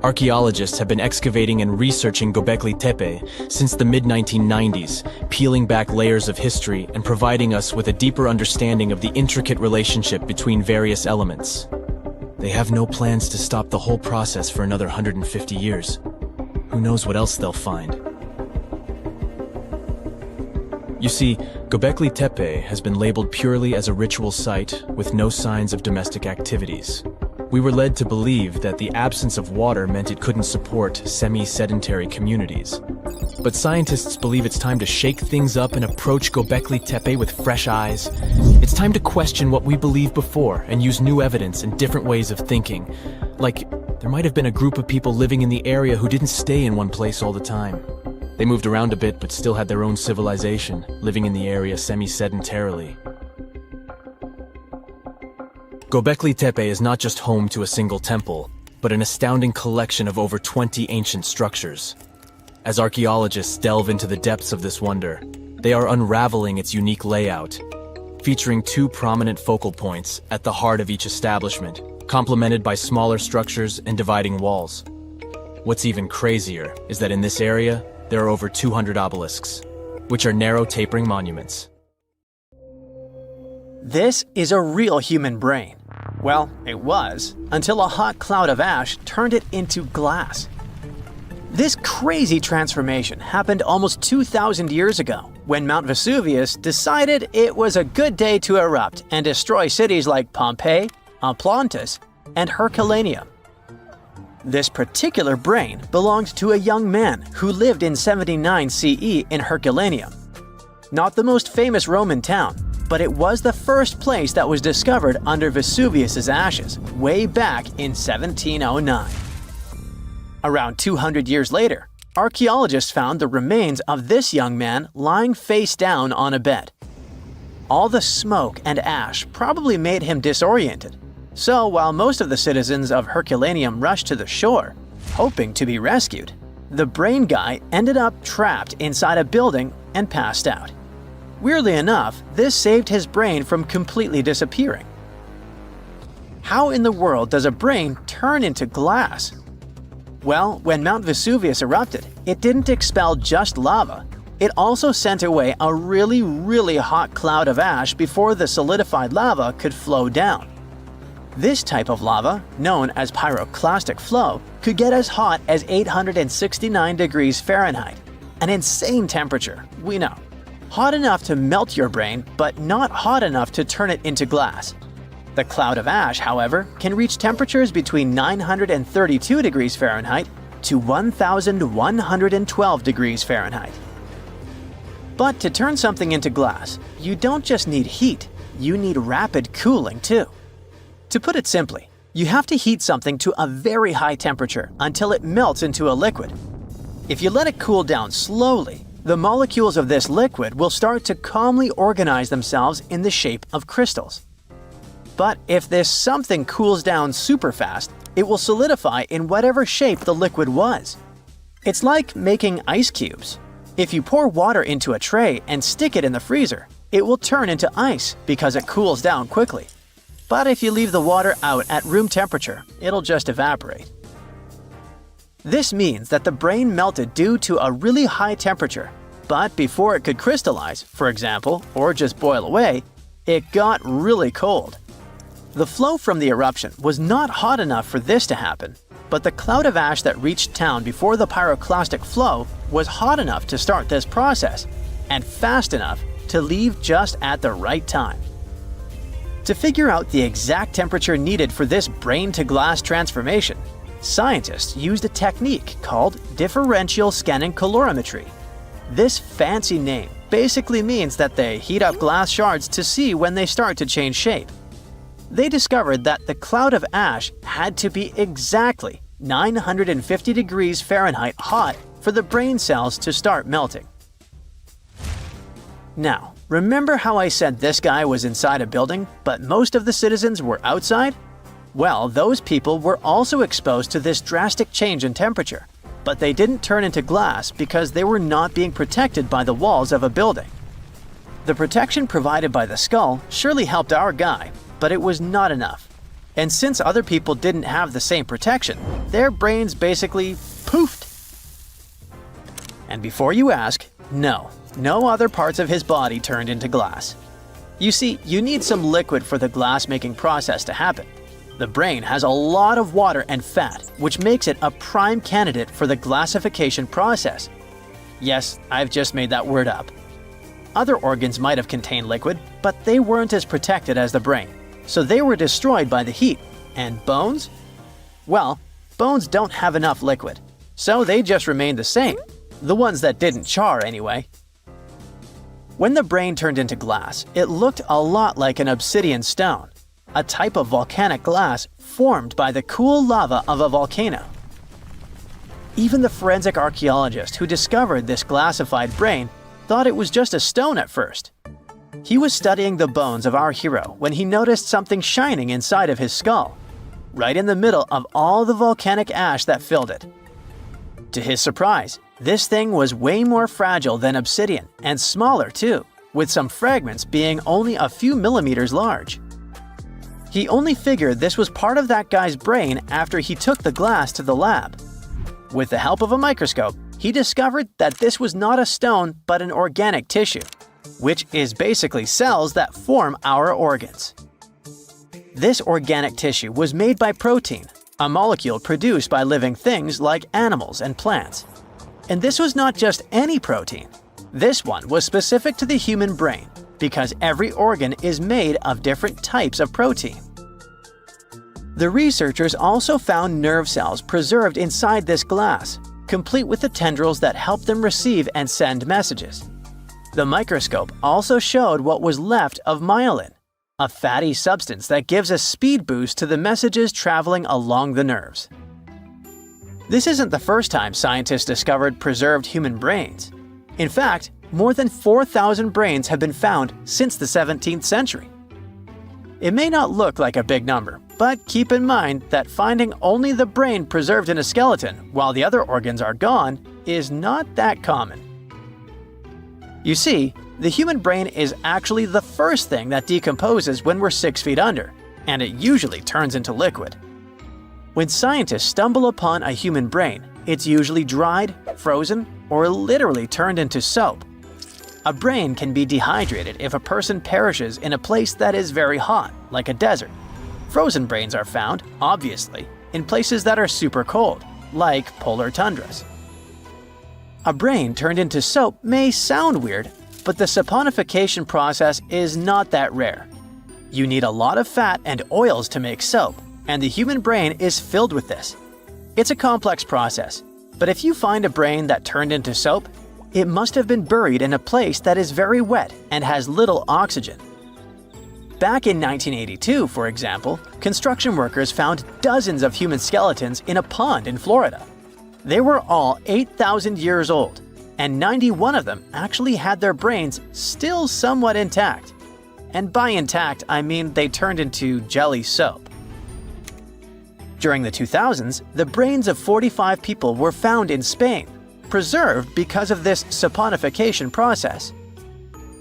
S4: Archaeologists have been excavating and researching Göbekli Tepe since the mid-1990s, peeling back layers of history and providing us with a deeper understanding of the intricate relationship between various elements. They have no plans to stop the whole process for another 150 years. Who knows what else they'll find? You see, Göbekli Tepe has been labeled purely as a ritual site with no signs of domestic activities. We were led to believe that the absence of water meant it couldn't support semi-sedentary communities. But scientists believe it's time to shake things up and approach Göbekli Tepe with fresh eyes. It's time to question what we believed before and use new evidence and different ways of thinking. Like, there might have been a group of people living in the area who didn't stay in one place all the time. They moved around a bit but still had their own civilization, living in the area semi-sedentarily. Göbekli Tepe is not just home to a single temple, but an astounding collection of over 20 ancient structures. As archaeologists delve into the depths of this wonder, they are unraveling its unique layout, featuring two prominent focal points at the heart of each establishment, complemented by smaller structures and dividing walls. What's even crazier is that in this area, there are over 200 obelisks, which are narrow tapering monuments.
S1: This is a real human brain. Well, it was, until a hot cloud of ash turned it into glass. This crazy transformation happened almost 2,000 years ago, when Mount Vesuvius decided it was a good day to erupt and destroy cities like Pompeii, Atlantis, and Herculaneum. This particular brain belonged to a young man who lived in 79 CE in Herculaneum. Not the most famous Roman town, but it was the first place that was discovered under Vesuvius's ashes way back in 1709. Around 200 years later, archaeologists found the remains of this young man lying face down on a bed. All the smoke and ash probably made him disoriented, so while most of the citizens of Herculaneum rushed to the shore, hoping to be rescued, the brain guy ended up trapped inside a building and passed out. Weirdly enough, this saved his brain from completely disappearing. How in the world does a brain turn into glass? Well, when Mount Vesuvius erupted, it didn't expel just lava. It also sent away a really hot cloud of ash before the solidified lava could flow down. This type of lava, known as pyroclastic flow, could get as hot as 869 degrees Fahrenheit. An insane temperature, we know. Hot enough to melt your brain, but not hot enough to turn it into glass. The cloud of ash, however, can reach temperatures between 932 degrees Fahrenheit to 1,112 degrees Fahrenheit. But to turn something into glass, you don't just need heat, you need rapid cooling too. To put it simply, you have to heat something to a very high temperature until it melts into a liquid. If you let it cool down slowly, the molecules of this liquid will start to calmly organize themselves in the shape of crystals. But if this something cools down super fast, it will solidify in whatever shape the liquid was. It's like making ice cubes. If you pour water into a tray and stick it in the freezer, it will turn into ice because it cools down quickly. But if you leave the water out at room temperature, it'll just evaporate. This means that the brain melted due to a really high temperature, but before it could crystallize, for example, or just boil away, it got really cold. The flow from the eruption was not hot enough for this to happen, but the cloud of ash that reached town before the pyroclastic flow was hot enough to start this process, and fast enough to leave just at the right time. To figure out the exact temperature needed for this brain-to-glass transformation, scientists used a technique called differential scanning calorimetry. This fancy name basically means that they heat up glass shards to see when they start to change shape. They discovered that the cloud of ash had to be exactly 950 degrees Fahrenheit hot for the brain cells to start melting. Now, remember how I said this guy was inside a building, but most of the citizens were outside? Well, those people were also exposed to this drastic change in temperature, but they didn't turn into glass because they were not being protected by the walls of a building. The protection provided by the skull surely helped our guy, but it was not enough. And since other people didn't have the same protection, their brains basically poofed. And before you ask, no other parts of his body turned into glass. You see, you need some liquid for the glass-making process to happen. The brain has a lot of water and fat, which makes it a prime candidate for the glassification process. Yes, I've just made that word up. Other organs might have contained liquid, but they weren't as protected as the brain, so they were destroyed by the heat. And bones? Well, bones don't have enough liquid, so they just remained the same. The ones that didn't char, anyway. When the brain turned into glass, it looked a lot like an obsidian stone, a type of volcanic glass formed by the cool lava of a volcano. Even the forensic archaeologist who discovered this glassified brain thought it was just a stone at first. He was studying the bones of our hero when he noticed something shining inside of his skull, right in the middle of all the volcanic ash that filled it. To his surprise, this thing was way more fragile than obsidian and smaller too, with some fragments being only a few millimeters large. He only figured this was part of that guy's brain after he took the glass to the lab. With the help of a microscope, he discovered that this was not a stone but an organic tissue, which is basically cells that form our organs. This organic tissue was made by protein, a molecule produced by living things like animals and plants. And this was not just any protein. This one was specific to the human brain because every organ is made of different types of protein. The researchers also found nerve cells preserved inside this glass, complete with the tendrils that help them receive and send messages. The microscope also showed what was left of myelin, a fatty substance that gives a speed boost to the messages traveling along the nerves. This isn't the first time scientists discovered preserved human brains. In fact, more than 4,000 brains have been found since the 17th century. It may not look like a big number, but keep in mind that finding only the brain preserved in a skeleton while the other organs are gone is not that common. You see, the human brain is actually the first thing that decomposes when we're 6 feet under, and it usually turns into liquid. When scientists stumble upon a human brain, it's usually dried, frozen, or literally turned into soap. A brain can be dehydrated if a person perishes in a place that is very hot, like a desert. Frozen brains are found, obviously, in places that are super cold, like polar tundras. A brain turned into soap may sound weird, but the saponification process is not that rare. You need a lot of fat and oils to make soap, and the human brain is filled with this. It's a complex process, but if you find a brain that turned into soap, it must have been buried in a place that is very wet and has little oxygen. Back in 1982, for example, construction workers found dozens of human skeletons in a pond in Florida. They were all 8,000 years old, and 91 of them actually had their brains still somewhat intact. And by intact, I mean they turned into jelly soap. During the 2000s, the brains of 45 people were found in Spain, preserved because of this saponification process.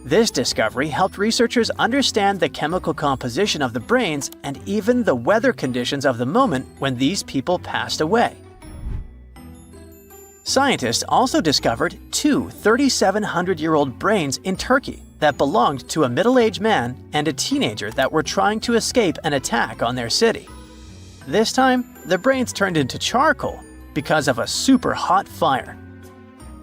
S1: This discovery helped researchers understand the chemical composition of the brains and even the weather conditions of the moment when these people passed away. Scientists also discovered two 3,700-year-old brains in Turkey that belonged to a middle-aged man and a teenager that were trying to escape an attack on their city. This time, the brains turned into charcoal because of a super hot fire.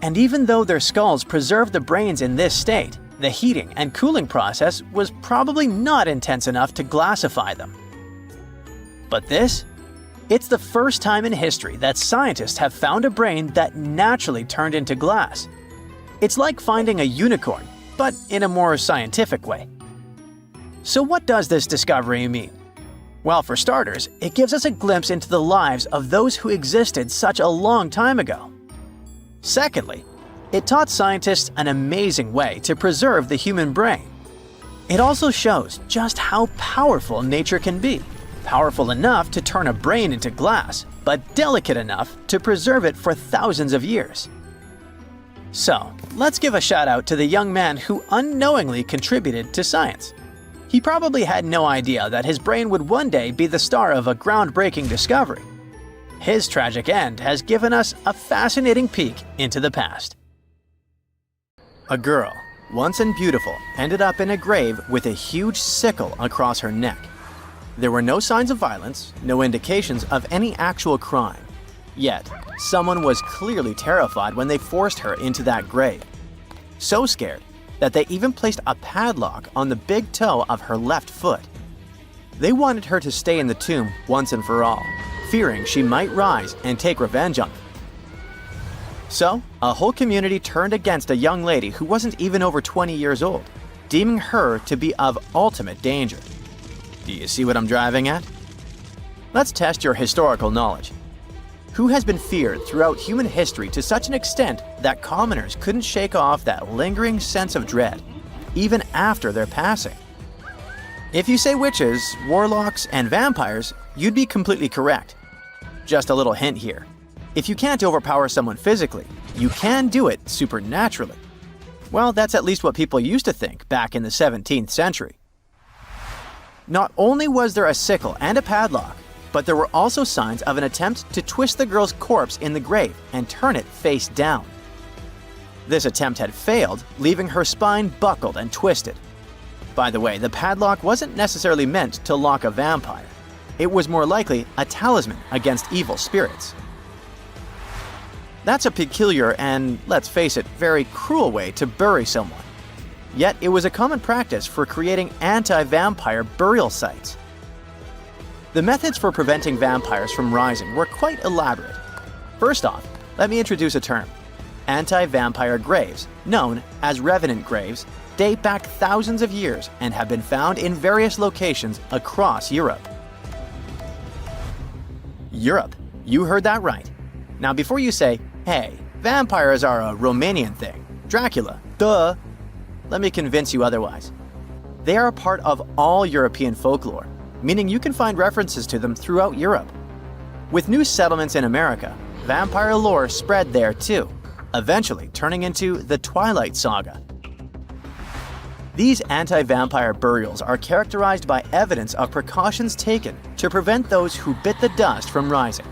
S1: And even though their skulls preserved the brains in this state, the heating and cooling process was probably not intense enough to glassify them. But this? It's the first time in history that scientists have found a brain that naturally turned into glass. It's like finding a unicorn, but in a more scientific way. So what does this discovery mean? Well, for starters, it gives us a glimpse into the lives of those who existed such a long time ago. Secondly, it taught scientists an amazing way to preserve the human brain. It also shows just how powerful nature can be. Powerful enough to turn a brain into glass, but delicate enough to preserve it for thousands of years. So, let's give a shout out to the young man who unknowingly contributed to science. He probably had no idea that his brain would one day be the star of a groundbreaking discovery. His tragic end has given us a fascinating peek into the past. A girl, once and beautiful, ended up in a grave with a huge sickle across her neck. There were no signs of violence, no indications of any actual crime. Yet, someone was clearly terrified when they forced her into that grave. So scared that they even placed a padlock on the big toe of her left foot. They wanted her to stay in the tomb once and for all, fearing she might rise and take revenge on them. So, a whole community turned against a young lady who wasn't even over 20 years old, deeming her to be of ultimate danger. Do you see what I'm driving at? Let's test your historical knowledge. Who has been feared throughout human history to such an extent that commoners couldn't shake off that lingering sense of dread, even after their passing? If you say witches, warlocks, and vampires, you'd be completely correct. Just a little hint here. If you can't overpower someone physically, you can do it supernaturally. Well, that's at least what people used to think back in the 17th century. Not only was there a sickle and a padlock, but there were also signs of an attempt to twist the girl's corpse in the grave and turn it face down. This attempt had failed, leaving her spine buckled and twisted. By the way, the padlock wasn't necessarily meant to lock a vampire. It was more likely a talisman against evil spirits. That's a peculiar and, let's face it, very cruel way to bury someone. Yet it was a common practice for creating anti-vampire burial sites. The methods for preventing vampires from rising were quite elaborate. First off, let me introduce a term: anti-vampire graves, known as revenant graves, date back thousands of years and have been found in various locations across Europe. Europe, you heard that right. Now before you say, hey, vampires are a Romanian thing, Dracula, duh, let me convince you otherwise. They are a part of all European folklore, meaning you can find references to them throughout Europe. With new settlements in America, vampire lore spread there too, eventually turning into the Twilight Saga. These anti-vampire burials are characterized by evidence of precautions taken to prevent those who bit the dust from rising.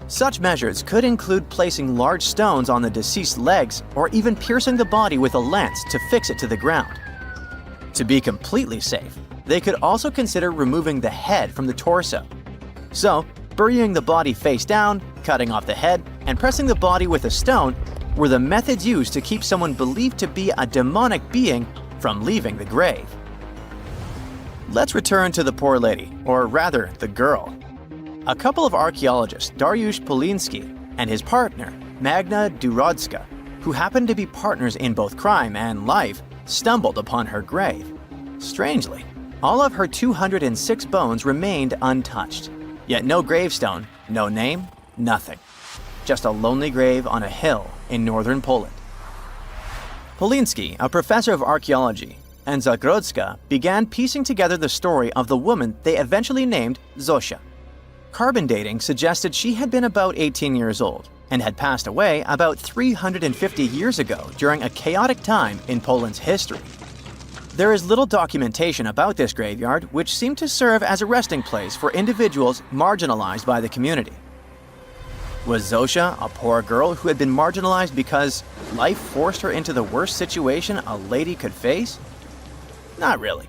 S1: Such measures could include placing large stones on the deceased's legs or even piercing the body with a lance to fix it to the ground. To be completely safe, they could also consider removing the head from the torso. So, burying the body face down, cutting off the head, and pressing the body with a stone were the methods used to keep someone believed to be a demonic being from leaving the grave. Let's return to the poor lady, or rather, the girl. A couple of archaeologists, Dariusz Poliński and his partner, Magna Durodska, who happened to be partners in both crime and life, stumbled upon her grave. Strangely, all of her 206 bones remained untouched. Yet no gravestone, no name, nothing. Just a lonely grave on a hill in northern Poland. Poliński, a professor of archaeology, and Zagrodska began piecing together the story of the woman they eventually named Zosia. Carbon dating suggested she had been about 18 years old and had passed away about 350 years ago during a chaotic time in Poland's history. There is little documentation about this graveyard, which seemed to serve as a resting place for individuals marginalized by the community. Was Zosia a poor girl who had been marginalized because life forced her into the worst situation a lady could face? Not really.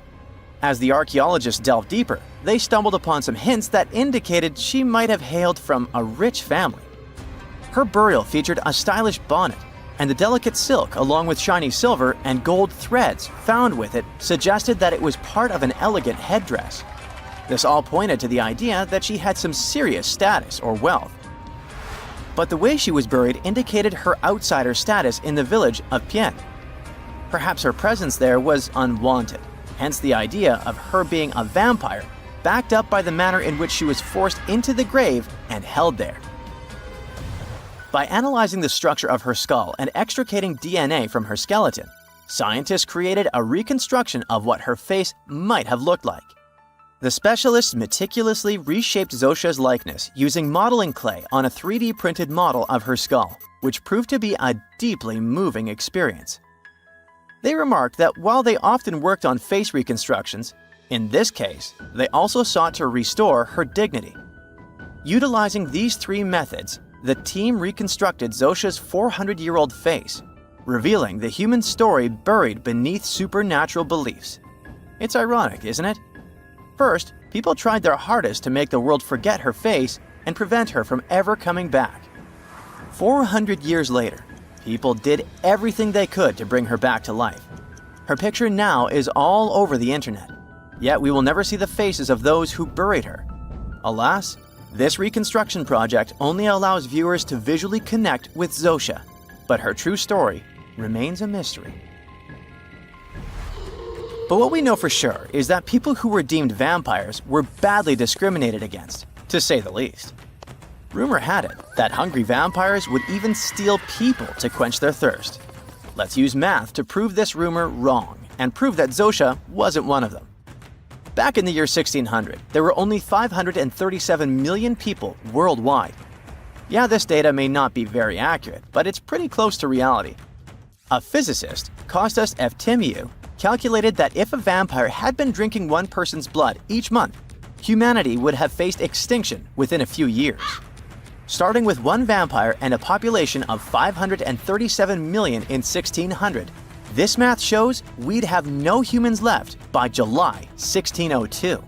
S1: As the archaeologists delved deeper, they stumbled upon some hints that indicated she might have hailed from a rich family. Her burial featured a stylish bonnet, and the delicate silk along with shiny silver and gold threads found with it suggested that it was part of an elegant headdress. This all pointed to the idea that she had some serious status or wealth. But the way she was buried indicated her outsider status in the village of Pien. Perhaps her presence there was unwanted, hence the idea of her being a vampire, backed up by the manner in which she was forced into the grave and held there. By analyzing the structure of her skull and extricating DNA from her skeleton, scientists created a reconstruction of what her face might have looked like. The specialists meticulously reshaped Zosia's likeness using modeling clay on a 3D printed model of her skull, which proved to be a deeply moving experience. They remarked that while they often worked on face reconstructions, in this case, they also sought to restore her dignity. Utilizing these three methods, the team reconstructed Zosia's 400-year-old face, revealing the human story buried beneath supernatural beliefs. It's ironic, isn't it? First, people tried their hardest to make the world forget her face and prevent her from ever coming back. 400 years later, people did everything they could to bring her back to life. Her picture now is all over the internet, yet we will never see the faces of those who buried her. Alas, this reconstruction project only allows viewers to visually connect with Zosia, but her true story remains a mystery. But what we know for sure is that people who were deemed vampires were badly discriminated against, to say the least. Rumor had it that hungry vampires would even steal people to quench their thirst. Let's use math to prove this rumor wrong and prove that Zosia wasn't one of them. Back in the year 1600, there were only 537 million people worldwide. Yeah, this data may not be very accurate, but it's pretty close to reality. A physicist, Kostas Eftimiou, calculated that if a vampire had been drinking one person's blood each month, humanity would have faced extinction within a few years. Starting with one vampire and a population of 537 million in 1600, this math shows we'd have no humans left by July 1602.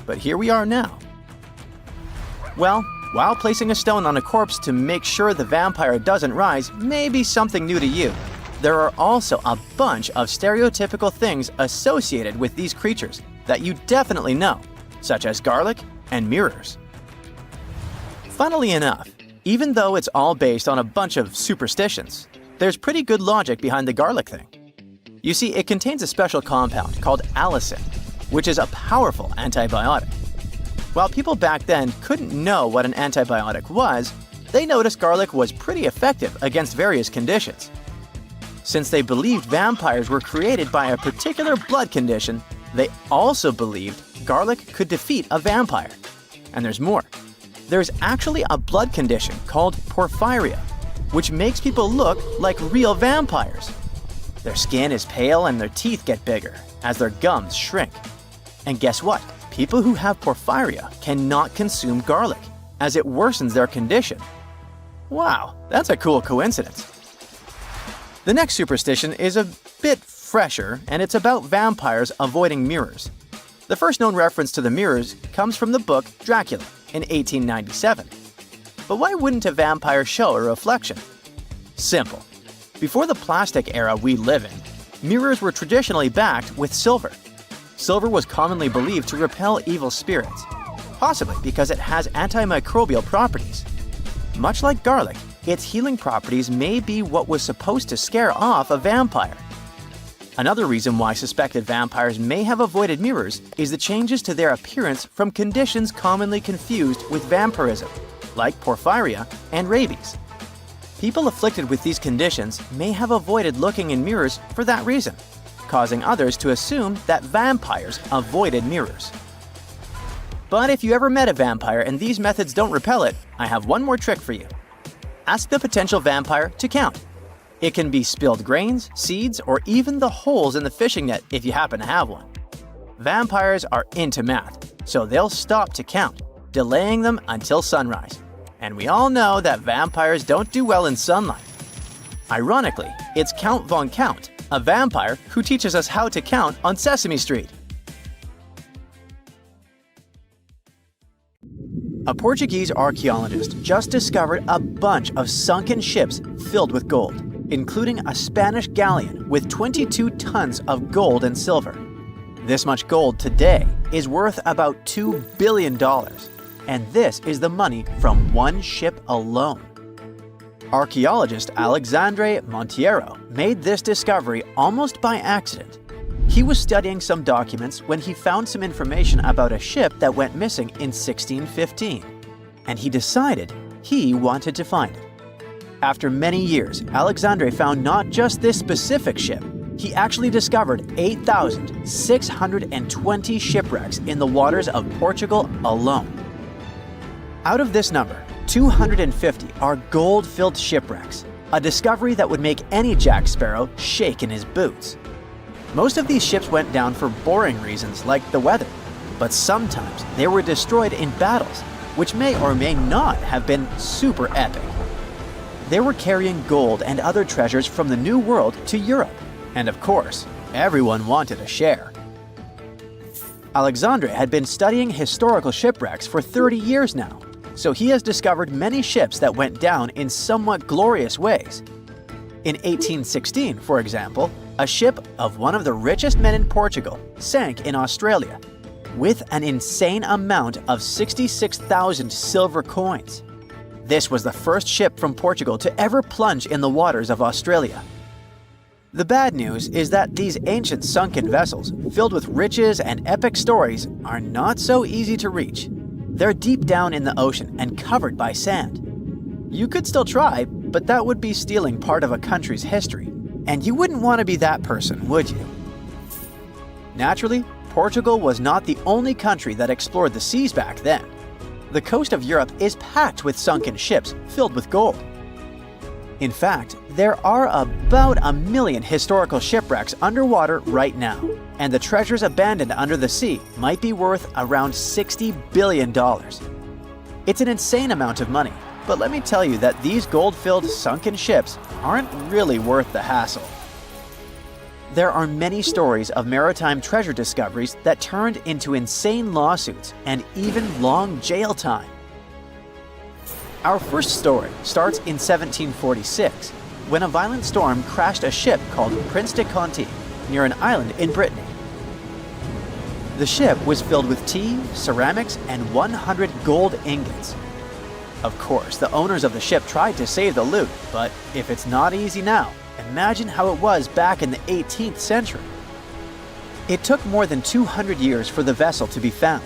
S1: But here we are now. Well, while placing a stone on a corpse to make sure the vampire doesn't rise may be something new to you, there are also a bunch of stereotypical things associated with these creatures that you definitely know, such as garlic and mirrors. Funnily enough, even though it's all based on a bunch of superstitions, There's pretty good logic behind the garlic thing. You see, it contains a special compound called allicin, which is a powerful antibiotic. While people back then couldn't know what an antibiotic was, they noticed garlic was pretty effective against various conditions. Since they believed vampires were created by a particular blood condition, they also believed garlic could defeat a vampire. And there's more. There's actually a blood condition called porphyria, which makes people look like real vampires. Their skin is pale and their teeth get bigger as their gums shrink. And guess what? People who have porphyria cannot consume garlic, as it worsens their condition. Wow, that's a cool coincidence. The next superstition is a bit fresher, and it's about vampires avoiding mirrors. The first known reference to the mirrors comes from the book Dracula in 1897. But why wouldn't a vampire show a reflection? Simple. Before the plastic era we live in, mirrors were traditionally backed with silver. Silver was commonly believed to repel evil spirits, possibly because it has antimicrobial properties. Much like garlic, its healing properties may be what was supposed to scare off a vampire. Another reason why suspected vampires may have avoided mirrors is the changes to their appearance from conditions commonly confused with vampirism, like porphyria and rabies. People afflicted with these conditions may have avoided looking in mirrors for that reason, causing others to assume that vampires avoided mirrors. But if you ever met a vampire and these methods don't repel it, I have one more trick for you. Ask the potential vampire to count. It can be spilled grains, seeds, or even the holes in the fishing net if you happen to have one. Vampires are into math, so they'll stop to count, delaying them until sunrise. And we all know that vampires don't do well in sunlight. Ironically, it's Count Von Count, a vampire who teaches us how to count on Sesame Street. A Portuguese archaeologist just discovered a bunch of sunken ships filled with gold, including a Spanish galleon with 22 tons of gold and silver. This much gold today is worth about $2 billion, and this is the money from one ship alone. Archaeologist Alexandre Monteiro made this discovery almost by accident. He was studying some documents when he found some information about a ship that went missing in 1615, and he decided he wanted to find it. After many years, Alexandre found not just this specific ship, he actually discovered 8,620 shipwrecks in the waters of Portugal alone. Out of this number, 250 are gold-filled shipwrecks, a discovery that would make any Jack Sparrow shake in his boots. Most of these ships went down for boring reasons like the weather, but sometimes they were destroyed in battles, which may or may not have been super epic. They were carrying gold and other treasures from the New World to Europe, and of course, everyone wanted a share. Alexandre had been studying historical shipwrecks for 30 years now, so he has discovered many ships that went down in somewhat glorious ways. In 1816, for example, a ship of one of the richest men in Portugal sank in Australia, with an insane amount of 66,000 silver coins. This was the first ship from Portugal to ever plunge in the waters of Australia. The bad news is that these ancient sunken vessels, filled with riches and epic stories, are not so easy to reach. They're deep down in the ocean and covered by sand. You could still try, but that would be stealing part of a country's history. And you wouldn't want to be that person, would you? Naturally, Portugal was not the only country that explored the seas back then. The coast of Europe is packed with sunken ships filled with gold. In fact, there are about 1 million historical shipwrecks underwater right now, and the treasures abandoned under the sea might be worth around $60 billion. It's an insane amount of money, but let me tell you that these gold-filled sunken ships aren't really worth the hassle. There are many stories of maritime treasure discoveries that turned into insane lawsuits and even long jail time. Our first story starts in 1746, when a violent storm crashed a ship called Prince de Conti near an island in Brittany. The ship was filled with tea, ceramics, and 100 gold ingots. Of course, the owners of the ship tried to save the loot, but if it's not easy now, imagine how it was back in the 18th century. It took more than 200 years for the vessel to be found.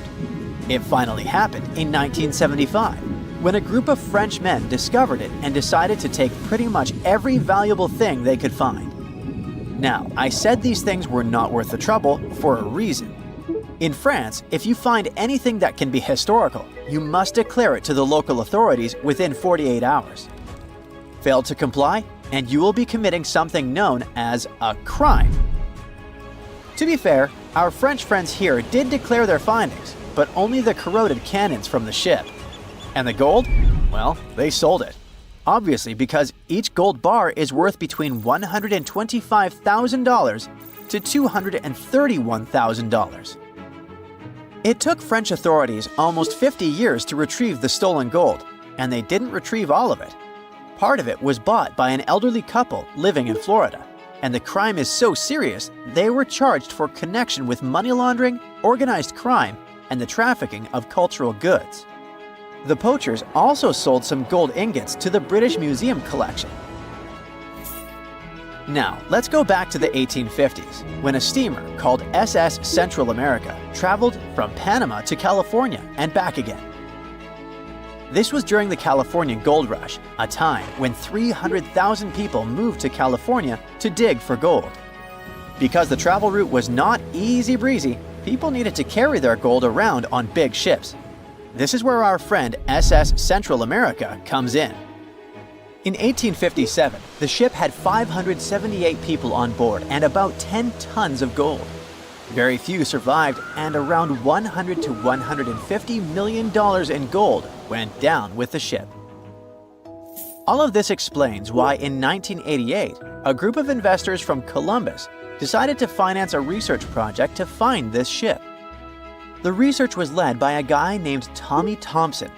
S1: It finally happened in 1975, when a group of French men discovered it and decided to take pretty much every valuable thing they could find. Now, I said these things were not worth the trouble for a reason. In France, if you find anything that can be historical, you must declare it to the local authorities within 48 hours. Fail to comply, and you will be committing something known as a crime. To be fair, our French friends here did declare their findings, but only the corroded cannons from the ship. And the gold? Well, they sold it. Obviously, because each gold bar is worth between $125,000 to $231,000. It took French authorities almost 50 years to retrieve the stolen gold, and they didn't retrieve all of it. Part of it was bought by an elderly couple living in Florida, and the crime is so serious they were charged for connection with money laundering, organized crime, and the trafficking of cultural goods. The poachers also sold some gold ingots to the British Museum collection. Now, let's go back to the 1850s, when a steamer called SS Central America traveled from Panama to California and back again. This was during the Californian Gold Rush, a time when 300,000 people moved to California to dig for gold. Because the travel route was not easy breezy, people needed to carry their gold around on big ships. This is where our friend SS Central America comes in. In 1857, the ship had 578 people on board and about 10 tons of gold. Very few survived, and around $100 to $150 million in gold went down with the ship. All of this explains why in 1988, a group of investors from Columbus decided to finance a research project to find this ship. The research was led by a guy named Tommy Thompson.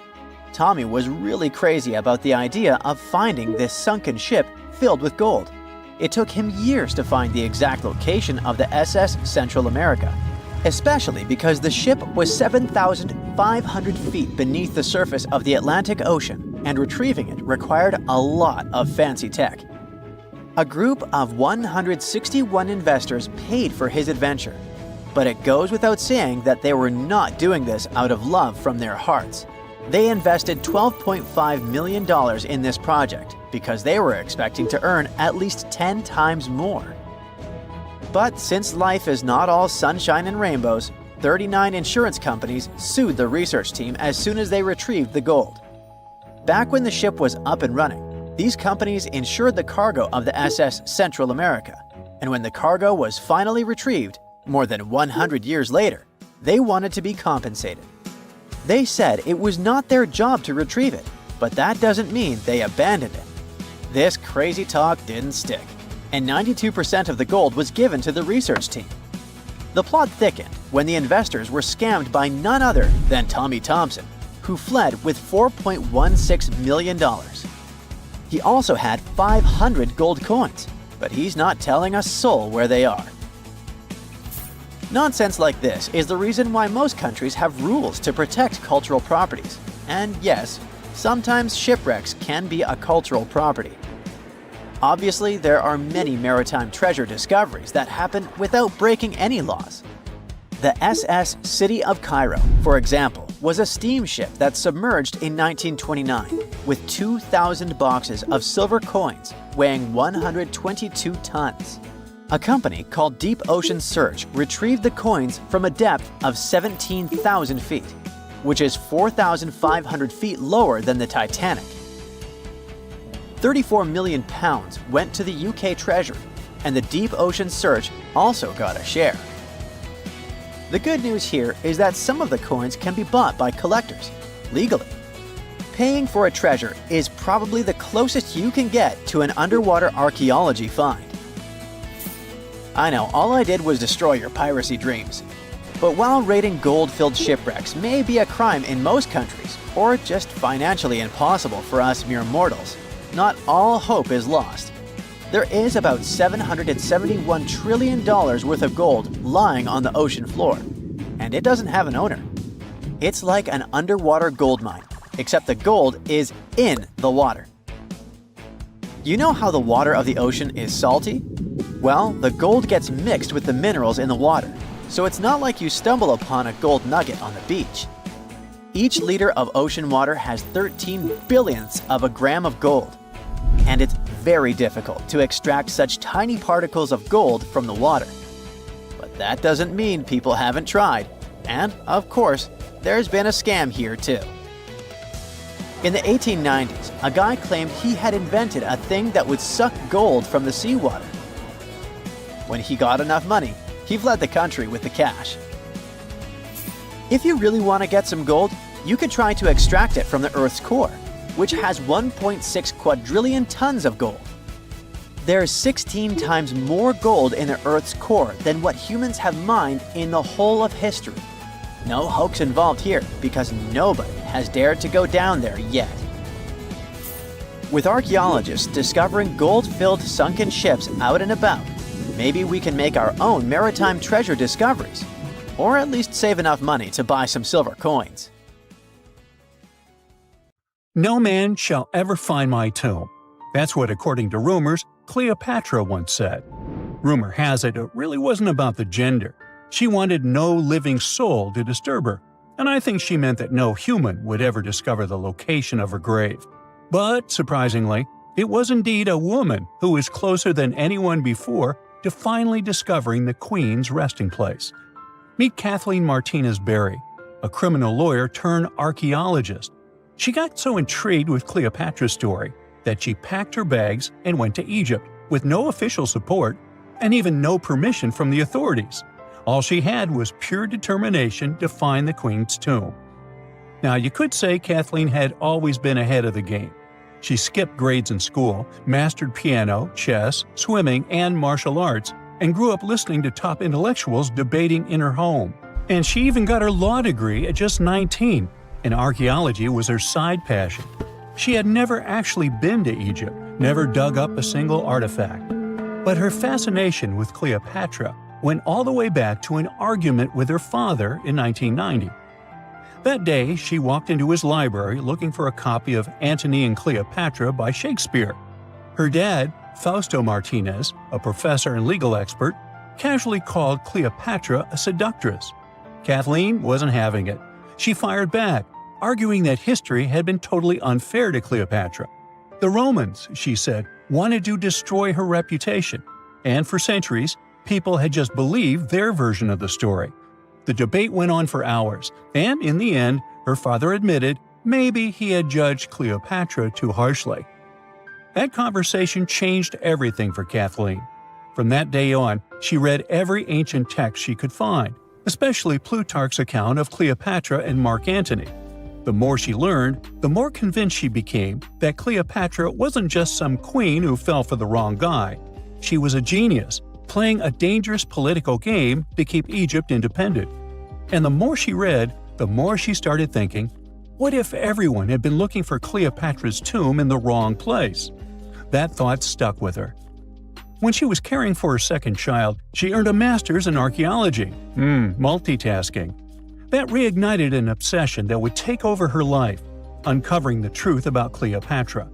S1: Tommy was really crazy about the idea of finding this sunken ship filled with gold. It took him years to find the exact location of the SS Central America, especially because the ship was 7,500 feet beneath the surface of the Atlantic Ocean, and retrieving it required a lot of fancy tech. A group of 161 investors paid for his adventure, but it goes without saying that they were not doing this out of love from their hearts. They invested $12.5 million in this project because they were expecting to earn at least 10 times more. But since life is not all sunshine and rainbows, 39 insurance companies sued the research team as soon as they retrieved the gold. Back when the ship was up and running, these companies insured the cargo of the SS Central America, and when the cargo was finally retrieved, more than 100 years later, they wanted to be compensated. They said it was not their job to retrieve it, but that doesn't mean they abandoned it. This crazy talk didn't stick, and 92% of the gold was given to the research team. The plot thickened when the investors were scammed by none other than Tommy Thompson, who fled with $4.16 million. He also had 500 gold coins, but he's not telling a soul where they are. Nonsense like this is the reason why most countries have rules to protect cultural properties. And yes, sometimes shipwrecks can be a cultural property. Obviously, there are many maritime treasure discoveries that happen without breaking any laws. The SS City of Cairo, for example, was a steamship that submerged in 1929 with 2,000 boxes of silver coins weighing 122 tons. A company called Deep Ocean Search retrieved the coins from a depth of 17,000 feet, which is 4,500 feet lower than the Titanic. 34 million pounds went to the UK Treasury, and the Deep Ocean Search also got a share. The good news here is that some of the coins can be bought by collectors, legally. Paying for a treasure is probably the closest you can get to an underwater archaeology find. I know, all I did was destroy your piracy dreams. But while raiding gold-filled shipwrecks may be a crime in most countries, or just financially impossible for us mere mortals, not all hope is lost. There is about $771 trillion worth of gold lying on the ocean floor, and it doesn't have an owner. It's like an underwater gold mine, except the gold is in the water. You know how the water of the ocean is salty? Well, the gold gets mixed with the minerals in the water, so it's not like you stumble upon a gold nugget on the beach. Each liter of ocean water has 13 billionths of a gram of gold, and it's very difficult to extract such tiny particles of gold from the water. But that doesn't mean people haven't tried, and of course, there's been a scam here too. In the 1890s, a guy claimed he had invented a thing that would suck gold from the seawater. When he got enough money, he fled the country with the cash. If you really want to get some gold, you could try to extract it from the Earth's core, which has 1.6 quadrillion tons of gold. There's 16 times more gold in the Earth's core than what humans have mined in the whole of history. No hoax involved here, because nobody has dared to go down there yet. With archaeologists discovering gold-filled sunken ships out and about, maybe we can make our own maritime treasure discoveries, or at least save enough money to buy some silver coins.
S3: No man shall ever find my tomb. That's what, according to rumors, Cleopatra once said. Rumor has it really wasn't about the gender. She wanted no living soul to disturb her, and I think she meant that no human would ever discover the location of her grave. But, surprisingly, it was indeed a woman who was closer than anyone before to finally discovering the Queen's resting place. Meet Kathleen Martinez Berry, a criminal lawyer turned archaeologist. She got so intrigued with Cleopatra's story that she packed her bags and went to Egypt with no official support and even no permission from the authorities. All she had was pure determination to find the Queen's tomb. Now, you could say Kathleen had always been ahead of the game. She skipped grades in school, mastered piano, chess, swimming, and martial arts, and grew up listening to top intellectuals debating in her home. And she even got her law degree at just 19, and archaeology was her side passion. She had never actually been to Egypt, never dug up a single artifact. But her fascination with Cleopatra went all the way back to an argument with her father in 1990. That day, she walked into his library looking for a copy of Antony and Cleopatra by Shakespeare. Her dad, Fausto Martinez, a professor and legal expert, casually called Cleopatra a seductress. Kathleen wasn't having it. She fired back, arguing that history had been totally unfair to Cleopatra. The Romans, she said, wanted to destroy her reputation, and for centuries, people had just believed their version of the story. The debate went on for hours, and in the end, her father admitted maybe he had judged Cleopatra too harshly. That conversation changed everything for Kathleen. From that day on, she read every ancient text she could find, especially Plutarch's account of Cleopatra and Mark Antony. The more she learned, the more convinced she became that Cleopatra wasn't just some queen who fell for the wrong guy. She was a genius, playing a dangerous political game to keep Egypt independent. And the more she read, the more she started thinking, what if everyone had been looking for Cleopatra's tomb in the wrong place? That thought stuck with her. When she was caring for her second child, she earned a master's in archaeology. Multitasking. That reignited an obsession that would take over her life, uncovering the truth about Cleopatra.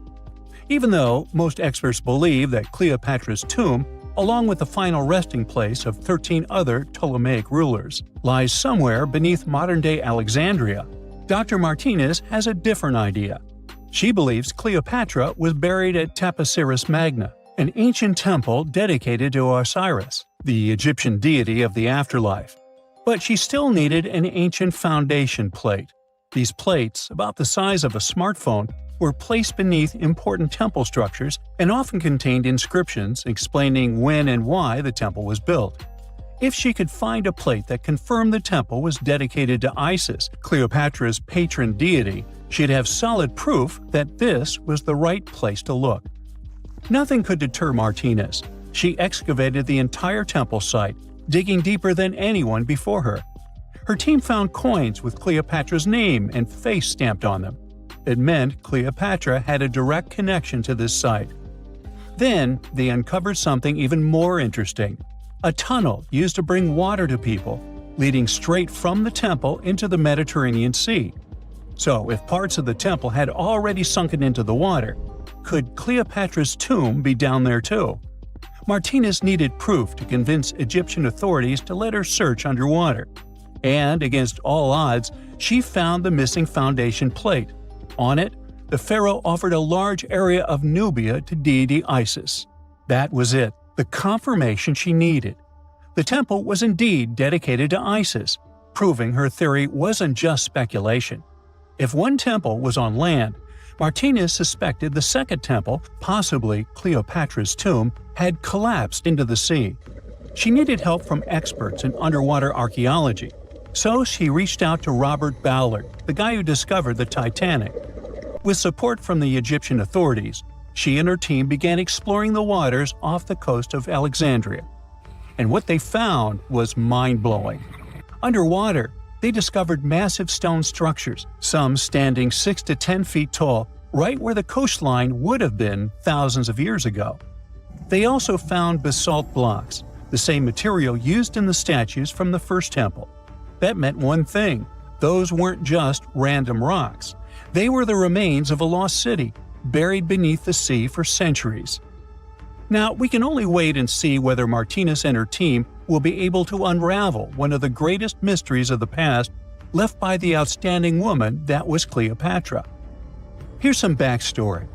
S3: Even though most experts believe that Cleopatra's tomb, along with the final resting place of 13 other Ptolemaic rulers, lies somewhere beneath modern-day Alexandria, Dr. Martinez has a different idea. She believes Cleopatra was buried at Taposiris Magna, an ancient temple dedicated to Osiris, the Egyptian deity of the afterlife. But she still needed an ancient foundation plate. These plates, about the size of a smartphone, were placed beneath important temple structures and often contained inscriptions explaining when and why the temple was built. If she could find a plate that confirmed the temple was dedicated to Isis, Cleopatra's patron deity, she'd have solid proof that this was the right place to look. Nothing could deter Martinez. She excavated the entire temple site, digging deeper than anyone before her. Her team found coins with Cleopatra's name and face stamped on them. It meant Cleopatra had a direct connection to this site. Then, they uncovered something even more interesting: a tunnel used to bring water to people, leading straight from the temple into the Mediterranean Sea. So, if parts of the temple had already sunken into the water, could Cleopatra's tomb be down there too? Martinez needed proof to convince Egyptian authorities to let her search underwater. And, against all odds, she found the missing foundation plate. On it, the pharaoh offered a large area of Nubia to deity Isis. That was it, the confirmation she needed. The temple was indeed dedicated to Isis, proving her theory wasn't just speculation. If one temple was on land, Martinez suspected the second temple, possibly Cleopatra's tomb, had collapsed into the sea. She needed help from experts in underwater archaeology, so she reached out to Robert Ballard, the guy who discovered the Titanic. With support from the Egyptian authorities, she and her team began exploring the waters off the coast of Alexandria. And what they found was mind-blowing. Underwater, they discovered massive stone structures, some standing 6 to 10 feet tall, right where the coastline would have been thousands of years ago. They also found basalt blocks, the same material used in the statues from the first temple. That meant one thing: those weren't just random rocks. They were the remains of a lost city, buried beneath the sea for centuries. Now, we can only wait and see whether Martinez and her team will be able to unravel one of the greatest mysteries of the past left by the outstanding woman that was Cleopatra. Here's some backstory.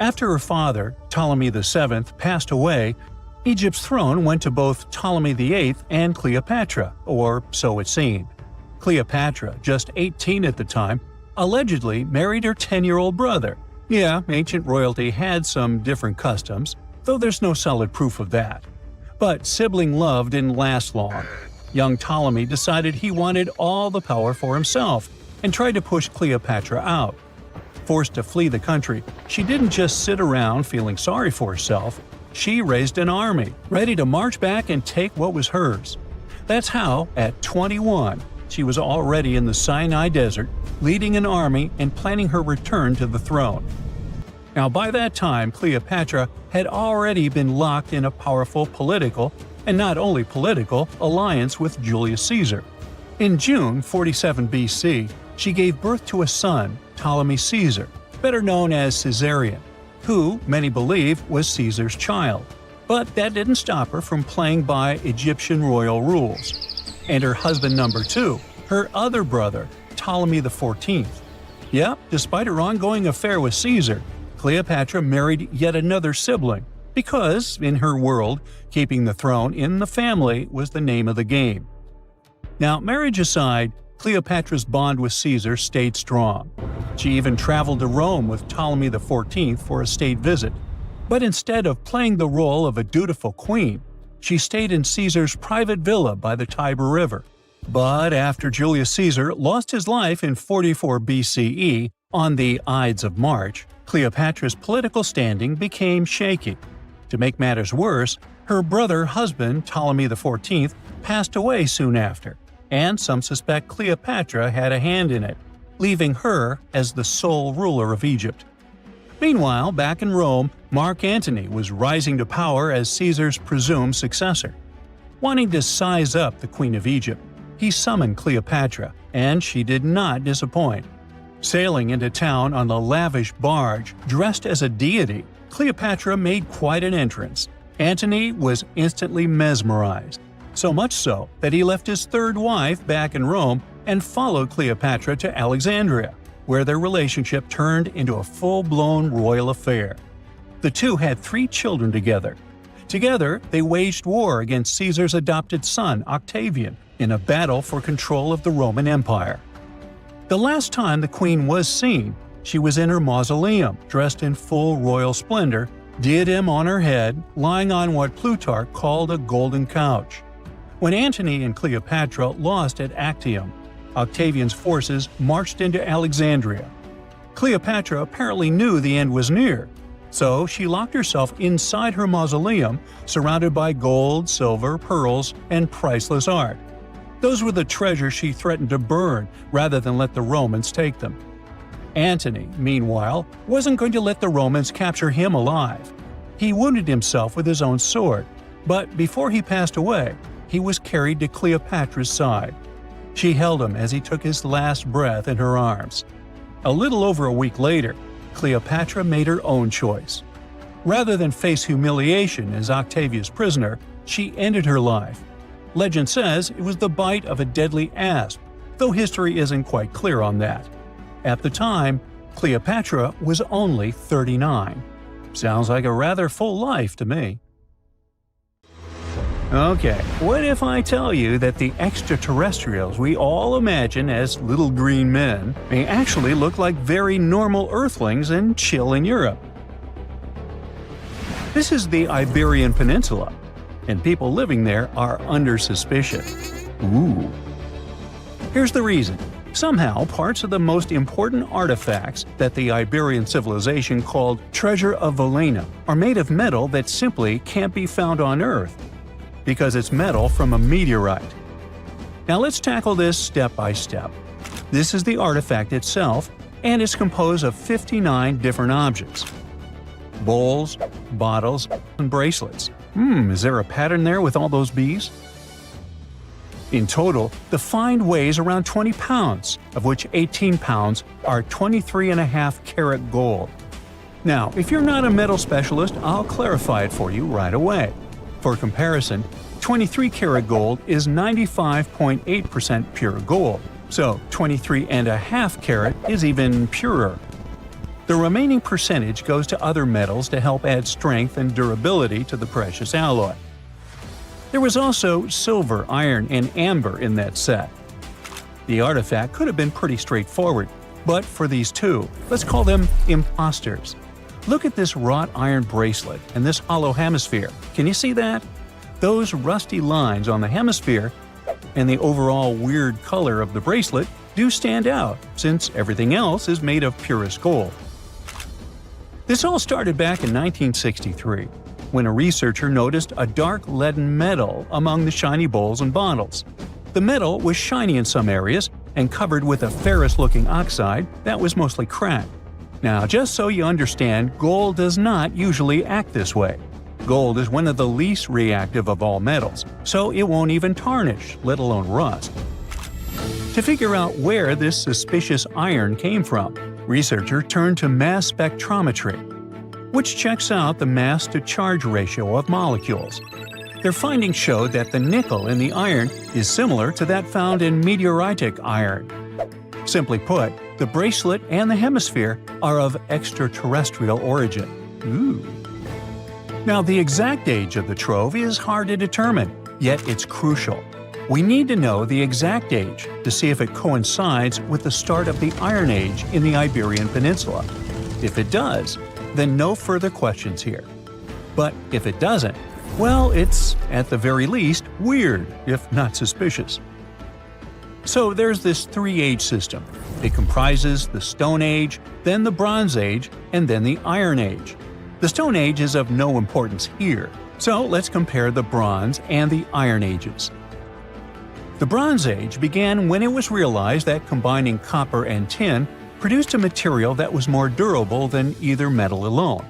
S3: After her father, Ptolemy VII, passed away, Egypt's throne went to both Ptolemy VIII and Cleopatra, or so it seemed. Cleopatra, just 18 at the time, allegedly married her 10-year-old brother. Yeah, ancient royalty had some different customs, though there's no solid proof of that. But sibling love didn't last long. Young Ptolemy decided he wanted all the power for himself and tried to push Cleopatra out. Forced to flee the country, she didn't just sit around feeling sorry for herself. She raised an army, ready to march back and take what was hers. That's how, at 21, she was already in the Sinai Desert, leading an army and planning her return to the throne. Now, by that time, Cleopatra had already been locked in a powerful political, and not only political, alliance with Julius Caesar. In June 47 BC, she gave birth to a son, Ptolemy Caesar, better known as Caesarion, who, many believe, was Caesar's child. But that didn't stop her from playing by Egyptian royal rules. And her husband number 2, her other brother, Ptolemy XIV. Yep, despite her ongoing affair with Caesar, Cleopatra married yet another sibling, because, in her world, keeping the throne in the family was the name of the game. Now, marriage aside, Cleopatra's bond with Caesar stayed strong. She even traveled to Rome with Ptolemy XIV for a state visit. But instead of playing the role of a dutiful queen, she stayed in Caesar's private villa by the Tiber River. But after Julius Caesar lost his life in 44 BCE on the Ides of March, Cleopatra's political standing became shaky. To make matters worse, her brother-husband Ptolemy XIV passed away soon after, and some suspect Cleopatra had a hand in it, leaving her as the sole ruler of Egypt. Meanwhile, back in Rome, Mark Antony was rising to power as Caesar's presumed successor. Wanting to size up the Queen of Egypt, he summoned Cleopatra, and she did not disappoint. Sailing into town on the lavish barge, dressed as a deity, Cleopatra made quite an entrance. Antony was instantly mesmerized, so much so that he left his third wife back in Rome and followed Cleopatra to Alexandria, where their relationship turned into a full-blown royal affair. The two had 3 children together. Together, they waged war against Caesar's adopted son, Octavian, in a battle for control of the Roman Empire. The last time the queen was seen, she was in her mausoleum, dressed in full royal splendor, diadem on her head, lying on what Plutarch called a golden couch. When Antony and Cleopatra lost at Actium, Octavian's forces marched into Alexandria. Cleopatra apparently knew the end was near, so she locked herself inside her mausoleum, surrounded by gold, silver, pearls, and priceless art. Those were the treasures she threatened to burn rather than let the Romans take them. Antony, meanwhile, wasn't going to let the Romans capture him alive. He wounded himself with his own sword, but before he passed away, he was carried to Cleopatra's side. She held him as he took his last breath in her arms. A little over a week later, Cleopatra made her own choice. Rather than face humiliation as Octavia's prisoner, she ended her life. Legend says it was the bite of a deadly asp, though history isn't quite clear on that. At the time, Cleopatra was only 39. Sounds like a rather full life to me. Okay, what if I tell you that the extraterrestrials we all imagine as little green men may actually look like very normal Earthlings and chill in Europe? This is the Iberian Peninsula, and people living there are under suspicion. Ooh. Here's the reason. Somehow, parts of the most important artifacts that the Iberian civilization called Treasure of Valena are made of metal that simply can't be found on Earth, because it's metal from a meteorite. Now let's tackle this step by step. This is the artifact itself, and it's composed of 59 different objects. Bowls, bottles, and bracelets. Is there a pattern there with all those bees? In total, the find weighs around 20 pounds, of which 18 pounds are 23.5 karat gold. Now, if you're not a metal specialist, I'll clarify it for you right away. For comparison, 23 karat gold is 95.8% pure gold, so 23.5 karat is even purer. The remaining percentage goes to other metals to help add strength and durability to the precious alloy. There was also silver, iron, and amber in that set. The artifact could have been pretty straightforward, but for these two, let's call them imposters. Look at this wrought iron bracelet and this hollow hemisphere. Can you see that? Those rusty lines on the hemisphere and the overall weird color of the bracelet do stand out, since everything else is made of purest gold. This all started back in 1963, when a researcher noticed a dark leaden metal among the shiny bowls and bottles. The metal was shiny in some areas and covered with a ferrous-looking oxide that was mostly cracked. Now, just so you understand, gold does not usually act this way. Gold is one of the least reactive of all metals, so it won't even tarnish, let alone rust. To figure out where this suspicious iron came from, researchers turned to mass spectrometry, which checks out the mass-to-charge ratio of molecules. Their findings showed that the nickel in the iron is similar to that found in meteoritic iron. Simply put, the bracelet and the hemisphere are of extraterrestrial origin. Ooh. Now, the exact age of the trove is hard to determine, yet it's crucial. We need to know the exact age to see if it coincides with the start of the Iron Age in the Iberian Peninsula. If it does, then no further questions here. But if it doesn't, well, it's, at the very least, weird, if not suspicious. So there's this three-age system. It comprises the Stone Age, then the Bronze Age, and then the Iron Age. The Stone Age is of no importance here, so let's compare the Bronze and the Iron Ages. The Bronze Age began when it was realized that combining copper and tin produced a material that was more durable than either metal alone.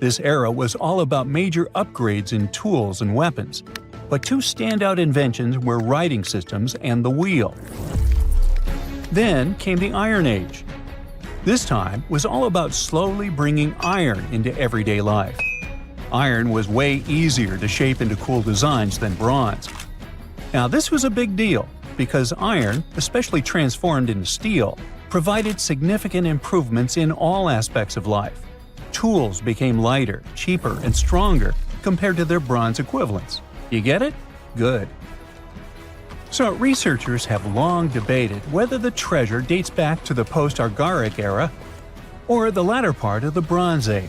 S3: This era was all about major upgrades in tools and weapons, but two standout inventions were writing systems and the wheel. Then came the Iron Age. This time was all about slowly bringing iron into everyday life. Iron was way easier to shape into cool designs than bronze. Now, this was a big deal because iron, especially transformed into steel, provided significant improvements in all aspects of life. Tools became lighter, cheaper, and stronger compared to their bronze equivalents. You get it? Good. So, researchers have long debated whether the treasure dates back to the post-Archaic era or the latter part of the Bronze Age.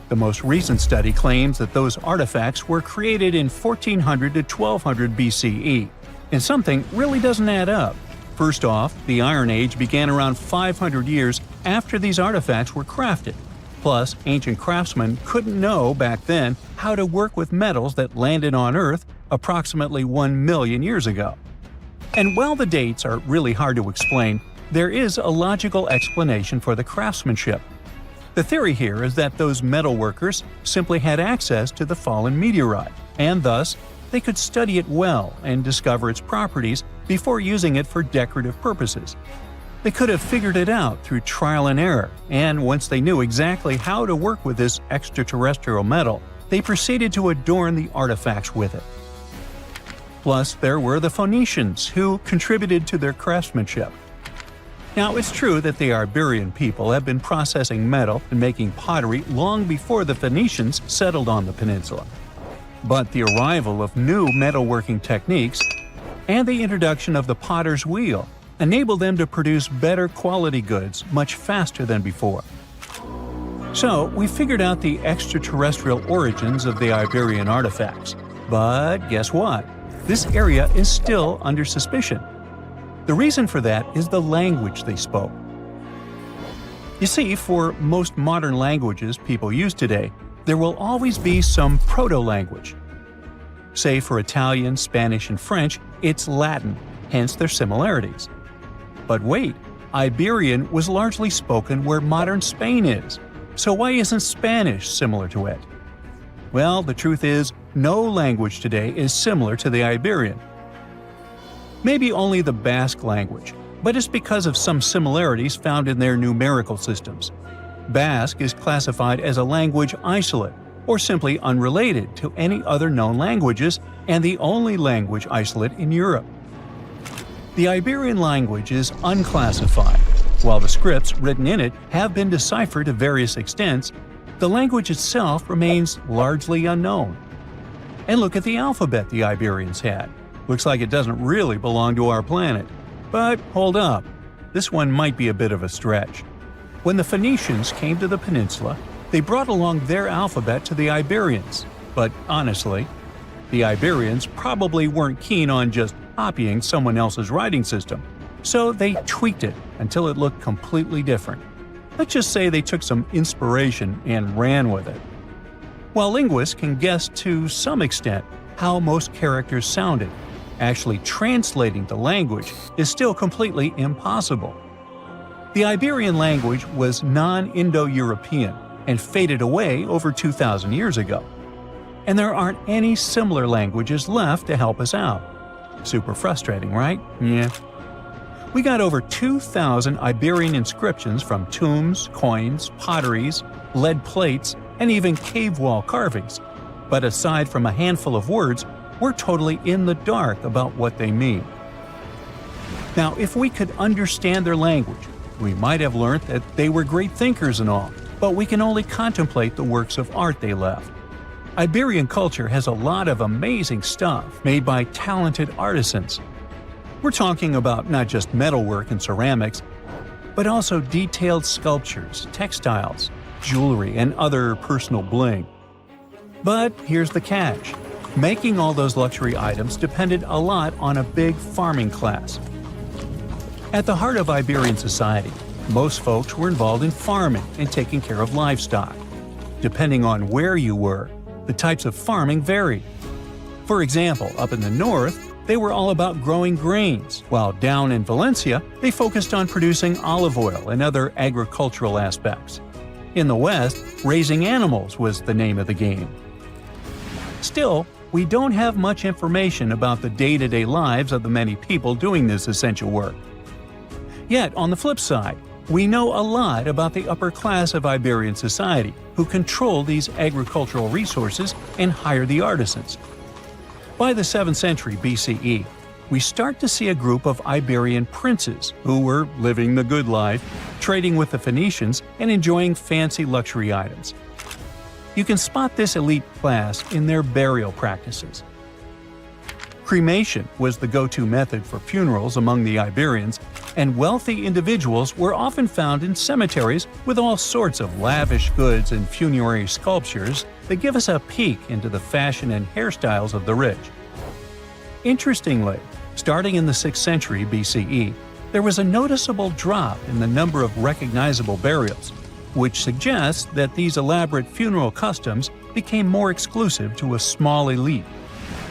S3: The most recent study claims that those artifacts were created in 1400 to 1200 BCE, and something really doesn't add up. First off, the Iron Age began around 500 years after these artifacts were crafted. Plus, ancient craftsmen couldn't know back then how to work with metals that landed on Earth approximately 1 million years ago. And while the dates are really hard to explain, there is a logical explanation for the craftsmanship. The theory here is that those metal workers simply had access to the fallen meteorite, and thus, they could study it well and discover its properties before using it for decorative purposes. They could have figured it out through trial and error, and once they knew exactly how to work with this extraterrestrial metal, they proceeded to adorn the artifacts with it. Plus, there were the Phoenicians, who contributed to their craftsmanship. Now, it's true that the Iberian people have been processing metal and making pottery long before the Phoenicians settled on the peninsula. But the arrival of new metalworking techniques and the introduction of the potter's wheel enabled them to produce better quality goods much faster than before. So, we figured out the extraterrestrial origins of the Iberian artifacts. But guess what? This area is still under suspicion. The reason for that is the language they spoke. You see, for most modern languages people use today, there will always be some proto-language. Say for Italian, Spanish, and French, it's Latin, hence their similarities. But wait, Iberian was largely spoken where modern Spain is, so why isn't Spanish similar to it? Well, the truth is, no language today is similar to the Iberian. Maybe only the Basque language, but it's because of some similarities found in their numerical systems. Basque is classified as a language isolate, or simply unrelated to any other known languages, and the only language isolate in Europe. The Iberian language is unclassified. While the scripts written in it have been deciphered to various extents, the language itself remains largely unknown. And look at the alphabet the Iberians had. Looks like it doesn't really belong to our planet. But hold up, this one might be a bit of a stretch. When the Phoenicians came to the peninsula, they brought along their alphabet to the Iberians. But honestly, the Iberians probably weren't keen on just copying someone else's writing system, so they tweaked it until it looked completely different. Let's just say they took some inspiration and ran with it. While linguists can guess to some extent how most characters sounded, actually translating the language is still completely impossible. The Iberian language was non-Indo-European and faded away over 2,000 years ago. And there aren't any similar languages left to help us out. Super frustrating, right? Yeah. We got over 2,000 Iberian inscriptions from tombs, coins, potteries, lead plates, and even cave wall carvings. But aside from a handful of words, we're totally in the dark about what they mean. Now, if we could understand their language, we might have learned that they were great thinkers and all, but we can only contemplate the works of art they left. Iberian culture has a lot of amazing stuff made by talented artisans. We're talking about not just metalwork and ceramics, but also detailed sculptures, textiles, jewelry, and other personal bling. But here's the catch. Making all those luxury items depended a lot on a big farming class. At the heart of Iberian society, most folks were involved in farming and taking care of livestock. Depending on where you were, the types of farming varied. For example, up in the north, they were all about growing grains, while down in Valencia, they focused on producing olive oil and other agricultural aspects. In the west, raising animals was the name of the game. Still, we don't have much information about the day-to-day lives of the many people doing this essential work. Yet, on the flip side, we know a lot about the upper class of Iberian society, who control these agricultural resources and hire the artisans. By the 7th century BCE, we start to see a group of Iberian princes who were living the good life, trading with the Phoenicians, and enjoying fancy luxury items. You can spot this elite class in their burial practices. Cremation was the go-to method for funerals among the Iberians, and wealthy individuals were often found in cemeteries with all sorts of lavish goods and funerary sculptures that give us a peek into the fashion and hairstyles of the rich. Interestingly, starting in the 6th century BCE, there was a noticeable drop in the number of recognizable burials, which suggests that these elaborate funeral customs became more exclusive to a small elite.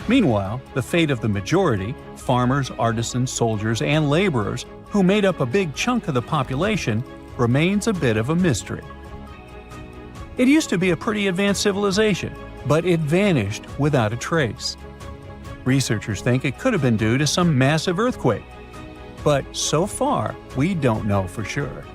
S3: Meanwhile, the fate of the majority, farmers, artisans, soldiers, and laborers, who made up a big chunk of the population, remains a bit of a mystery. It used to be a pretty advanced civilization, but it vanished without a trace. Researchers think it could have been due to some massive earthquake. but so far we don't know for sure.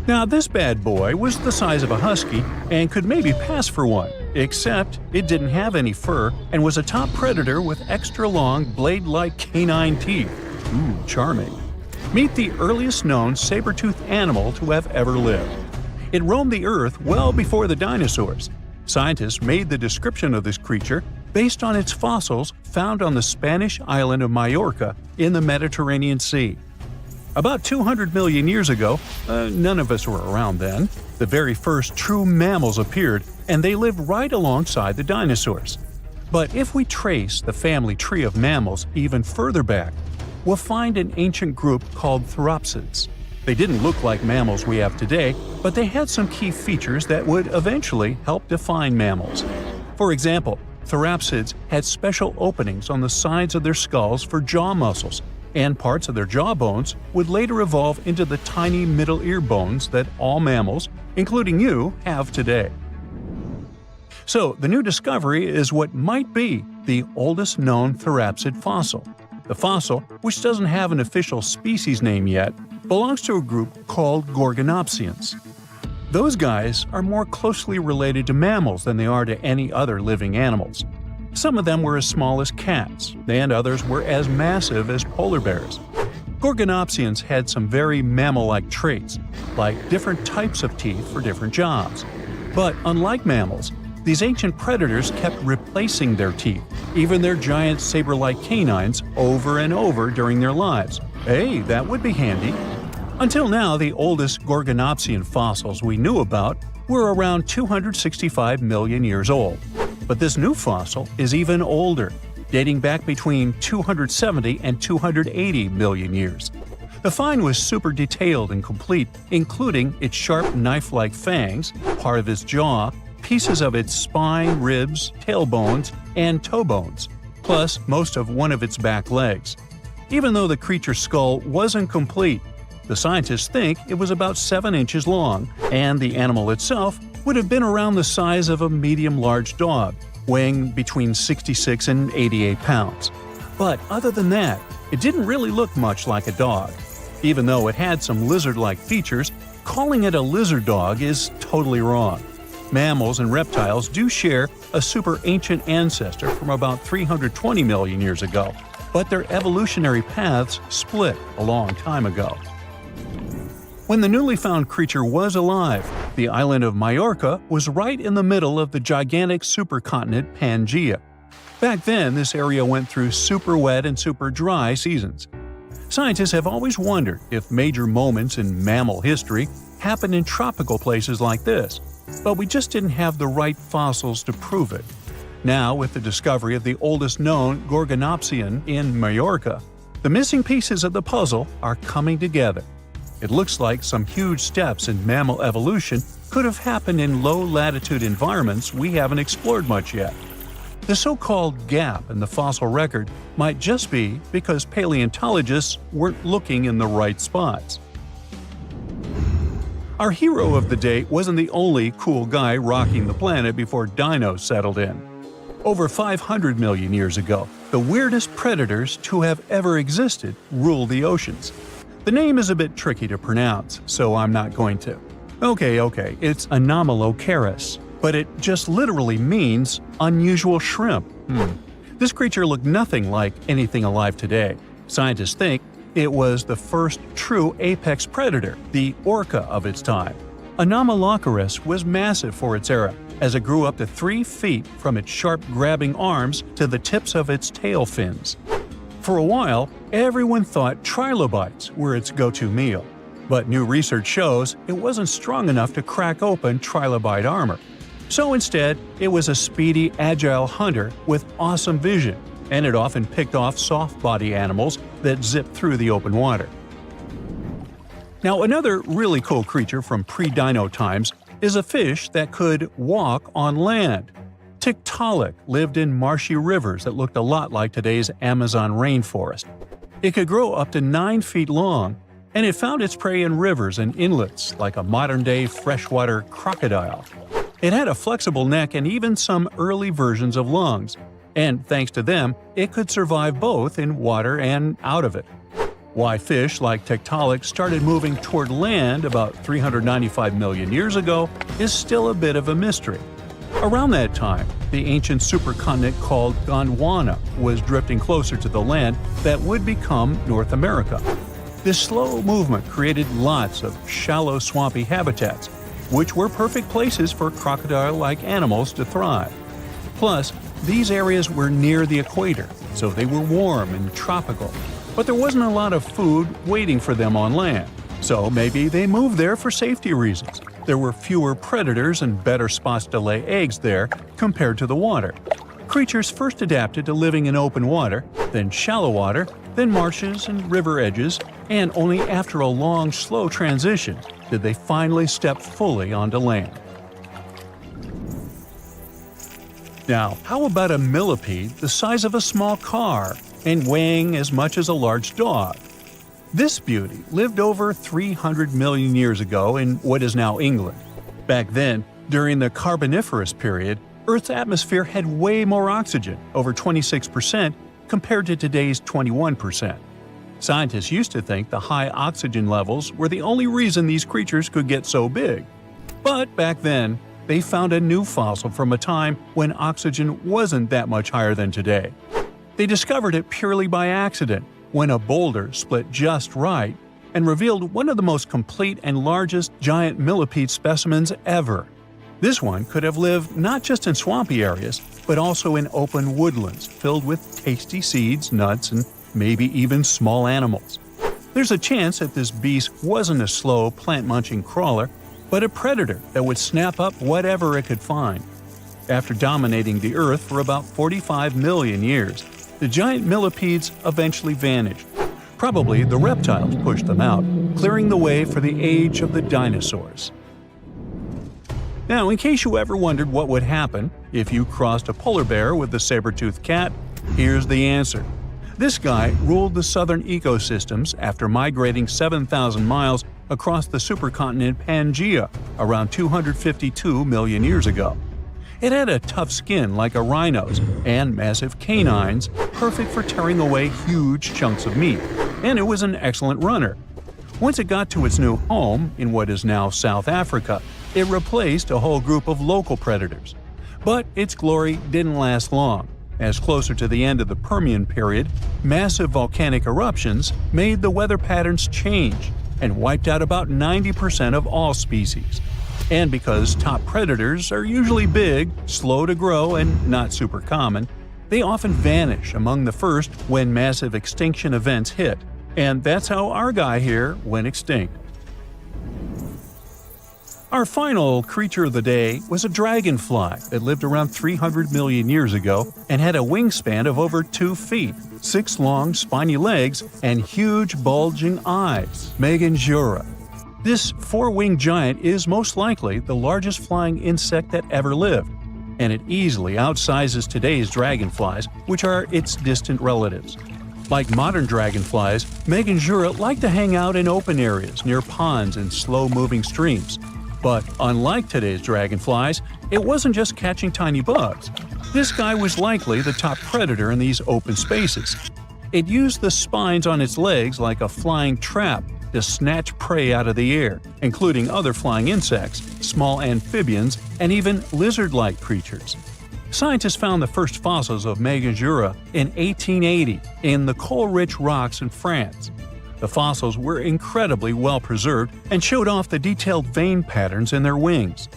S3: Now, this bad boy was the size of a husky and could maybe pass for one, except it didn't have any fur and was a top predator with extra long, blade-like canine teeth. Ooh, charming. Meet the earliest known saber-toothed animal to have ever lived. It roamed the Earth well before the dinosaurs. Scientists made the description of this creature based on its fossils found on the Spanish island of Majorca in the Mediterranean Sea. About 200 million years ago, none of us were around then, the very first true mammals appeared, and they lived right alongside the dinosaurs. But if we trace the family tree of mammals even further back, we'll find an ancient group called theropsids. They didn't look like mammals we have today, but they had some key features that would eventually help define mammals. For example, theropsids had special openings on the sides of their skulls for jaw muscles, and parts of their jaw bones would later evolve into the tiny middle ear bones that all mammals, including you, have today. So, the new discovery is what might be the oldest known theropsid fossil. The fossil, which doesn't have an official species name yet, belongs to a group called Gorgonopsians. Those guys are more closely related to mammals than they are to any other living animals. Some of them were as small as cats, and others were as massive as polar bears. Gorgonopsians had some very mammal-like traits, like different types of teeth for different jobs. But unlike mammals, these ancient predators kept replacing their teeth, even their giant saber-like canines, over and over during their lives. Hey, that would be handy. Until now, the oldest Gorgonopsian fossils we knew about were around 265 million years old. But this new fossil is even older, dating back between 270 and 280 million years. The find was super detailed and complete, including its sharp knife-like fangs, part of its jaw, pieces of its spine, ribs, tailbones, and toe bones, plus most of one of its back legs. Even though the creature's skull wasn't complete, the scientists think it was about 7 inches long, and the animal itself would have been around the size of a medium-large dog, weighing between 66 and 88 pounds. But other than that, it didn't really look much like a dog. Even though it had some lizard-like features, calling it a lizard dog is totally wrong. Mammals and reptiles do share a super ancient ancestor from about 320 million years ago, but their evolutionary paths split a long time ago. When the newly found creature was alive, the island of Majorca was right in the middle of the gigantic supercontinent Pangaea. Back then, this area went through super wet and super dry seasons. Scientists have always wondered if major moments in mammal history happened in tropical places like this, but we just didn't have the right fossils to prove it. Now, with the discovery of the oldest known Gorgonopsian in Majorca, the missing pieces of the puzzle are coming together. It looks like some huge steps in mammal evolution could have happened in low-latitude environments we haven't explored much yet. The so-called gap in the fossil record might just be because paleontologists weren't looking in the right spots. Our hero of the day wasn't the only cool guy rocking the planet before dinos settled in. Over 500 million years ago, the weirdest predators to have ever existed ruled the oceans. The name is a bit tricky to pronounce, so I'm not going to. Okay, it's Anomalocaris, but it just literally means unusual shrimp. This creature looked nothing like anything alive today. Scientists think it was the first true apex predator, the orca of its time. Anomalocaris was massive for its era, as it grew up to 3 feet from its sharp grabbing arms to the tips of its tail fins. For a while, everyone thought trilobites were its go-to meal, but new research shows it wasn't strong enough to crack open trilobite armor. So instead, it was a speedy, agile hunter with awesome vision, and it often picked off soft-body animals that zipped through the open water. Now, another really cool creature from pre-dino times is a fish that could walk on land. Tiktaalik lived in marshy rivers that looked a lot like today's Amazon rainforest. It could grow up to 9 feet long, and it found its prey in rivers and inlets like a modern-day freshwater crocodile. It had a flexible neck and even some early versions of lungs. and thanks to them, it could survive both in water and out of it. Why fish like Tiktaalik started moving toward land about 395 million years ago is still a bit of a mystery. Around that time, the ancient supercontinent called Gondwana was drifting closer to the land that would become North America. This slow movement created lots of shallow, swampy habitats, which were perfect places for crocodile-like animals to thrive. Plus, these areas were near the equator, so they were warm and tropical. But there wasn't a lot of food waiting for them on land, so maybe they moved there for safety reasons. There were fewer predators and better spots to lay eggs there compared to the water. Creatures first adapted to living in open water, then shallow water, then marshes and river edges, and only after a long, slow transition did they finally step fully onto land. Now, how about a millipede the size of a small car and weighing as much as a large dog? This beauty lived over 300 million years ago in what is now England. Back then, during the Carboniferous period, Earth's atmosphere had way more oxygen, over 26%, compared to today's 21%. Scientists used to think the high oxygen levels were the only reason these creatures could get so big. But back then, they found a new fossil from a time when oxygen wasn't that much higher than today. They discovered it purely by accident, when a boulder split just right and revealed one of the most complete and largest giant millipede specimens ever. This one could have lived not just in swampy areas, but also in open woodlands filled with tasty seeds, nuts, and maybe even small animals. There's a chance that this beast wasn't a slow, plant-munching crawler, but a predator that would snap up whatever it could find. After dominating the Earth for about 45 million years, the giant millipedes eventually vanished. Probably the reptiles pushed them out, clearing the way for the age of the dinosaurs. Now, in case you ever wondered what would happen if you crossed a polar bear with a saber-toothed cat, here's the answer. This guy ruled the southern ecosystems after migrating 7,000 miles across the supercontinent Pangaea around 252 million years ago. It had a tough skin like a rhino's and massive canines, perfect for tearing away huge chunks of meat, and it was an excellent runner. Once it got to its new home in what is now South Africa, it replaced a whole group of local predators. But its glory didn't last long, as closer to the end of the Permian period, massive volcanic eruptions made the weather patterns change and wiped out about 90% of all species. And because top predators are usually big, slow to grow, and not super common, they often vanish among the first when massive extinction events hit. And that's how our guy here went extinct. Our final creature of the day was a dragonfly that lived around 300 million years ago and had a wingspan of over 2 feet, 6 long, spiny legs, and huge, bulging eyes, Meganjura. This 4-winged giant is most likely the largest flying insect that ever lived, and it easily outsizes today's dragonflies, which are its distant relatives. Like modern dragonflies, Meganjura like to hang out in open areas near ponds and slow-moving streams. But unlike today's dragonflies, it wasn't just catching tiny bugs. This guy was likely the top predator in these open spaces. It used the spines on its legs like a flying trap to snatch prey out of the air, including other flying insects, small amphibians, and even lizard-like creatures. Scientists found the first fossils of Meganjura in 1880 in the coal-rich rocks in France. The fossils were incredibly well preserved and showed off the detailed vein patterns in their wings.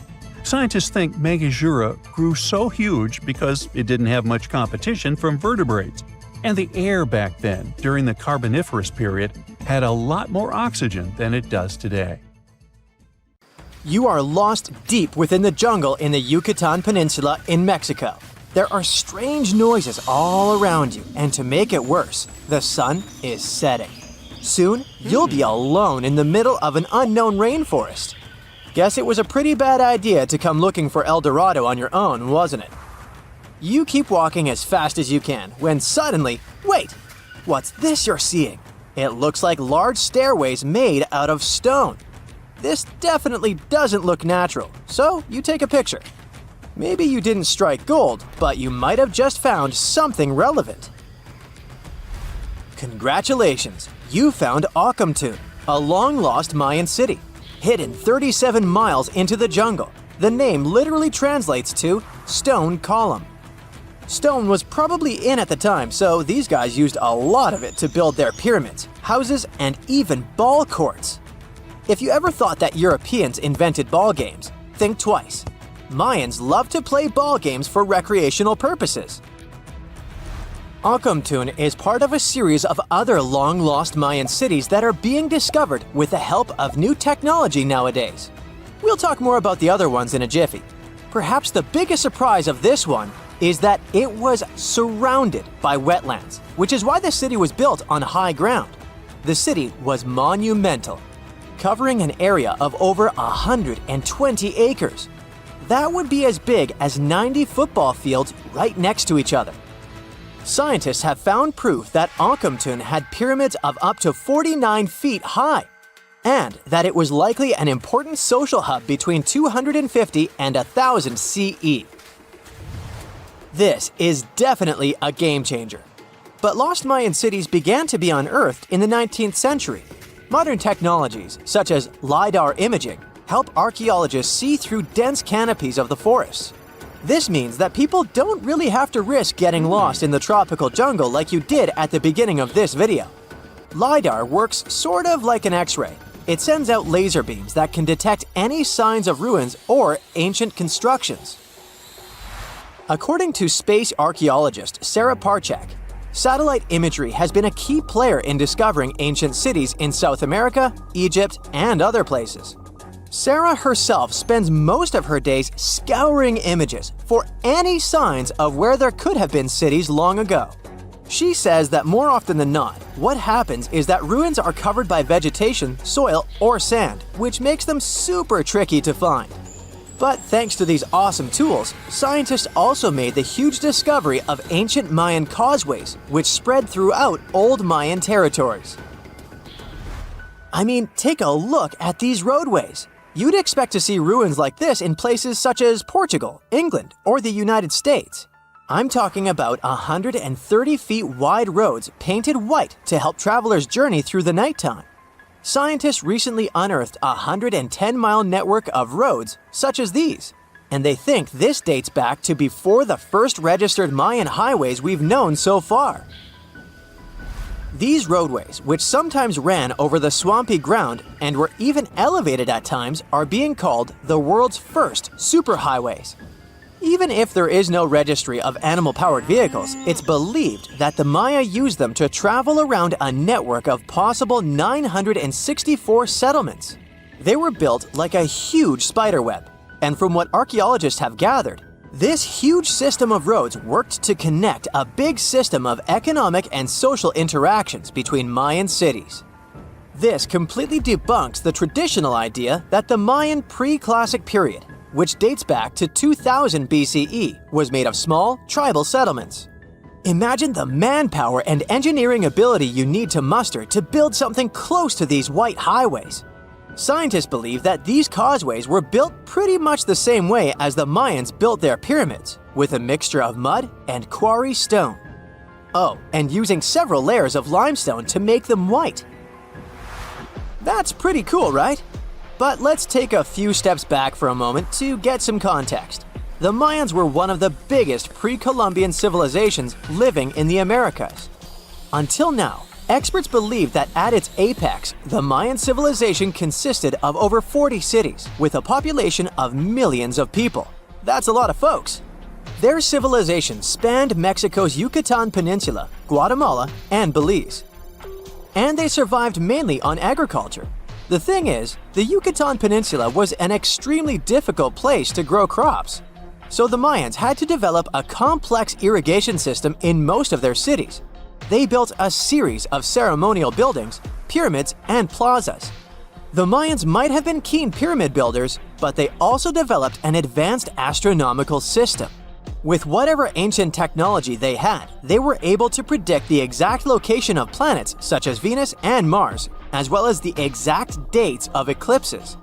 S3: Scientists think Meganjura grew so huge because it didn't have much competition from vertebrates, and the air back then, during the Carboniferous period, had a lot more oxygen than it does today.
S1: You are lost deep within the jungle in the Yucatan Peninsula in Mexico. There are strange noises all around you, and to make it worse, the sun is setting. Soon, you'll be alone in the middle of an unknown rainforest. Guess it was a pretty bad idea to come looking for El Dorado on your own, wasn't it? You keep walking as fast as you can when suddenly, wait! What's this you're seeing? It looks like large stairways made out of stone. This definitely doesn't look natural, so you take a picture.
S2: Maybe you didn't strike gold, but you might have just found something relevant. Congratulations! You found Akhumtun, a long-lost Mayan city, hidden 37 miles into the jungle. The name literally translates to stone column. Stone was probably in at the time, so these guys used a lot of it to build their pyramids, houses, and even ball courts. If you ever thought that Europeans invented ball games, think twice. Mayans loved to play ball games for recreational purposes. Akhumtun is part of a series of other long-lost Mayan cities that are being discovered with the help of new technology nowadays. We'll talk more about the other ones in a jiffy. Perhaps the biggest surprise of this one is that it was surrounded by wetlands, which is why the city was built on high ground. The city was monumental, covering an area of over 120 acres. That would be as big as 90 football fields right next to each other. Scientists have found proof that Akhumtun had pyramids of up to 49 feet high, and that it was likely an important social hub between 250 and 1000 CE. This is definitely a game changer. But lost Mayan cities began to be unearthed in the 19th century. Modern technologies, such as LiDAR imaging, help archaeologists see through dense canopies of the forests. This means that people don't really have to risk getting lost in the tropical jungle like you did at the beginning of this video. LiDAR works sort of like an X-ray. It sends out laser beams that can detect any signs of ruins or ancient constructions. According to space archaeologist Sarah Parchak, satellite imagery has been a key player in discovering ancient cities in South America, Egypt, and other places. Sarah herself spends most of her days scouring images for any signs of where there could have been cities long ago. She says that more often than not, what happens is that ruins are covered by vegetation, soil, or sand, which makes them super tricky to find. But thanks to these awesome tools, scientists also made the huge discovery of ancient Mayan causeways, which spread throughout old Mayan territories. I mean, take a look at these roadways. You'd expect to see ruins like this in places such as Portugal, England, or the United States. I'm talking about 130 feet wide roads painted white to help travelers journey through the nighttime. Scientists recently unearthed a 110-mile network of roads such as these, and they think this dates back to before the first registered Mayan highways we've known so far. These roadways, which sometimes ran over the swampy ground and were even elevated at times, are being called the world's first superhighways. Even if there is no registry of animal-powered vehicles, it's believed that the Maya used them to travel around a network of possible 964 settlements. They were built like a huge spiderweb, and from what archaeologists have gathered, this huge system of roads worked to connect a big system of economic and social interactions between Mayan cities. This completely debunks the traditional idea that the Mayan pre-classic period, which dates back to 2000 BCE, was made of small, tribal settlements. Imagine the manpower and engineering ability you need to muster to build something close to these white highways. Scientists believe that these causeways were built pretty much the same way as the Mayans built their pyramids, with a mixture of mud and quarry stone. Oh, and using several layers of limestone to make them white. That's pretty cool, right? But let's take a few steps back for a moment to get some context. The Mayans were one of the biggest pre-Columbian civilizations living in the Americas. Until now, experts believe that at its apex, the Mayan civilization consisted of over 40 cities, with a population of millions of people. That's a lot of folks. Their civilization spanned Mexico's Yucatan Peninsula, Guatemala, and Belize. And they survived mainly on agriculture. The thing is, the Yucatan Peninsula was an extremely difficult place to grow crops. So the Mayans had to develop a complex irrigation system in most of their cities. They built a series of ceremonial buildings, pyramids, and plazas. The Mayans might have been keen pyramid builders, but they also developed an advanced astronomical system. With whatever ancient technology they had, they were able to predict the exact location of planets such as Venus and Mars, as well as the exact dates of eclipses.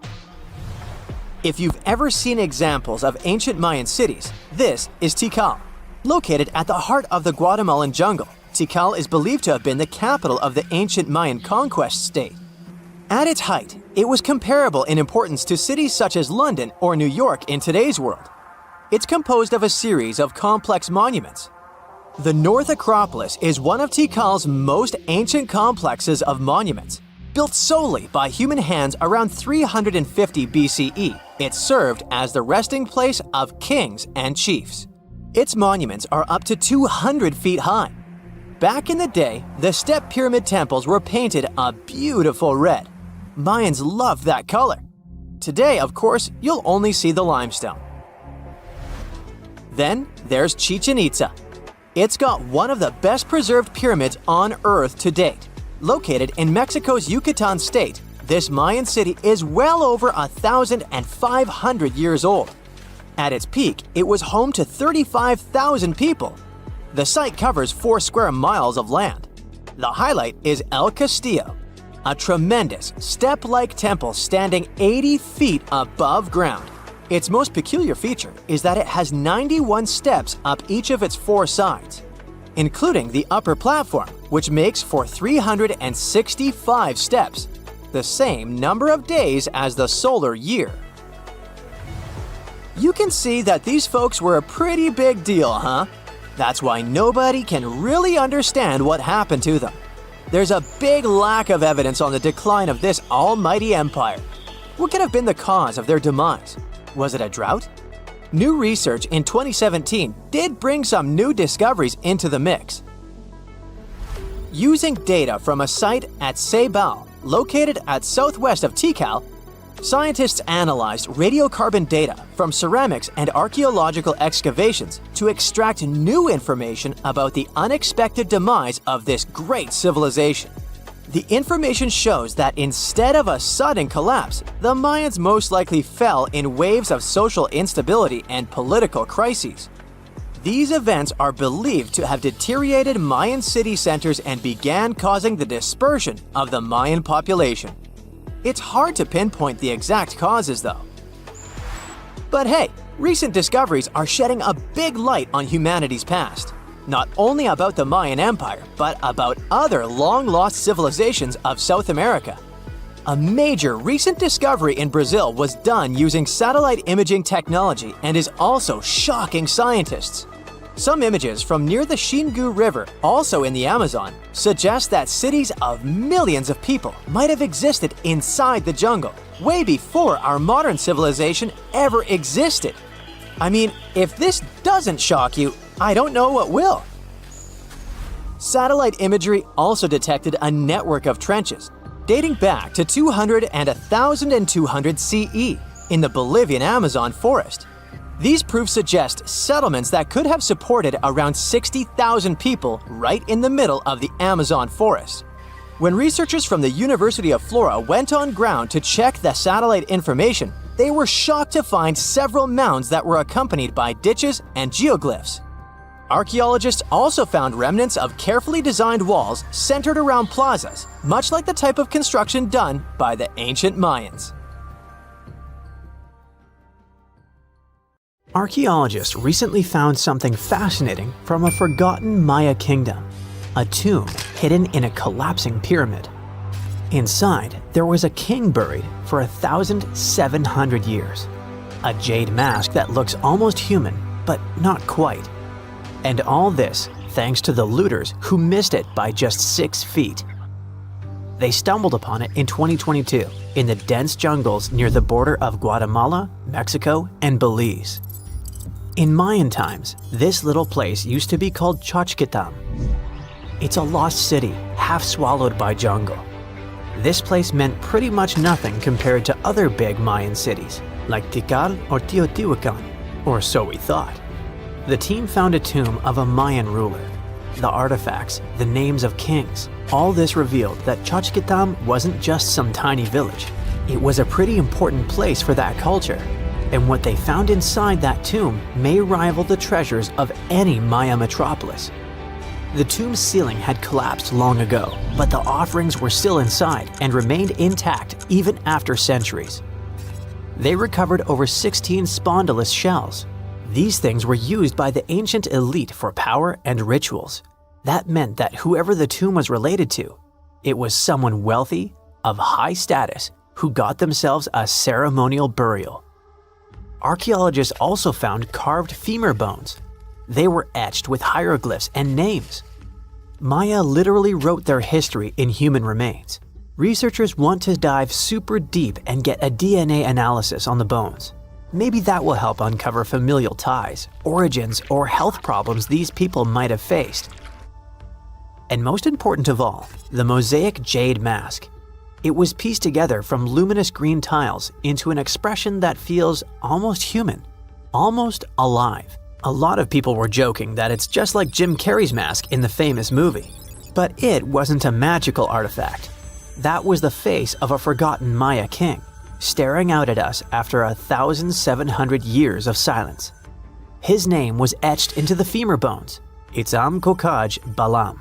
S1: If you've ever seen examples of ancient Mayan cities, this is Tikal. Located at the heart of the Guatemalan jungle, Tikal is believed to have been the capital of the ancient Mayan conquest state. At its height, it was comparable in importance to cities such as London or New York in today's world. It's composed of a series of complex monuments. The North Acropolis is one of Tikal's most ancient complexes of monuments. Built solely by human hands around 350 BCE, it served as the resting place of kings and chiefs. Its monuments are up to 200 feet high. Back in the day, the step pyramid temples were painted a beautiful red. Mayans loved that color. Today, of course, you'll only see the limestone. Then there's Chichen Itza. It's got one of the best preserved pyramids on Earth to date. Located in Mexico's Yucatan state, this Mayan city is well over 1,500 years old. At its peak, it was home to 35,000 people. The site covers 4 square miles of land. The highlight is El Castillo, a tremendous step-like temple standing 80 feet above ground. Its most peculiar feature is that it has 91 steps up each of its 4 sides, including the upper platform, which makes for 365 steps, the same number of days as the solar year. You can see that these folks were a pretty big deal, huh? That's why nobody can really understand what happened to them. There's a big lack of evidence on the decline of this almighty empire. What could have been the cause of their demise? Was it a drought? New research in 2017 did bring some new discoveries into the mix. Using data from a site at Ceibal, located at southwest of Tikal, scientists analyzed radiocarbon data from ceramics and archaeological excavations to extract new information about the unexpected demise of this great civilization. The information shows that instead of a sudden collapse, the Mayans most likely fell in waves of social instability and political crises. These events are believed to have deteriorated Mayan city centers and began causing the dispersion of the Mayan population. It's hard to pinpoint the exact causes, though. But hey, recent discoveries are shedding a big light on humanity's past. Not only about the Mayan Empire, but about other long-lost civilizations of South America. A major recent discovery in Brazil was done using satellite imaging technology and is also shocking scientists. Some images from near the Xingu River, also in the Amazon, suggest that cities of millions of people might have existed inside the jungle, way before our modern civilization ever existed. I mean, if this doesn't shock you, I don't know what will. Satellite imagery also detected a network of trenches dating back to 200 and 1200 CE in the Bolivian Amazon forest. These proofs suggest settlements that could have supported around 60,000 people right in the middle of the Amazon forest. When researchers from the University of Florida went on ground to check the satellite information, they were shocked to find several mounds that were accompanied by ditches and geoglyphs. Archaeologists also found remnants of carefully designed walls centered around plazas, much like the type of construction done by the ancient Mayans.
S2: Archaeologists recently found something fascinating from a forgotten Maya kingdom, a tomb hidden in a collapsing pyramid. Inside, there was a king buried for 1,700 years, a jade mask that looks almost human, but not quite. And all this thanks to the looters who missed it by just 6 feet. They stumbled upon it in 2022 in the dense jungles near the border of Guatemala, Mexico, and Belize. In Mayan times, this little place used to be called Xochitlam. It's a lost city, half swallowed by jungle. This place meant pretty much nothing compared to other big Mayan cities, like Tikal or Teotihuacan, or so we thought. The team found a tomb of a Mayan ruler. The artifacts, the names of kings, all this revealed that Xochitlam wasn't just some tiny village. It was a pretty important place for that culture. And what they found inside that tomb may rival the treasures of any Maya metropolis. The tomb's ceiling had collapsed long ago, but the offerings were still inside and remained intact even after centuries. They recovered over 16 spondylus shells. These things were used by the ancient elite for power and rituals. That meant that whoever the tomb was related to, it was someone wealthy, of high status, who got themselves a ceremonial burial. Archaeologists also found carved femur bones. They were etched with hieroglyphs and names. Maya literally wrote their history in human remains. Researchers want to dive super deep and get a DNA analysis on the bones. Maybe that will help uncover familial ties, origins, or health problems these people might have faced. And most important of all, the mosaic jade mask. It was pieced together from luminous green tiles into an expression that feels almost human, almost alive. A lot of people were joking that it's just like Jim Carrey's mask in the famous movie. But it wasn't a magical artifact. That was the face of a forgotten Maya king, staring out at us after 1,700 years of silence. His name was etched into the femur bones, Itzam Kokaj Balam.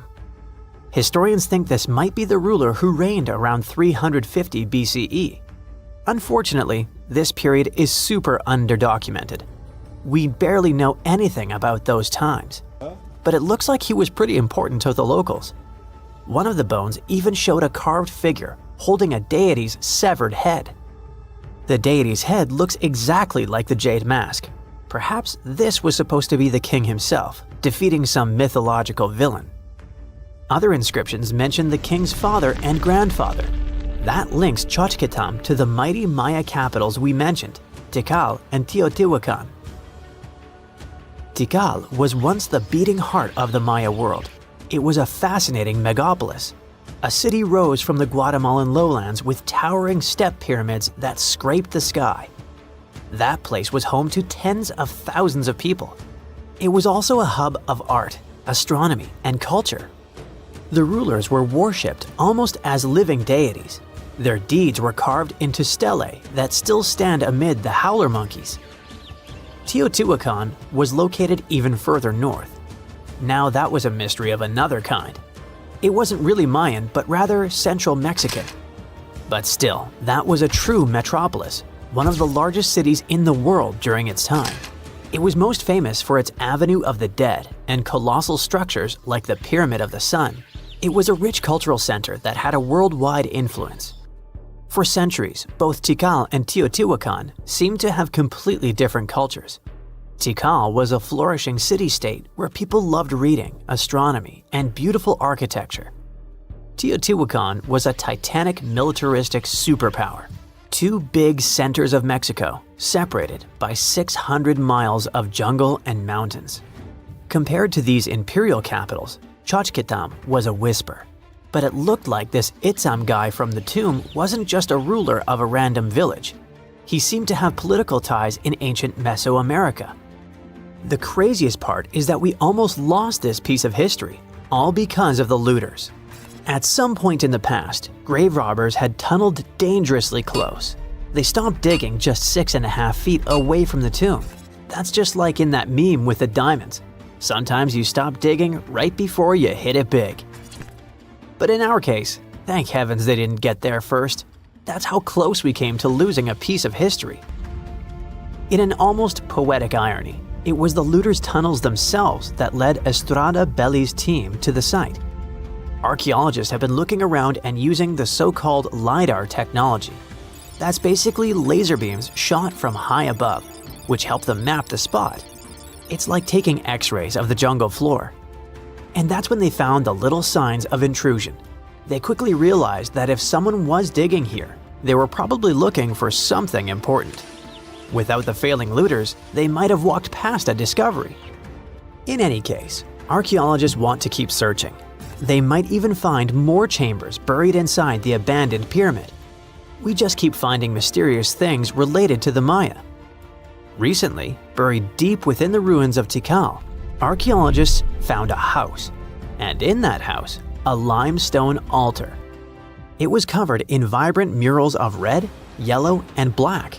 S2: Historians think this might be the ruler who reigned around 350 BCE. Unfortunately, this period is super underdocumented. We barely know anything about those times, but it looks like he was pretty important to the locals. One of the bones even showed a carved figure holding a deity's severed head. The deity's head looks exactly like the jade mask. Perhaps this was supposed to be the king himself, defeating some mythological villain. Other inscriptions mention the king's father and grandfather. That links Xochitlam to the mighty Maya capitals we mentioned, Tikal and Teotihuacan. Tikal was once the beating heart of the Maya world. It was a fascinating megapolis. A city rose from the Guatemalan lowlands with towering step pyramids that scraped the sky. That place was home to tens of thousands of people. It was also a hub of art, astronomy, and culture. The rulers were worshipped almost as living deities. Their deeds were carved into stelae that still stand amid the howler monkeys. Teotihuacan was located even further north. Now that was a mystery of another kind. It wasn't really Mayan, but rather Central Mexican. But still, that was a true metropolis, one of the largest cities in the world during its time. It was most famous for its Avenue of the Dead and colossal structures like the Pyramid of the Sun. It was a rich cultural center that had a worldwide influence. For centuries, both Tikal and Teotihuacan seemed to have completely different cultures. Tikal was a flourishing city-state where people loved reading, astronomy, and beautiful architecture. Teotihuacan was a titanic militaristic superpower. Two big centers of Mexico, separated by 600 miles of jungle and mountains. Compared to these imperial capitals, Xochitlam was a whisper. But it looked like this Itzam guy from the tomb wasn't just a ruler of a random village. He seemed to have political ties in ancient Mesoamerica. The craziest part is that we almost lost this piece of history, all because of the looters. At some point in the past, grave robbers had tunneled dangerously close. They stopped digging just 6.5 feet away from the tomb. That's just like in that meme with the diamonds. Sometimes you stop digging right before you hit it big. But in our case, thank heavens they didn't get there first. That's how close we came to losing a piece of history. In an almost poetic irony, it was the looters' tunnels themselves that led Estrada Belli's team to the site. Archaeologists have been looking around and using the so-called LiDAR technology. That's basically laser beams shot from high above, which help them map the spot. It's like taking X-rays of the jungle floor. And that's when they found the little signs of intrusion. They quickly realized that if someone was digging here, they were probably looking for something important. Without the failing looters, they might have walked past a discovery. In any case, archaeologists want to keep searching. They might even find more chambers buried inside the abandoned pyramid. We just keep finding mysterious things related to the Maya. Recently, buried deep within the ruins of Tikal, archaeologists found a house, and in that house, a limestone altar. It was covered in vibrant murals of red, yellow, and black.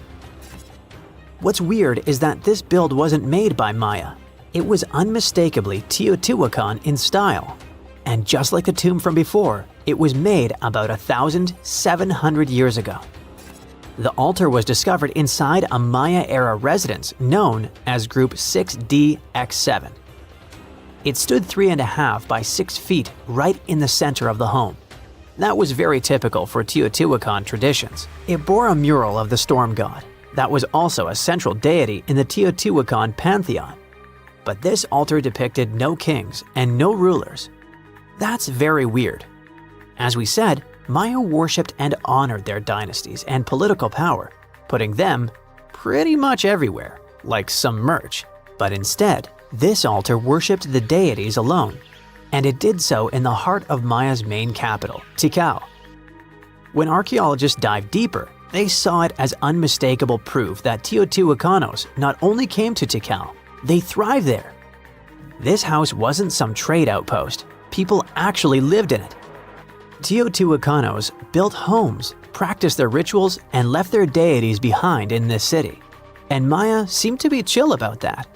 S2: What's weird is that this build wasn't made by Maya. It was unmistakably Teotihuacan in style. And just like the tomb from before, it was made about 1,700 years ago. The altar was discovered inside a Maya-era residence known as Group 6DX7. It stood 3.5 by 6 feet right in the center of the home. That was very typical for Teotihuacan traditions. It bore a mural of the storm god that was also a central deity in the Teotihuacan pantheon. But this altar depicted no kings and no rulers. That's very weird. As we said, Maya worshipped and honored their dynasties and political power, putting them pretty much everywhere, like some merch. But instead, this altar worshipped the deities alone, and it did so in the heart of Maya's main capital, Tikal. When archaeologists dived deeper, they saw it as unmistakable proof that Teotihuacanos not only came to Tikal, they thrived there. This house wasn't some trade outpost, people actually lived in it. Teotihuacanos built homes, practiced their rituals, and left their deities behind in this city. And Maya seemed to be chill about that.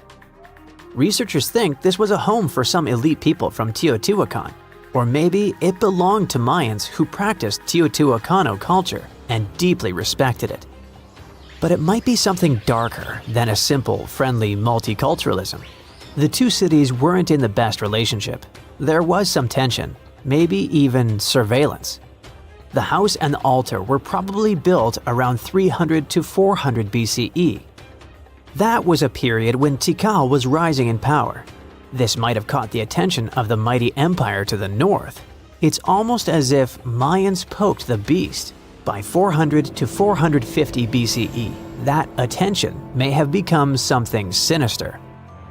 S2: Researchers think this was a home for some elite people from Teotihuacan, or maybe it belonged to Mayans who practiced Teotihuacano culture and deeply respected it. But it might be something darker than a simple, friendly multiculturalism. The two cities weren't in the best relationship. There was some tension, maybe even surveillance. The house and the altar were probably built around 300 to 400 BCE. That was a period when Tikal was rising in power. This might have caught the attention of the mighty empire to the north. It's almost as if Mayans poked the beast. By 400 to 450 BCE, that attention may have become something sinister.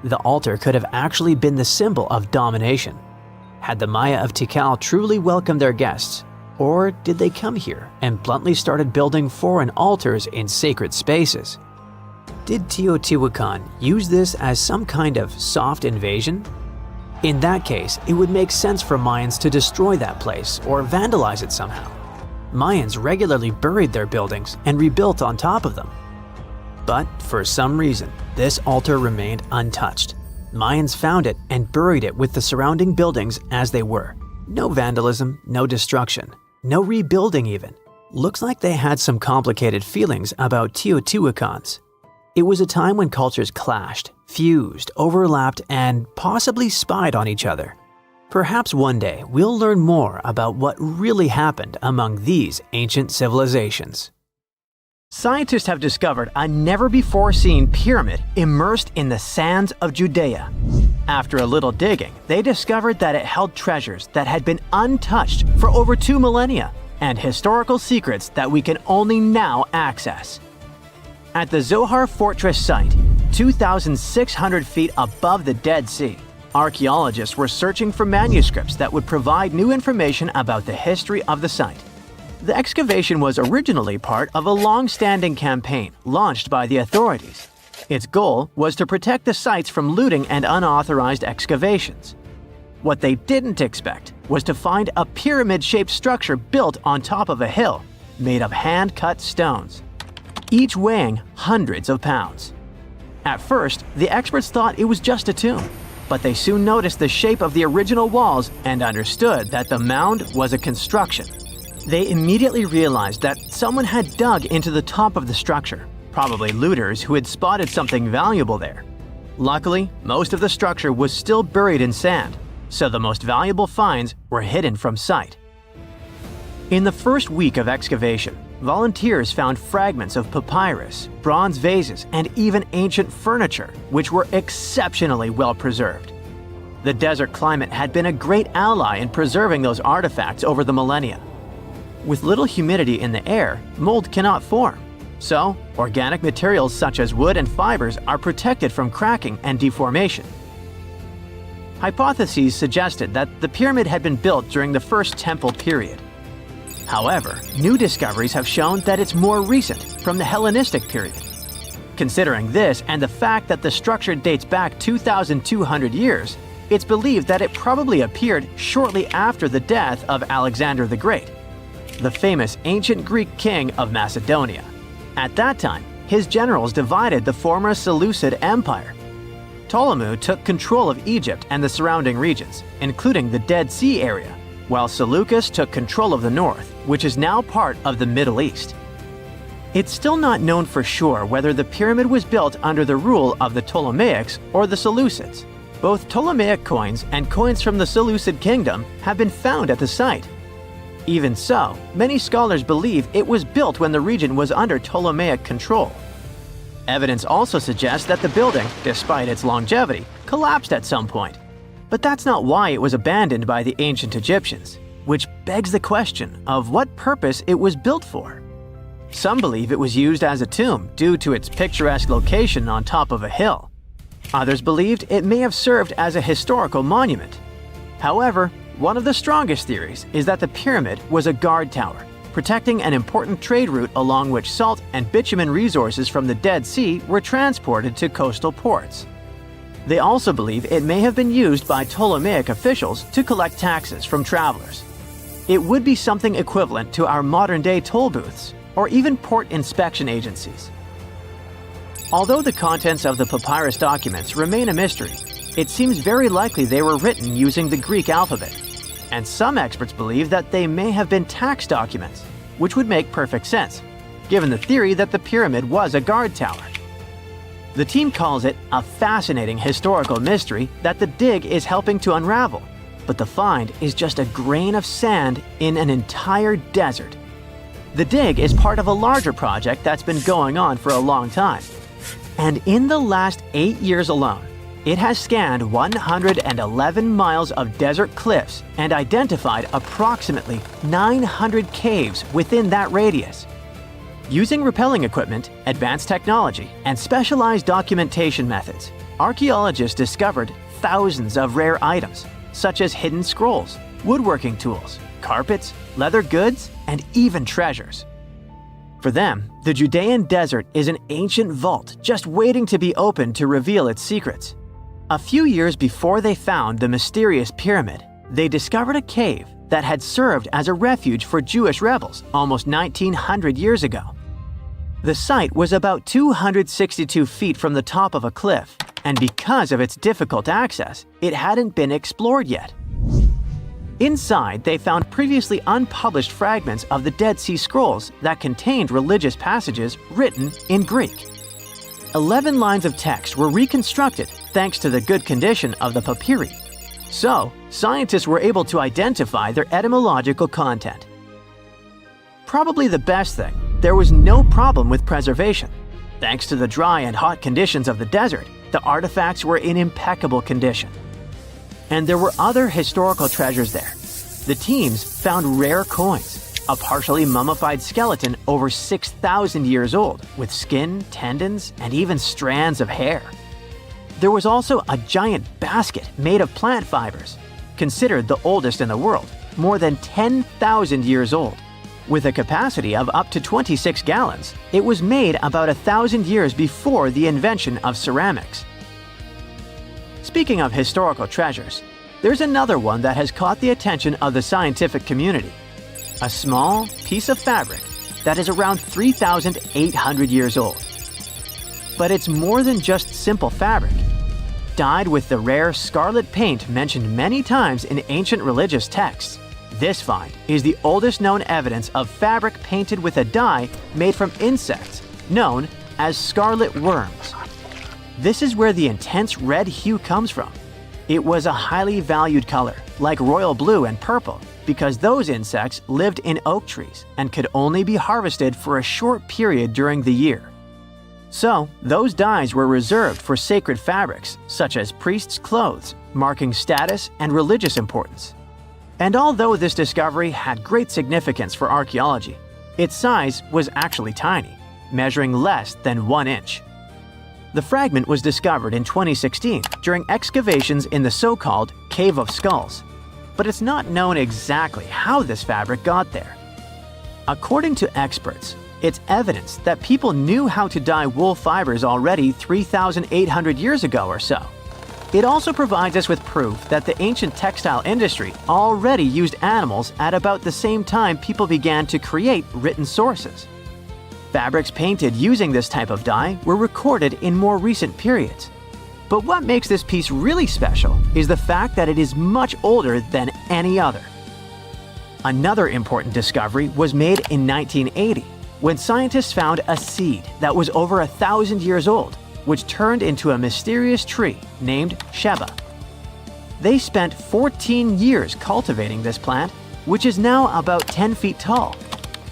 S2: The altar could have actually been the symbol of domination. Had the Maya of Tikal truly welcomed their guests, or did they come here and bluntly started building foreign altars in sacred spaces? Did Teotihuacan use this as some kind of soft invasion? In that case, it would make sense for Mayans to destroy that place or vandalize it somehow. Mayans regularly buried their buildings and rebuilt on top of them. But for some reason, this altar remained untouched. Mayans found it and buried it with the surrounding buildings as they were. No vandalism, no destruction, no rebuilding even. Looks like they had some complicated feelings about Teotihuacans. It was a time when cultures clashed, fused, overlapped, and possibly spied on each other. Perhaps one day we'll learn more about what really happened among these ancient civilizations.
S1: Scientists have discovered a never-before-seen pyramid immersed in the sands of Judea. After a little digging, they discovered that it held treasures that had been untouched for over 2 millennia and historical secrets that we can only now access. At the Zohar Fortress site, 2,600 feet above the Dead Sea, archaeologists were searching for manuscripts that would provide new information about the history of the site. The excavation was originally part of a long-standing campaign launched by the authorities. Its goal was to protect the sites from looting and unauthorized excavations. What they didn't expect was to find a pyramid-shaped structure built on top of a hill, made of hand-cut stones, each weighing hundreds of pounds. At first, the experts thought it was just a tomb, but they soon noticed the shape of the original walls and understood that the mound was a construction. They immediately realized that someone had dug into the top of the structure, probably looters who had spotted something valuable there. Luckily, most of the structure was still buried in sand, so the most valuable finds were hidden from sight. In the first week of excavation, volunteers found fragments of papyrus, bronze vases, and even ancient furniture, which were exceptionally well preserved. The desert climate had been a great ally in preserving those artifacts over the millennia. With little humidity in the air, mold cannot form. So, organic materials such as wood and fibers are protected from cracking and deformation. Hypotheses suggested that the pyramid had been built during the First Temple period. However, new discoveries have shown that it's more recent, from the Hellenistic period. Considering this and the fact that the structure dates back 2,200 years, it's believed that it probably appeared shortly after the death of Alexander the Great, the famous ancient Greek king of Macedonia. At that time, his generals divided the former Seleucid Empire. Ptolemy took control of Egypt and the surrounding regions, including the Dead Sea area, while Seleucus took control of the north, which is now part of the Middle East. It's still not known for sure whether the pyramid was built under the rule of the Ptolemaics or the Seleucids. Both Ptolemaic coins and coins from the Seleucid kingdom have been found at the site. Even so, many scholars believe it was built when the region was under Ptolemaic control. Evidence also suggests that the building, despite its longevity, collapsed at some point. But that's not why it was abandoned by the ancient Egyptians, which begs the question of what purpose it was built for. Some believe it was used as a tomb due to its picturesque location on top of a hill. Others believed it may have served as a historical monument. However, one of the strongest theories is that the pyramid was a guard tower, protecting an important trade route along which salt and bitumen resources from the Dead Sea were transported to coastal ports. They also believe it may have been used by Ptolemaic officials to collect taxes from travelers. It would be something equivalent to our modern-day toll booths, or even port inspection agencies. Although the contents of the papyrus documents remain a mystery, it seems very likely they were written using the Greek alphabet, and some experts believe that they may have been tax documents, which would make perfect sense, given the theory that the pyramid was a guard tower. The team calls it a fascinating historical mystery that the dig is helping to unravel, but the find is just a grain of sand in an entire desert. The dig is part of a larger project that's been going on for a long time. And in the last 8 years alone, it has scanned 111 miles of desert cliffs and identified approximately 900 caves within that radius. Using rappelling equipment, advanced technology, and specialized documentation methods, archaeologists discovered thousands of rare items, such as hidden scrolls, woodworking tools, carpets, leather goods, and even treasures. For them, the Judean desert is an ancient vault just waiting to be opened to reveal its secrets. A few years before they found the mysterious pyramid, they discovered a cave that had served as a refuge for Jewish rebels almost 1900 years ago. The site was about 262 feet from the top of a cliff, and because of its difficult access, it hadn't been explored yet. Inside, they found previously unpublished fragments of the Dead Sea Scrolls that contained religious passages written in Greek. 11 lines of text were reconstructed thanks to the good condition of the papyri. So, scientists were able to identify their etymological content. Probably the best thing, there was no problem with preservation. Thanks to the dry and hot conditions of the desert, the artifacts were in impeccable condition. And there were other historical treasures there. The teams found rare coins, a partially mummified skeleton over 6,000 years old, with skin, tendons, and even strands of hair. There was also a giant basket made of plant fibers, considered the oldest in the world, more than 10,000 years old. With a capacity of up to 26 gallons, it was made about 1,000 years before the invention of ceramics. Speaking of historical treasures, there's another one that has caught the attention of the scientific community. A small piece of fabric that is around 3,800 years old. But it's more than just simple fabric. Dyed with the rare scarlet paint mentioned many times in ancient religious texts, this find is the oldest known evidence of fabric painted with a dye made from insects known as scarlet worms. This is where the intense red hue comes from. It was a highly valued color, like royal blue and purple, because those insects lived in oak trees and could only be harvested for a short period during the year. So, those dyes were reserved for sacred fabrics, such as priests' clothes, marking status and religious importance. And although this discovery had great significance for archaeology, its size was actually tiny, measuring less than 1 inch. The fragment was discovered in 2016 during excavations in the so-called Cave of Skulls, but it's not known exactly how this fabric got there. According to experts, it's evidence that people knew how to dye wool fibers already 3,800 years ago or so. It also provides us with proof that the ancient textile industry already used animals at about the same time people began to create written sources. Fabrics painted using this type of dye were recorded in more recent periods. But what makes this piece really special is the fact that it is much older than any other. Another important discovery was made in 1980
S2: when scientists found a seed that was over 1,000 years old, which turned into a mysterious tree named Sheba. They spent 14 years cultivating this plant, which is now about 10 feet tall,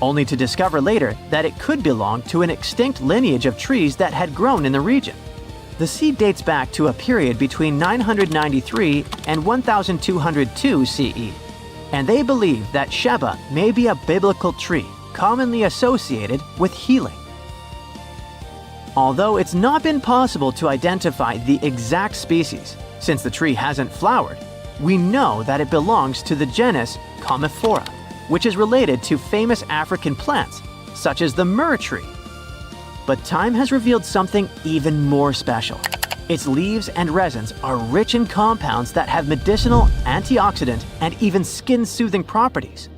S2: only to discover later that it could belong to an extinct lineage of trees that had grown in the region. The seed dates back to a period between 993 and 1202 CE, and they believe that Sheba may be a biblical tree commonly associated with healing. Although it's not been possible to identify the exact species, since the tree hasn't flowered, we know that it belongs to the genus Commiphora, which is related to famous African plants, such as the myrrh tree. But time has revealed something even more special. Its leaves and resins are rich in compounds that have medicinal, antioxidant, and even skin-soothing properties.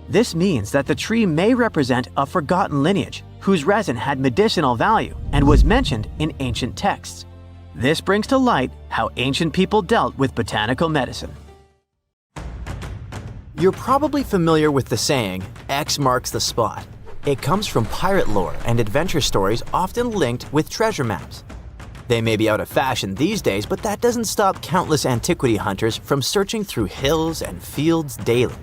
S2: This means that the tree may represent a forgotten lineage whose resin had medicinal value and was mentioned in ancient texts. This brings to light how ancient people dealt with botanical medicine.
S1: You're probably familiar with the saying, X marks the spot. It comes from pirate lore and adventure stories often linked with treasure maps. They may be out of fashion these days, but that doesn't stop countless antiquity hunters from searching through hills and fields daily.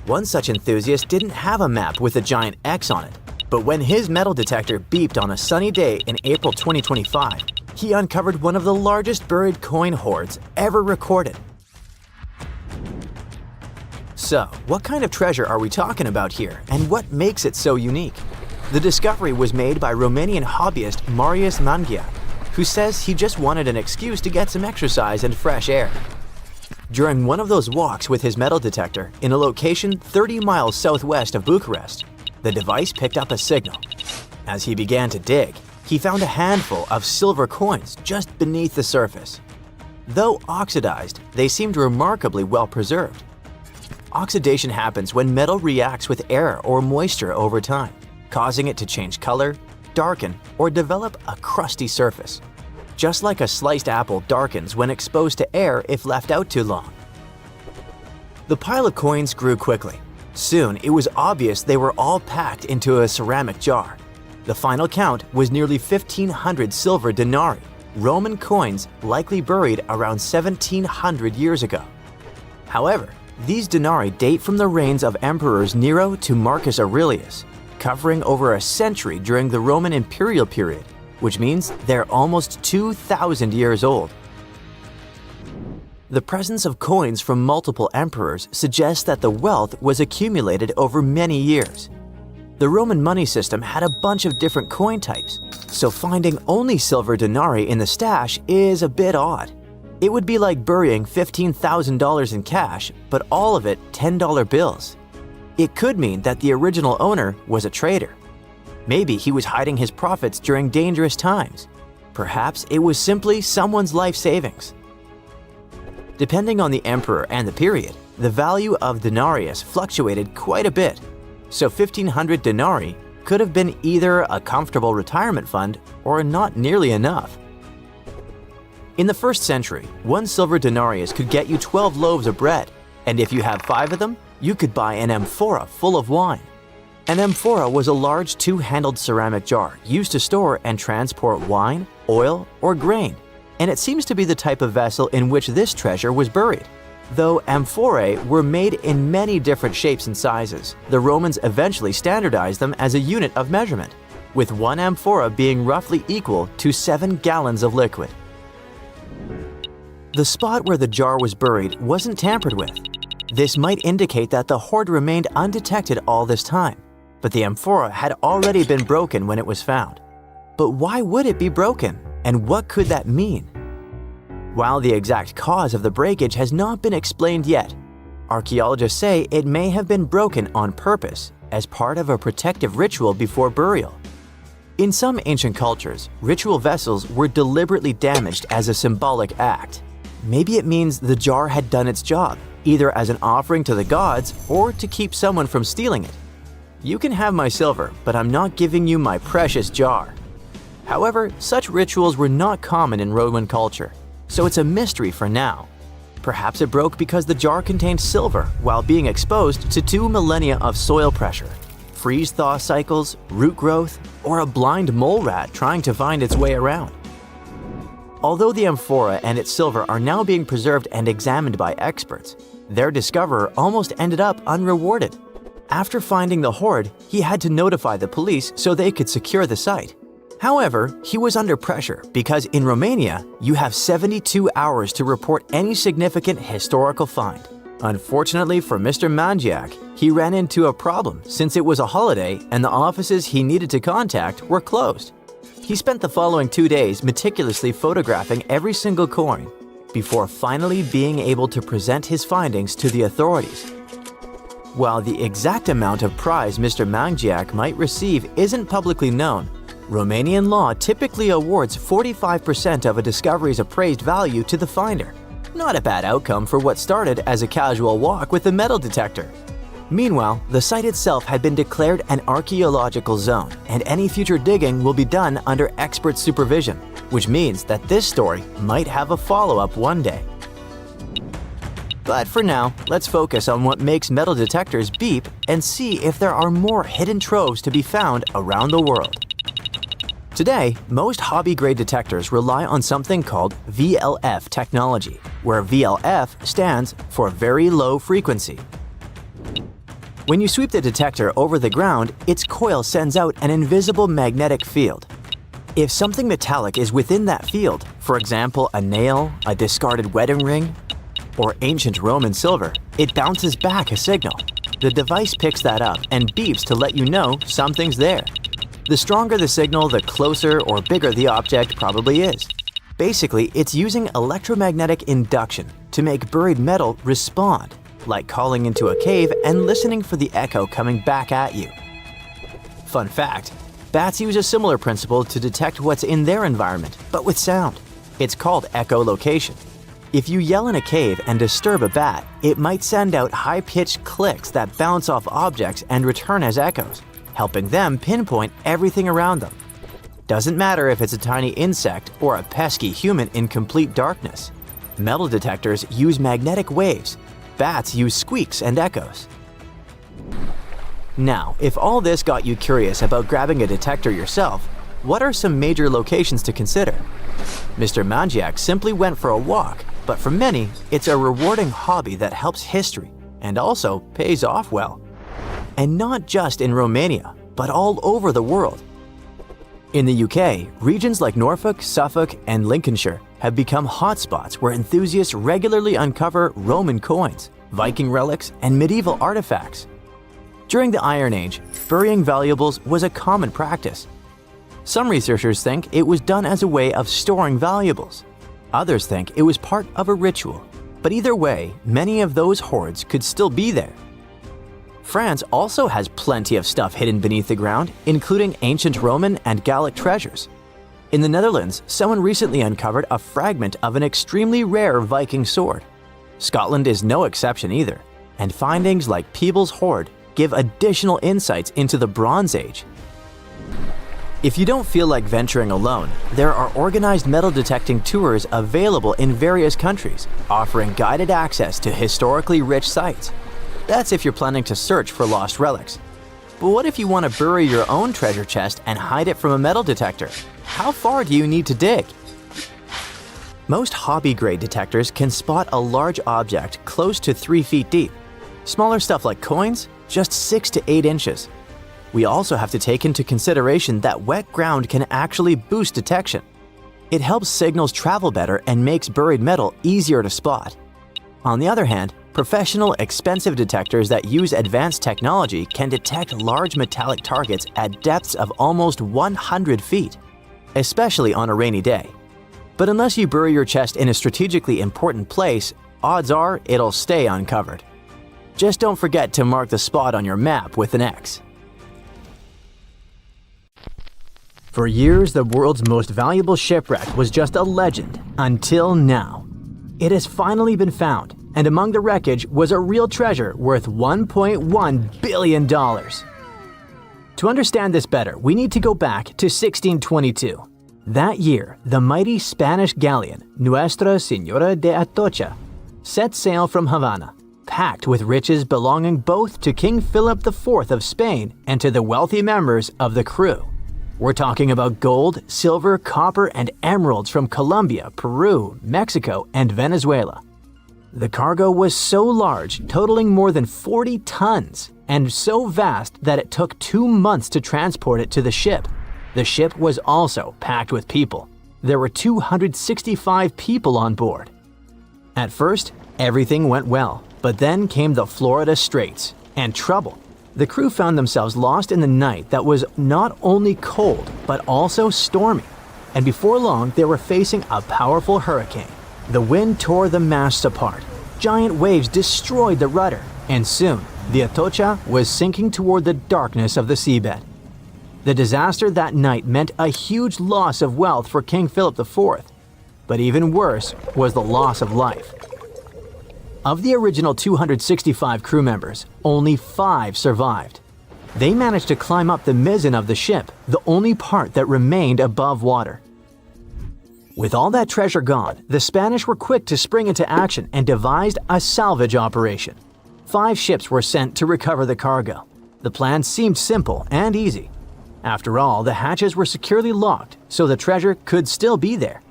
S1: One such enthusiast didn't have a map with a giant X on it, but when his metal detector beeped on a sunny day in April 2025, he uncovered one of the largest buried coin hoards ever recorded. So, what kind of treasure are we talking about here, and what makes it so unique? The discovery was made by Romanian hobbyist Marius Manghia, who says he just wanted an excuse to get some exercise and fresh air. During one of those walks with his metal detector in a location 30 miles southwest of Bucharest, the device picked up a signal. As he began to dig, he found a handful of silver coins just beneath the surface. Though oxidized, they seemed remarkably well preserved. Oxidation happens when metal reacts with air or moisture over time, causing it to change color, darken, or develop a crusty surface. Just like a sliced apple darkens when exposed to air if left out too long. The pile of coins grew quickly. Soon, it was obvious they were all packed into a ceramic jar. The final count was nearly 1,500 silver denarii, Roman coins likely buried around 1,700 years ago. However, these denarii date from the reigns of emperors Nero to Marcus Aurelius, covering over a century during the Roman imperial period, which means they're almost 2,000 years old. The presence of coins from multiple emperors suggests that the wealth was accumulated over many years. The Roman money system had a bunch of different coin types, so finding only silver denarii in the stash is a bit odd. It would be like burying $15,000 in cash, but all of it $10 bills. It could mean that the original owner was a trader. Maybe he was hiding his profits during dangerous times. Perhaps it was simply someone's life savings. Depending on the emperor and the period, the value of denarius fluctuated quite a bit. So 1,500 denarii could have been either a comfortable retirement fund or not nearly enough. In the 1st century, one silver denarius could get you 12 loaves of bread, and if you have 5 of them, you could buy an amphora full of wine. An amphora was a large 2-handled ceramic jar used to store and transport wine, oil, or grain, and it seems to be the type of vessel in which this treasure was buried. Though amphorae were made in many different shapes and sizes, the Romans eventually standardized them as a unit of measurement, with one amphora being roughly equal to 7 gallons of liquid. The spot where the jar was buried wasn't tampered with. This might indicate that the hoard remained undetected all this time, but the amphora had already been broken when it was found. But why would it be broken, and what could that mean? While the exact cause of the breakage has not been explained yet, archaeologists say it may have been broken on purpose as part of a protective ritual before burial. In some ancient cultures, ritual vessels were deliberately damaged as a symbolic act. Maybe it means the jar had done its job, either as an offering to the gods or to keep someone from stealing it. You can have my silver, but I'm not giving you my precious jar. However, such rituals were not common in Roman culture, so it's a mystery for now. Perhaps it broke because the jar contained silver while being exposed to 2 millennia of soil pressure,
S2: freeze-thaw cycles, root growth, or a blind mole rat trying to find its way around. Although the amphora and its silver are now being preserved and examined by experts, their discoverer almost ended up unrewarded. After finding the hoard, he had to notify the police so they could secure the site. However, he was under pressure because in Romania, you have 72 hours to report any significant historical find. Unfortunately for Mr. Mangiak, he ran into a problem since it was a holiday and the offices he needed to contact were closed. He spent the following 2 days meticulously photographing every single coin before finally being able to present his findings to the authorities. While the exact amount of prize Mr. Mangiak might receive isn't publicly known, Romanian law typically awards 45% of a discovery's appraised value to the finder. Not a bad outcome for what started as a casual walk with a metal detector. Meanwhile, the site itself had been declared an archaeological zone, and any future digging will be done under expert supervision, which means that this story might have a follow-up one day. But for now, let's focus on what makes metal detectors beep and see if there are more hidden troves to be found around the world. Today, most hobby-grade detectors rely on something called VLF technology, where VLF stands for very low frequency. When you sweep the detector over the ground, its coil sends out an invisible magnetic field. If something metallic is within that field, for example a nail, a discarded wedding ring, or ancient Roman silver, it bounces back a signal. The device picks that up and beeps to let you know something's there. The stronger the signal, the closer or bigger the object probably is. Basically, it's using electromagnetic induction to make buried metal respond, like calling into a cave and listening for the echo coming back at you. Fun fact, bats use a similar principle to detect what's in their environment, but with sound. It's called echolocation. If you yell in a cave and disturb a bat, it might send out high-pitched clicks that bounce off objects and return as echoes, helping them pinpoint everything around them. Doesn't matter if it's a tiny insect or a pesky human in complete darkness. Metal detectors use magnetic waves. Bats use squeaks and echoes. Now, if all this got you curious about grabbing a detector yourself, what are some major locations to consider? Mr. Mangiak simply went for a walk, but for many, it's a rewarding hobby that helps history and also pays off well. And not just in Romania, but all over the world. In the UK, regions like Norfolk, Suffolk, and Lincolnshire have become hotspots where enthusiasts regularly uncover Roman coins, Viking relics, and medieval artifacts. During the Iron Age, burying valuables was a common practice. Some researchers think it was done as a way of storing valuables. Others think it was part of a ritual. But either way, many of those hoards could still be there. France also has plenty of stuff hidden beneath the ground, including ancient Roman and Gallic treasures. In the Netherlands, someone recently uncovered a fragment of an extremely rare Viking sword. Scotland is no exception either, and findings like Peebles' hoard give additional insights into the Bronze Age. If you don't feel like venturing alone, there are organized metal detecting tours available in various countries, offering guided access to historically rich sites. That's if you're planning to search for lost relics. But what if you want to bury your own treasure chest and hide it from a metal detector? How far do you need to dig? Most hobby-grade detectors can spot a large object close to 3 feet deep. Smaller stuff like coins, just 6 to 8 inches. We also have to take into consideration that wet ground can actually boost detection. It helps signals travel better and makes buried metal easier to spot. On the other hand, professional, expensive detectors that use advanced technology can detect large metallic targets at depths of almost 100 feet, especially on a rainy day. But unless you bury your chest in a strategically important place, odds are it'll stay uncovered. Just don't forget to mark the spot on your map with an X. For years, the world's most valuable shipwreck was just a legend, until now. It has finally been found, and among the wreckage was a real treasure worth $1.1 billion. To understand this better, we need to go back to 1622. That year, the mighty Spanish galleon Nuestra Señora de Atocha set sail from Havana. packed with riches belonging both to King Philip IV of Spain and to the wealthy members of the crew. We're talking about gold, silver, copper, and emeralds from Colombia, Peru, Mexico, and Venezuela. The cargo was so large, totaling more than 40 tons, and so vast that it took 2 months to transport it to the ship. The ship was also packed with people. There were 265 people on board. At first, everything went well, but then came the Florida Straits and trouble. The crew found themselves lost in the night that was not only cold, but also stormy. And before long, they were facing a powerful hurricane. The wind tore the masts apart. Giant waves destroyed the rudder, and soon, the Atocha was sinking toward the darkness of the seabed. The disaster that night meant a huge loss of wealth for King Philip IV, but even worse was the loss of life. Of the original 265 crew members, only 5 survived. They managed to climb up the mizzen of the ship, the only part that remained above water. With all that treasure gone, the Spanish were quick to spring into action and devised a salvage operation. 5 ships were sent to recover the cargo. The plan seemed simple and easy. After all, the hatches were securely locked, so the treasure could still be there.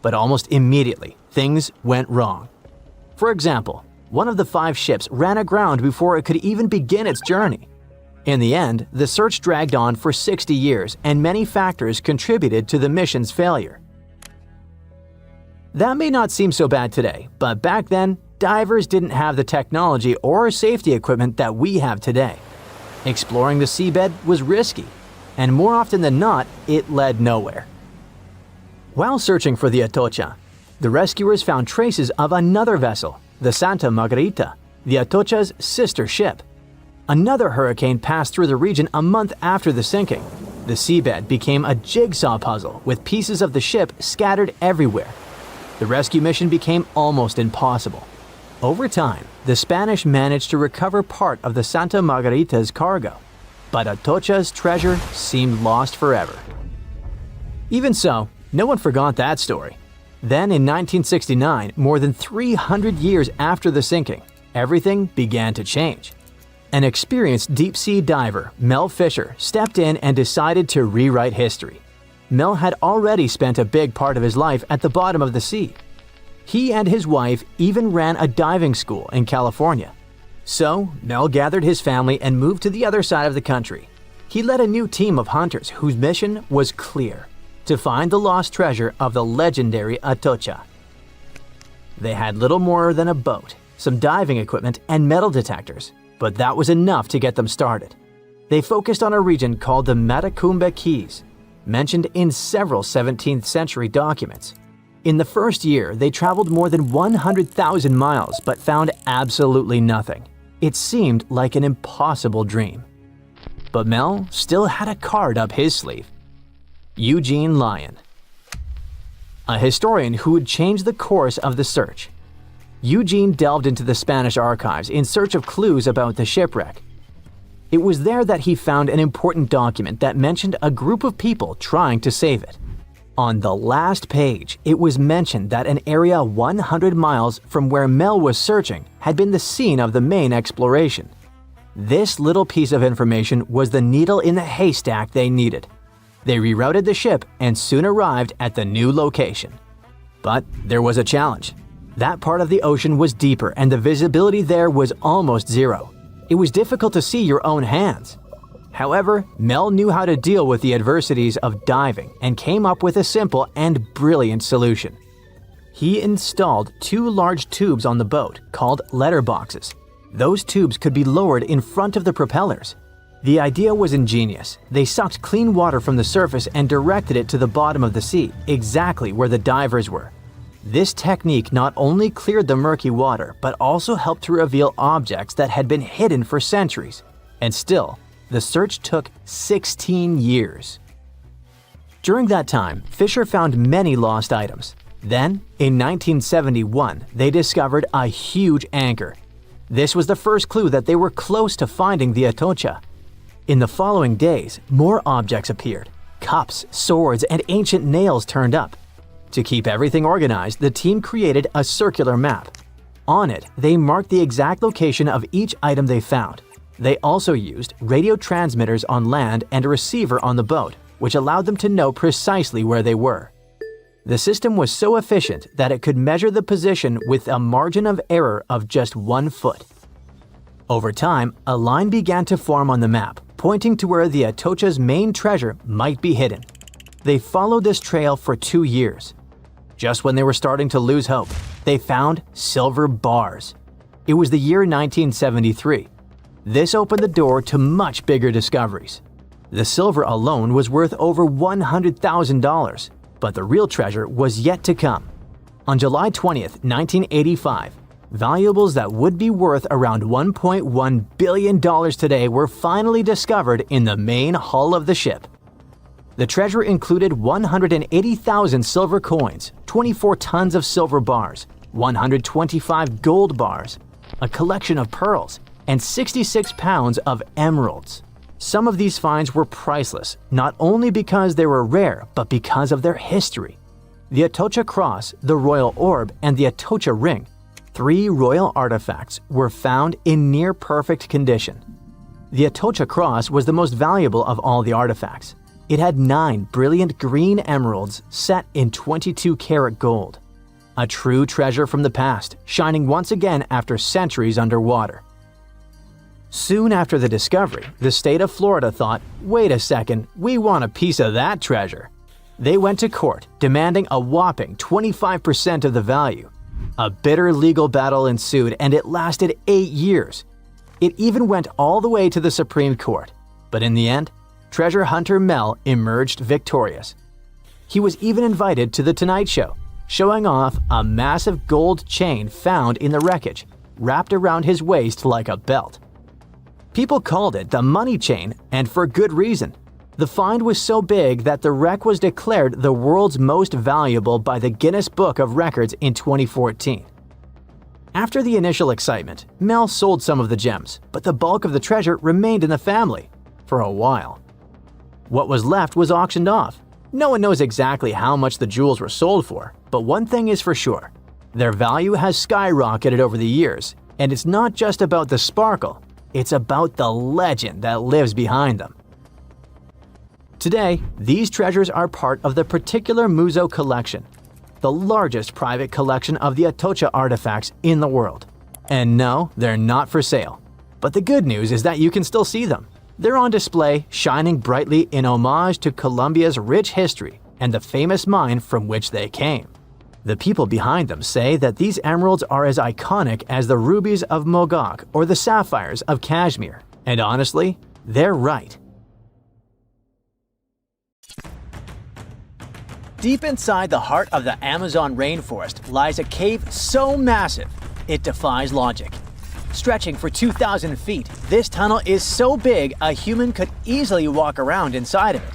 S2: But almost immediately, things went wrong. For example, one of the 5 ships ran aground before it could even begin its journey. In the end, the search dragged on for 60 years, and many factors contributed to the mission's failure. That may not seem so bad today, but back then, divers didn't have the technology or safety equipment that we have today. Exploring the seabed was risky, and more often than not, it led nowhere. While searching for the Atocha, the rescuers found traces of another vessel, the Santa Margarita, the Atocha's sister ship. Another hurricane passed through the region a month after the sinking. The seabed became a jigsaw puzzle with pieces of the ship scattered everywhere. The rescue mission became almost impossible. Over time, the Spanish managed to recover part of the Santa Margarita's cargo, but Atocha's treasure seemed lost forever. Even so, no one forgot that story. Then in 1969, more than 300 years after the sinking, everything began to change. An experienced deep-sea diver, Mel Fisher, stepped in and decided to rewrite history. Mel had already spent a big part of his life at the bottom of the sea. He and his wife even ran a diving school in California. So, Mel gathered his family and moved to the other side of the country. He led a new team of hunters whose mission was clear: to find the lost treasure of the legendary Atocha. They had little more than a boat, some diving equipment, and metal detectors, but that was enough to get them started. They focused on a region called the Matacumbe Keys, mentioned in several 17th century documents. In the first year, they traveled more than 100,000 miles but found absolutely nothing. It seemed like an impossible dream. But Mel still had a card up his sleeve: Eugene Lyon, a historian who would change the course of the search. Eugene delved into the Spanish archives in search of clues about the shipwreck. It was there that he found an important document that mentioned a group of people trying to save it. On the last page, it was mentioned that an area 100 miles from where Mel was searching had been the scene of the main exploration. This little piece of information was the needle in the haystack they needed. They rerouted the ship and soon arrived at the new location. But there was a challenge. That part of the ocean was deeper and the visibility there was almost zero. It was difficult to see your own hands. However, Mel knew how to deal with the adversities of diving and came up with a simple and brilliant solution. He installed 2 large tubes on the boat called letterboxes. Those tubes could be lowered in front of the propellers. The idea was ingenious. They sucked clean water from the surface and directed it to the bottom of the sea, exactly where the divers were. This technique not only cleared the murky water, but also helped to reveal objects that had been hidden for centuries. And still, the search took 16 years. During that time, Fisher found many lost items. Then, in 1971, they discovered a huge anchor. This was the first clue that they were close to finding the Atocha. In the following days, more objects appeared. Cups, swords, and ancient nails turned up. To keep everything organized, the team created a circular map. On it, they marked the exact location of each item they found. They also used radio transmitters on land and a receiver on the boat, which allowed them to know precisely where they were. The system was so efficient that it could measure the position with a margin of error of just 1 foot. Over time, a line began to form on the map, pointing to where the Atocha's main treasure might be hidden. They followed this trail for 2 years. Just when they were starting to lose hope, they found silver bars. It was the year 1973. This opened the door to much bigger discoveries. The silver alone was worth over $100,000, but the real treasure was yet to come. On July 20th, 1985, valuables that would be worth around $1.1 billion today were finally discovered in the main hull of the ship. The treasure included 180,000 silver coins, 24 tons of silver bars, 125 gold bars, a collection of pearls, and 66 pounds of emeralds. Some of these finds were priceless, not only because they were rare, but because of their history. The Atocha Cross, the Royal Orb, and the Atocha Ring, 3 royal artifacts, were found in near-perfect condition. The Atocha Cross was the most valuable of all the artifacts. It had 9 brilliant green emeralds set in 22-karat gold. A true treasure from the past, shining once again after centuries underwater. Soon after the discovery, the state of Florida thought, wait a second, we want a piece of that treasure. They went to court, demanding a whopping 25% of the value. A bitter legal battle ensued, and it lasted 8 years. It even went all the way to the Supreme Court. But in the end, treasure hunter Mel emerged victorious. He was even invited to The Tonight Show, showing off a massive gold chain found in the wreckage, wrapped around his waist like a belt. People called it the money chain, and for good reason. The find was so big that the wreck was declared the world's most valuable by the Guinness Book of Records in 2014. After the initial excitement, Mel sold some of the gems, but the bulk of the treasure remained in the family for a while. What was left was auctioned off. No one knows exactly how much the jewels were sold for, but one thing is for sure. Their value has skyrocketed over the years, and it's not just about the sparkle, it's about the legend that lives behind them. Today, these treasures are part of the particular Museo collection, the largest private collection of the Atocha artifacts in the world. And no, they're not for sale. But the good news is that you can still see them. They're on display, shining brightly in homage to Colombia's rich history and the famous mine from which they came. The people behind them say that these emeralds are as iconic as the rubies of Mogok or the sapphires of Kashmir. And honestly, they're right.
S1: Deep inside the heart of the Amazon rainforest lies a cave so massive, it defies logic. Stretching for 2,000 feet, this tunnel is so big a human could easily walk around inside of it.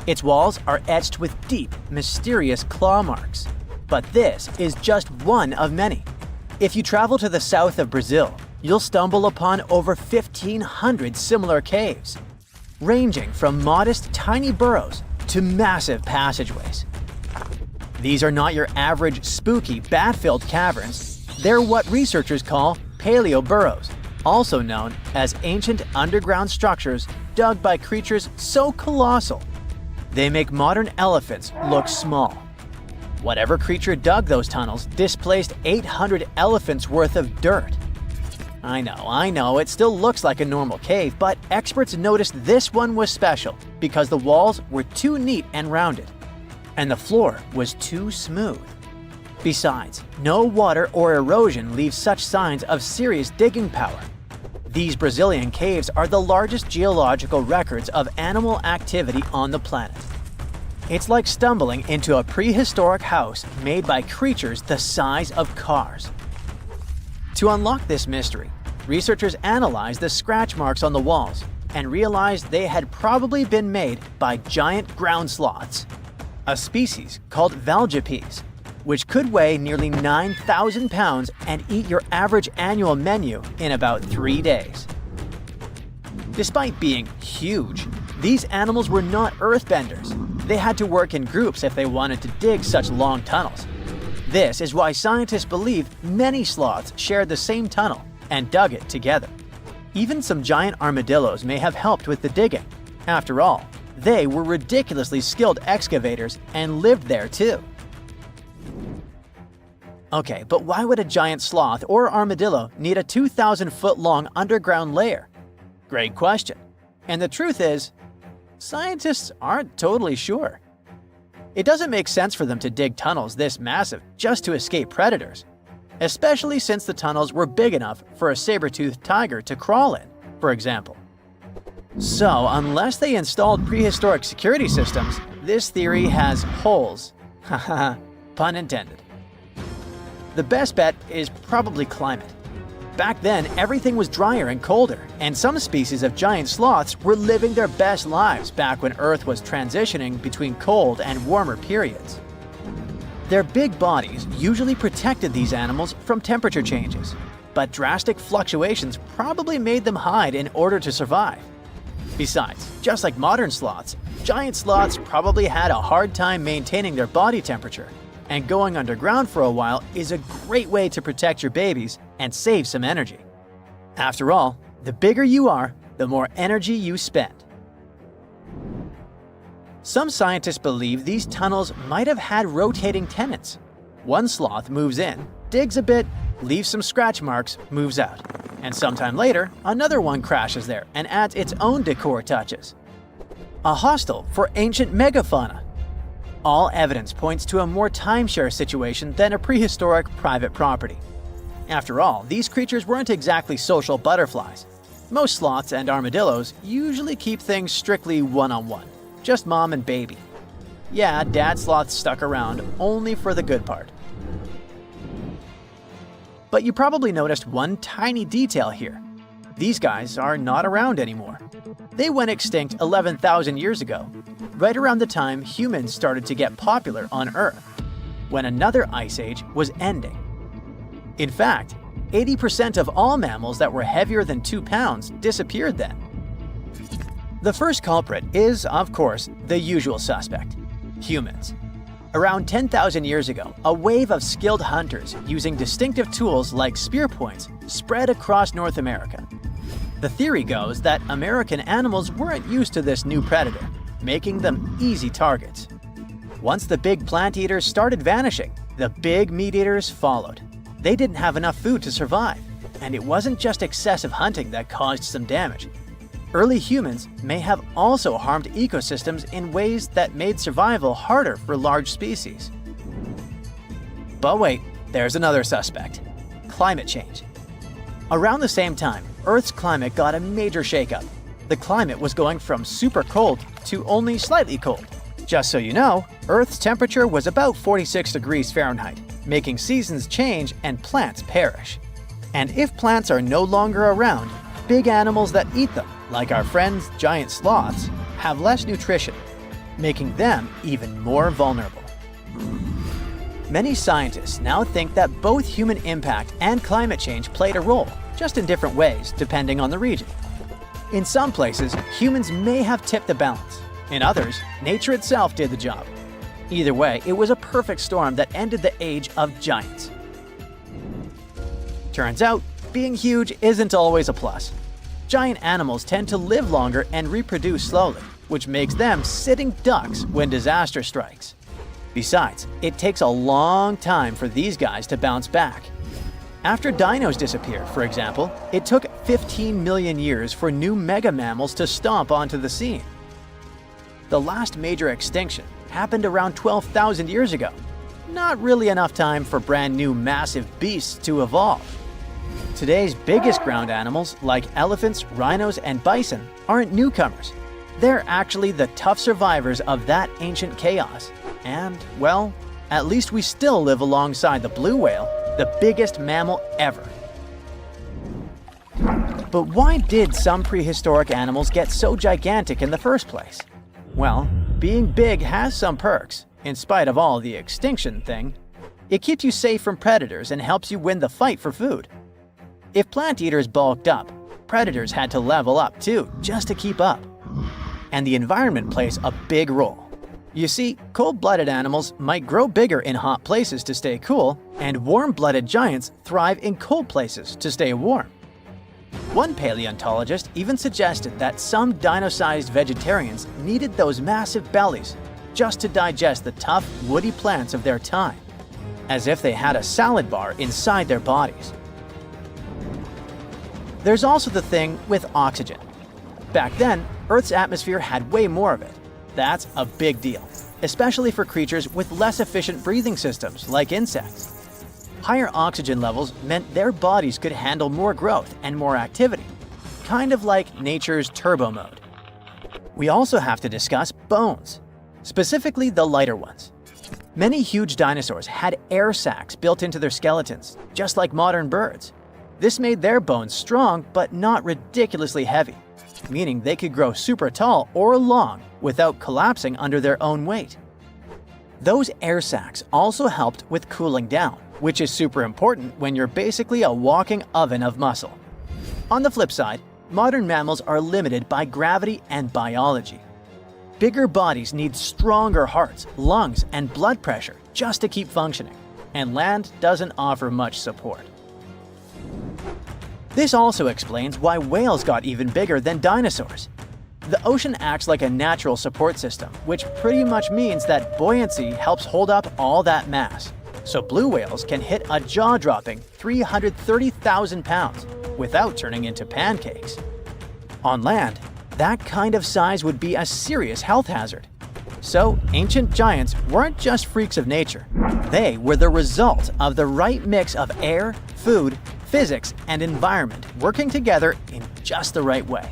S1: Its walls are etched with deep, mysterious claw marks. But this is just one of many. If you travel to the south of Brazil, you'll stumble upon over 1,500 similar caves, ranging from modest tiny burrows to massive passageways. These are not your average spooky, bat-filled caverns. They're what researchers call paleo burrows, also known as ancient underground structures dug by creatures so colossal, they make modern elephants look small. Whatever creature dug those tunnels displaced 800 elephants worth of dirt. I know, it still looks like a normal cave, but experts noticed this one was special because the walls were too neat and rounded, and the floor was too smooth. Besides, no water or erosion leaves such signs of serious digging power. These Brazilian caves are the largest geological records of animal activity on the planet. It's like stumbling into a prehistoric house made by creatures the size of cars. To unlock this mystery, researchers analyzed the scratch marks on the walls and realized they had probably been made by giant ground sloths, a species called valgipes, which could weigh nearly 9,000 pounds and eat your average annual menu in about 3 days. Despite being huge, these animals were not earthbenders. They had to work in groups if they wanted to dig such long tunnels. This is why scientists believe many sloths shared the same tunnel and dug it together. Even some giant armadillos may have helped with the digging. After all, they were ridiculously skilled excavators and lived there too. Okay, but why would a giant sloth or armadillo need a 2,000-foot-long underground lair? Great question. And the truth is, scientists aren't totally sure. It doesn't make sense for them to dig tunnels this massive just to escape predators, especially since the tunnels were big enough for a saber-toothed tiger to crawl in, for example. So, unless they installed prehistoric security systems, this theory has holes. Haha, pun intended. The best bet is probably climate. Back then, everything was drier and colder, and some species of giant sloths were living their best lives back when Earth was transitioning between cold and warmer periods. Their big bodies usually protected these animals from temperature changes, but drastic fluctuations probably made them hide in order to survive. Besides, just like modern sloths, giant sloths probably had a hard time maintaining their body temperature, and going underground for a while is a great way to protect your babies and save some energy. After all, the bigger you are, the more energy you spend. Some scientists believe these tunnels might have had rotating tenants. One sloth moves in, digs a bit, leaves some scratch marks, moves out. And sometime later, another one crashes there and adds its own decor touches. A hostel for ancient megafauna. All evidence points to a more timeshare situation than a prehistoric private property. After all, these creatures weren't exactly social butterflies. Most sloths and armadillos usually keep things strictly one-on-one, just mom and baby. Yeah, dad sloth stuck around only for the good part. But you probably noticed one tiny detail here. These guys are not around anymore. They went extinct 11,000 years ago, right around the time humans started to get popular on Earth, when another ice age was ending. In fact, 80% of all mammals that were heavier than 2 pounds disappeared then. The first culprit is, of course, the usual suspect: humans. Around 10,000 years ago, a wave of skilled hunters using distinctive tools like spear points spread across North America. The theory goes that American animals weren't used to this new predator, making them easy targets. Once the big plant eaters started vanishing, the big meat eaters followed. They didn't have enough food to survive, and it wasn't just excessive hunting that caused some damage. Early humans may have also harmed ecosystems in ways that made survival harder for large species. But wait, there's another suspect: climate change. Around the same time, Earth's climate got a major shakeup. The climate was going from super cold to only slightly cold. Just so you know, Earth's temperature was about 46 degrees Fahrenheit, making seasons change and plants perish. And if plants are no longer around, big animals that eat them, like our friends giant sloths, have less nutrition, making them even more vulnerable. Many scientists now think that both human impact and climate change played a role, just in different ways depending on the region. In some places, humans may have tipped the balance. In others, nature itself did the job. Either way, it was a perfect storm that ended the age of giants. Turns out, being huge isn't always a plus. Giant animals tend to live longer and reproduce slowly, which makes them sitting ducks when disaster strikes. Besides, it takes a long time for these guys to bounce back. After dinos disappeared, for example, it took 15 million years for new mega mammals to stomp onto the scene. The last major extinction happened around 12,000 years ago. Not really enough time for brand new massive beasts to evolve. Today's biggest ground animals, like elephants, rhinos, and bison, aren't newcomers. They're actually the tough survivors of that ancient chaos. And, well, at least we still live alongside the blue whale, the biggest mammal ever. But why did some prehistoric animals get so gigantic in the first place? Well, being big has some perks, in spite of all the extinction thing. It keeps you safe from predators and helps you win the fight for food. If plant eaters bulked up, predators had to level up too, just to keep up. And the environment plays a big role. You see, cold-blooded animals might grow bigger in hot places to stay cool, and warm-blooded giants thrive in cold places to stay warm. One paleontologist even suggested that some dino-sized vegetarians needed those massive bellies just to digest the tough, woody plants of their time, as if they had a salad bar inside their bodies. There's also the thing with oxygen. Back then, Earth's atmosphere had way more of it. That's a big deal, especially for creatures with less efficient breathing systems like insects. Higher oxygen levels meant their bodies could handle more growth and more activity, kind of like nature's turbo mode. We also have to discuss bones, specifically the lighter ones. Many huge dinosaurs had air sacs built into their skeletons, just like modern birds. This made their bones strong but not ridiculously heavy, meaning they could grow super tall or long without collapsing under their own weight. Those air sacs also helped with cooling down, which is super important when you're basically a walking oven of muscle. On the flip side, modern mammals are limited by gravity and biology. Bigger bodies need stronger hearts, lungs, and blood pressure just to keep functioning, and land doesn't offer much support. This also explains why whales got even bigger than dinosaurs. The ocean acts like a natural support system, which pretty much means that buoyancy helps hold up all that mass. So blue whales can hit a jaw-dropping 330,000 pounds without turning into pancakes. On land, that kind of size would be a serious health hazard. So ancient giants weren't just freaks of nature. They were the result of the right mix of air, food, physics, and environment working together in just the right way.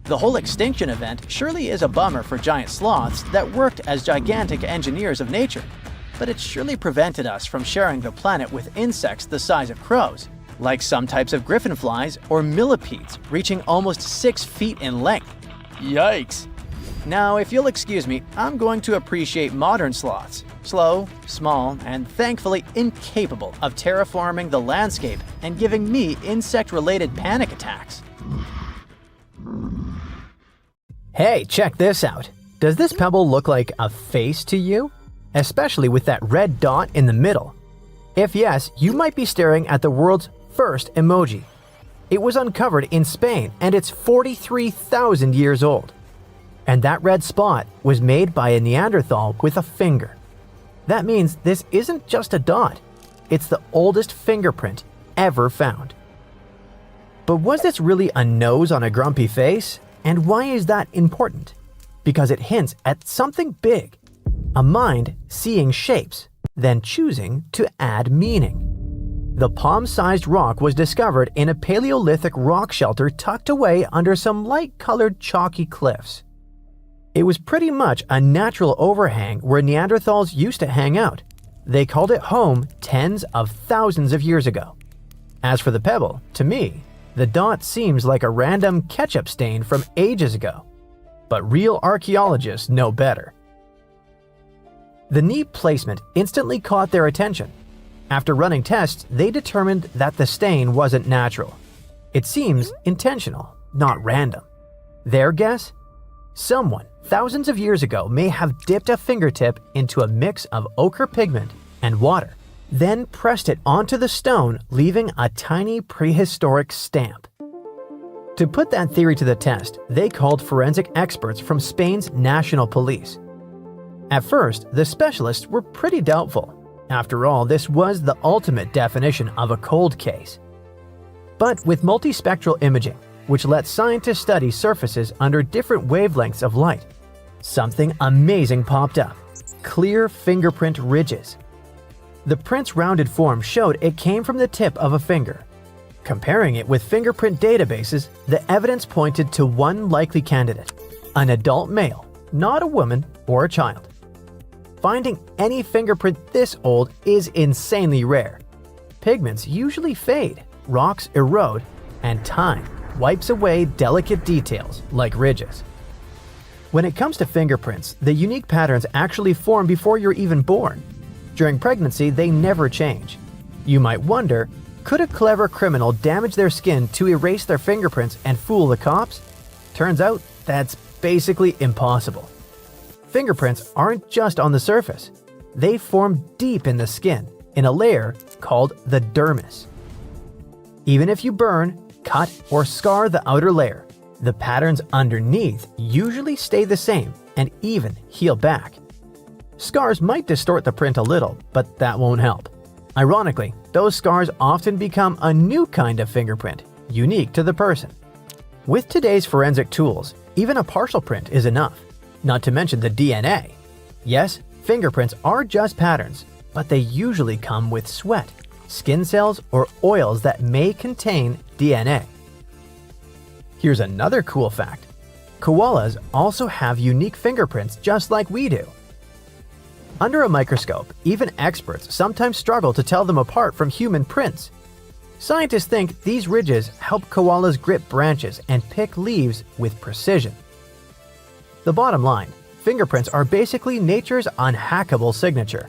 S1: The whole extinction event surely is a bummer for giant sloths that worked as gigantic engineers of nature, but it surely prevented us from sharing the planet with insects the size of crows, like some types of griffinflies or millipedes reaching almost 6 feet in length. Yikes! Now, if you'll excuse me, I'm going to appreciate modern sloths. Slow, small, and thankfully incapable of terraforming the landscape and giving me insect-related panic attacks.
S2: Hey, check this out. Does this pebble look like a face to you? Especially with that red dot in the middle. If yes, you might be staring at the world's first emoji. It was uncovered in Spain and it's 43,000 years old. And that red spot was made by a Neanderthal with a finger. That means this isn't just a dot. It's the oldest fingerprint ever found. But was this really a nose on a grumpy face? And why is that important? Because it hints at something big. A mind seeing shapes, then choosing to add meaning. The palm-sized rock was discovered in a Paleolithic rock shelter tucked away under some light-colored chalky cliffs. It was pretty much a natural overhang where Neanderthals used to hang out. They called it home tens of thousands of years ago. As for the pebble, to me, the dot seems like a random ketchup stain from ages ago. But real archaeologists know better. The neat placement instantly caught their attention. After running tests, they determined that the stain wasn't natural. It seems intentional, not random. Their guess? Someone thousands of years ago may have dipped a fingertip into a mix of ochre pigment and water, then pressed it onto the stone, leaving a tiny prehistoric stamp. To put that theory to the test, they called forensic experts from Spain's national police. At first, the specialists were pretty doubtful. After all, this was the ultimate definition of a cold case. But with multispectral imaging, which lets scientists study surfaces under different wavelengths of light, something amazing popped up: clear fingerprint ridges. The print's rounded form showed it came from the tip of a finger. Comparing it with fingerprint databases, the evidence pointed to one likely candidate: an adult male, not a woman or a child. Finding any fingerprint this old is insanely rare. Pigments usually fade, rocks erode, and time wipes away delicate details like ridges. When it comes to fingerprints, the unique patterns actually form before you're even born. During pregnancy, they never change. You might wonder, could a clever criminal damage their skin to erase their fingerprints and fool the cops? Turns out that's basically impossible. fingerprints aren't just on the surface. They form deep in the skin, in a layer called the dermis. Even if you burn, cut, or scar the outer layer, the patterns underneath usually stay the same and even heal back. Scars might distort the print a little, but that won't help. Ironically, those scars often become a new kind of fingerprint, unique to the person. With today's forensic tools, even a partial print is enough, not to mention the DNA. Yes, fingerprints are just patterns, but they usually come with sweat, skin cells, or oils that may contain DNA. Here's another cool fact. Koalas also have unique fingerprints just like we do. Under a microscope, even experts sometimes struggle to tell them apart from human prints. Scientists think these ridges help koalas grip branches and pick leaves with precision. The bottom line, fingerprints are basically nature's unhackable signature.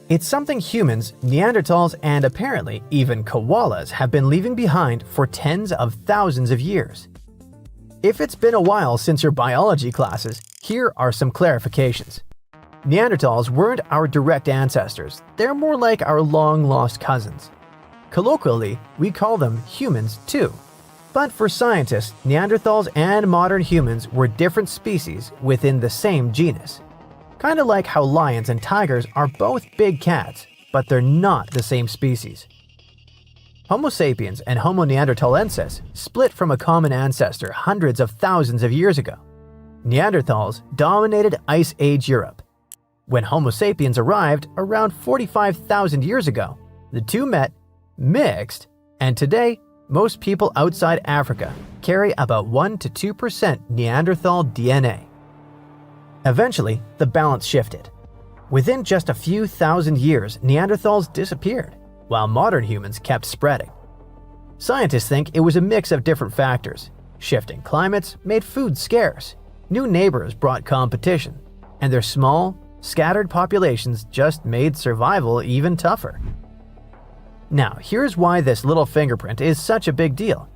S2: It's something humans, Neanderthals, and apparently even koalas have been leaving behind for tens of thousands of years. If it's been a while since your biology classes, here are some clarifications. Neanderthals weren't our direct ancestors, they're more like our long-lost cousins. Colloquially, we call them humans too. But for scientists, Neanderthals and modern humans were different species within the same genus. Kind of like how lions and tigers are both big cats, but they're not the same species. Homo sapiens and Homo neanderthalensis split from a common ancestor hundreds of thousands of years ago. Neanderthals dominated Ice Age Europe. When Homo sapiens arrived around 45,000 years ago, the two met, mixed, and today, most people outside Africa carry about 1 to 2% Neanderthal DNA. Eventually, the balance shifted. Within just a few thousand years, Neanderthals disappeared, while modern humans kept spreading. Scientists think it was a mix of different factors. Shifting climates made food scarce, new neighbors brought competition, and their small, scattered populations just made survival even tougher. Now, here's why this little fingerprint is such a big deal.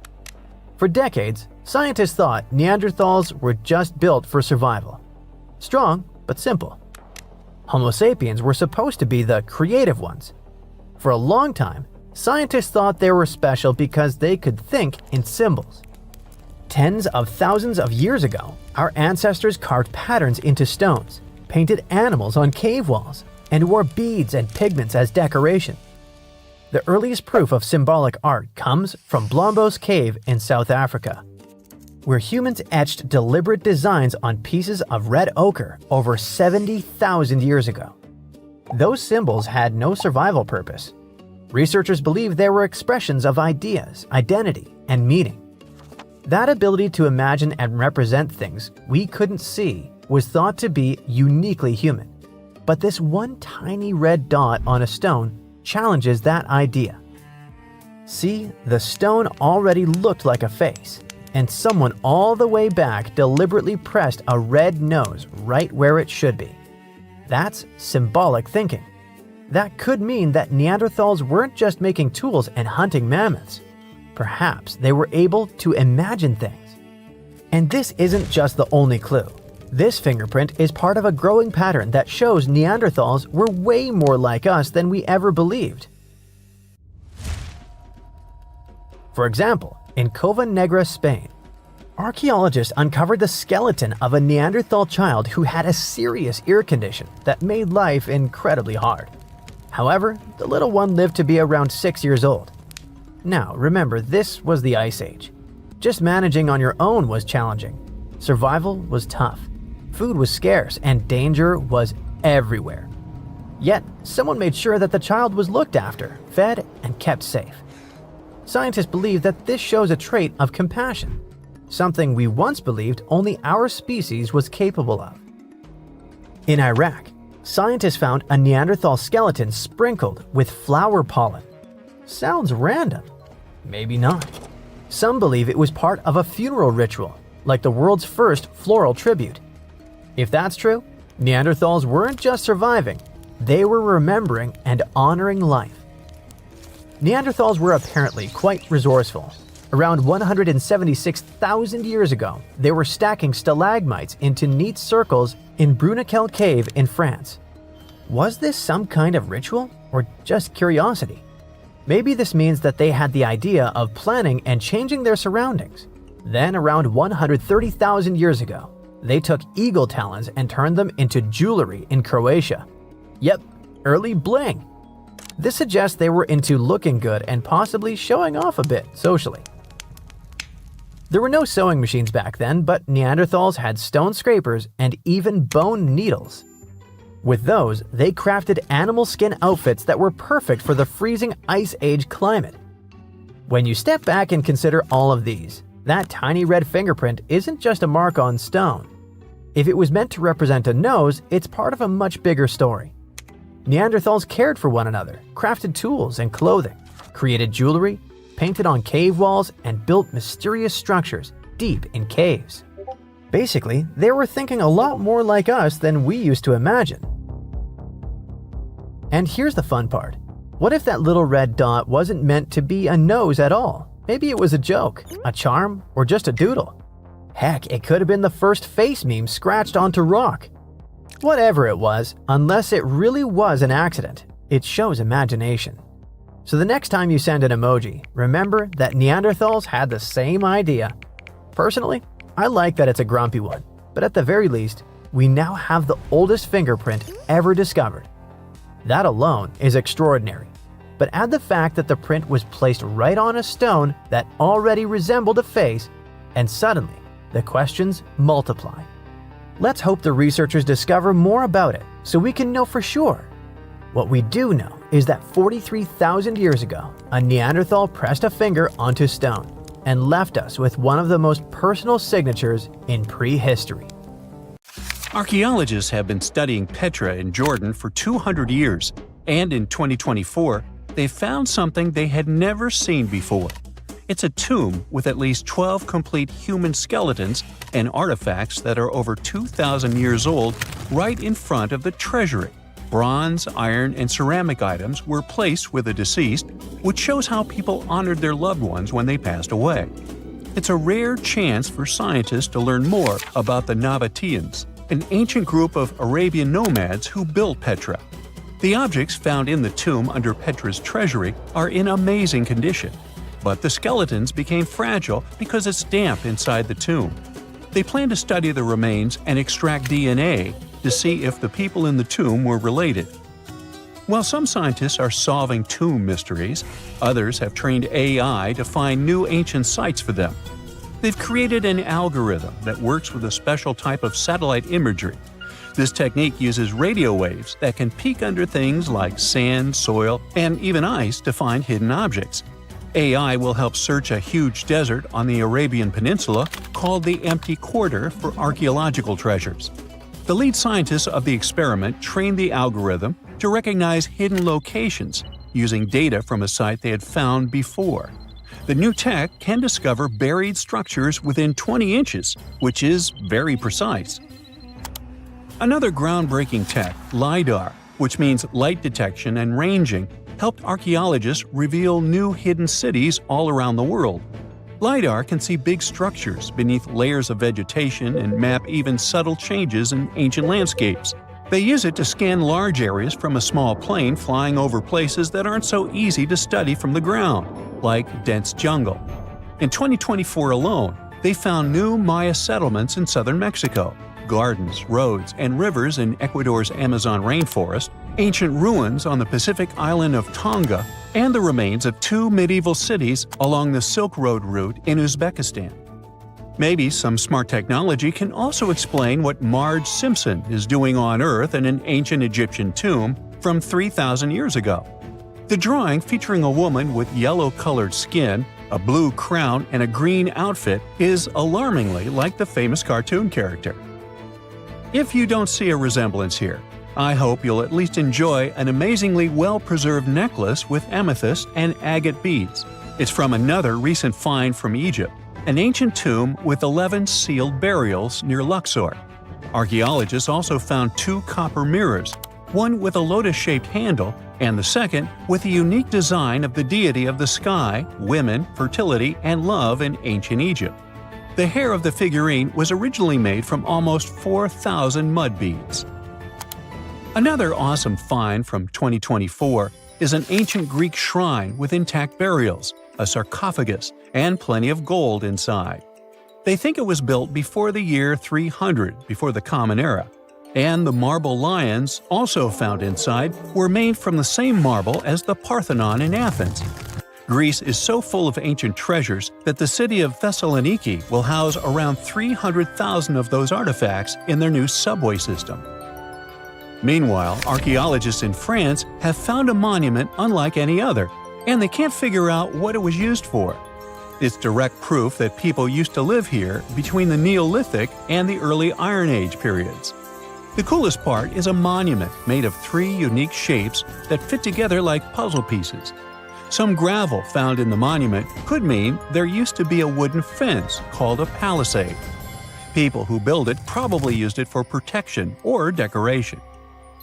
S2: For decades, scientists thought Neanderthals were just built for survival. Strong, but simple. Homo sapiens were supposed to be the creative ones. For a long time, scientists thought they were special because they could think in symbols. Tens of thousands of years ago, our ancestors carved patterns into stones, painted animals on cave walls, and wore beads and pigments as decoration. The earliest proof of symbolic art comes from Blombos Cave in South Africa, where humans etched deliberate designs on pieces of red ochre over 70,000 years ago. Those symbols had no survival purpose. Researchers believe they were expressions of ideas, identity, and meaning. That ability to imagine and represent things we couldn't see was thought to be uniquely human. But this one tiny red dot on a stone challenges that idea. See, the stone already looked like a face, and someone all the way back deliberately pressed a red nose right where it should be. That's symbolic thinking. That could mean that Neanderthals weren't just making tools and hunting mammoths. Perhaps they were able to imagine things. And this isn't just the only clue. This fingerprint is part of a growing pattern that shows Neanderthals were way more like us than we ever believed. For example, in Cova Negra, Spain, archaeologists uncovered the skeleton of a Neanderthal child who had a serious ear condition that made life incredibly hard. However, the little one lived to be around 6 years old. Now, remember, this was the Ice Age. Just managing on your own was challenging. Survival was tough. Food was scarce and danger was everywhere. Yet, someone made sure that the child was looked after, fed, and kept safe. Scientists believe that this shows a trait of compassion, something we once believed only our species was capable of. In Iraq, scientists found a Neanderthal skeleton sprinkled with flower pollen. Sounds random. Maybe not. Some believe it was part of a funeral ritual, like the world's first floral tribute. If that's true, Neanderthals weren't just surviving, they were remembering and honoring life. Neanderthals were apparently quite resourceful. Around 176,000 years ago, they were stacking stalagmites into neat circles in Bruniquel Cave in France. Was this some kind of ritual or just curiosity? Maybe this means that they had the idea of planning and changing their surroundings. Then around 130,000 years ago, they took eagle talons and turned them into jewelry in Croatia. Yep, early bling. This suggests they were into looking good and possibly showing off a bit socially. There were no sewing machines back then, but Neanderthals had stone scrapers and even bone needles. With those, they crafted animal skin outfits that were perfect for the freezing Ice Age climate. When you step back and consider all of these, that tiny red fingerprint isn't just a mark on stone. If it was meant to represent a nose, it's part of a much bigger story. Neanderthals cared for one another, crafted tools and clothing, created jewelry, painted on cave walls, and built mysterious structures deep in caves. Basically, they were thinking a lot more like us than we used to imagine. And here's the fun part. What if that little red dot wasn't meant to be a nose at all? Maybe it was a joke, a charm, or just a doodle. Heck, it could have been the first face meme scratched onto rock. Whatever it was, unless it really was an accident, it shows imagination. So the next time you send an emoji, remember that Neanderthals had the same idea. Personally, I like that it's a grumpy one, but at the very least, we now have the oldest fingerprint ever discovered. That alone is extraordinary. But add the fact that the print was placed right on a stone that already resembled a face, and suddenly, the questions multiply. Let's hope the researchers discover more about it so we can know for sure. What we do know is that 43,000 years ago, a Neanderthal pressed a finger onto stone and left us with one of the most personal signatures in prehistory.
S3: Archaeologists have been studying Petra in Jordan for 200 years, and in 2024, they found something they had never seen before. It's a tomb with at least 12 complete human skeletons and artifacts that are over 2,000 years old right in front of the treasury. Bronze, iron, and ceramic items were placed with the deceased, which shows how people honored their loved ones when they passed away. It's a rare chance for scientists to learn more about the Nabateans, an ancient group of Arabian nomads who built Petra. The objects found in the tomb under Petra's treasury are in amazing condition, but the skeletons became fragile because it's damp inside the tomb. They plan to study the remains and extract DNA to see if the people in the tomb were related. While some scientists are solving tomb mysteries, others have trained AI to find new ancient sites for them. They've created an algorithm that works with a special type of satellite imagery. This technique uses radio waves that can peek under things like sand, soil, and even ice to find hidden objects. AI will help search a huge desert on the Arabian Peninsula called the Empty Quarter for archaeological treasures. The lead scientists of the experiment trained the algorithm to recognize hidden locations using data from a site they had found before. The new tech can discover buried structures within 20 inches, which is very precise. Another groundbreaking tech, LiDAR, which means light detection and ranging, helped archaeologists reveal new hidden cities all around the world. LiDAR can see big structures beneath layers of vegetation and map even subtle changes in ancient landscapes. They use it to scan large areas from a small plane flying over places that aren't so easy to study from the ground, like dense jungle. In 2024 alone, they found new Maya settlements in southern Mexico, gardens, roads, and rivers in Ecuador's Amazon rainforest, ancient ruins on the Pacific island of Tonga, and the remains of 2 medieval cities along the Silk Road route in Uzbekistan. Maybe some smart technology can also explain what Marge Simpson is doing on Earth in an ancient Egyptian tomb from 3,000 years ago. The drawing, featuring a woman with yellow-colored skin, a blue crown, and a green outfit, is alarmingly like the famous cartoon character. If you don't see a resemblance here, I hope you'll at least enjoy an amazingly well-preserved necklace with amethyst and agate beads. It's from another recent find from Egypt, an ancient tomb with 11 sealed burials near Luxor. Archaeologists also found 2 copper mirrors, one with a lotus-shaped handle and the second with a unique design of the deity of the sky, women, fertility, and love in ancient Egypt. The hair of the figurine was originally made from almost 4,000 mud beads. Another awesome find from 2024 is an ancient Greek shrine with intact burials, a sarcophagus, and plenty of gold inside. They think it was built before the year 300 before the Common Era, and the marble lions, also found inside, were made from the same marble as the Parthenon in Athens. Greece is so full of ancient treasures that the city of Thessaloniki will house around 300,000 of those artifacts in their new subway system. Meanwhile, archaeologists in France have found a monument unlike any other, and they can't figure out what it was used for. It's direct proof that people used to live here between the Neolithic and the early Iron Age periods. The coolest part is a monument made of 3 unique shapes that fit together like puzzle pieces. Some gravel found in the monument could mean there used to be a wooden fence called a palisade. People who built it probably used it for protection or decoration.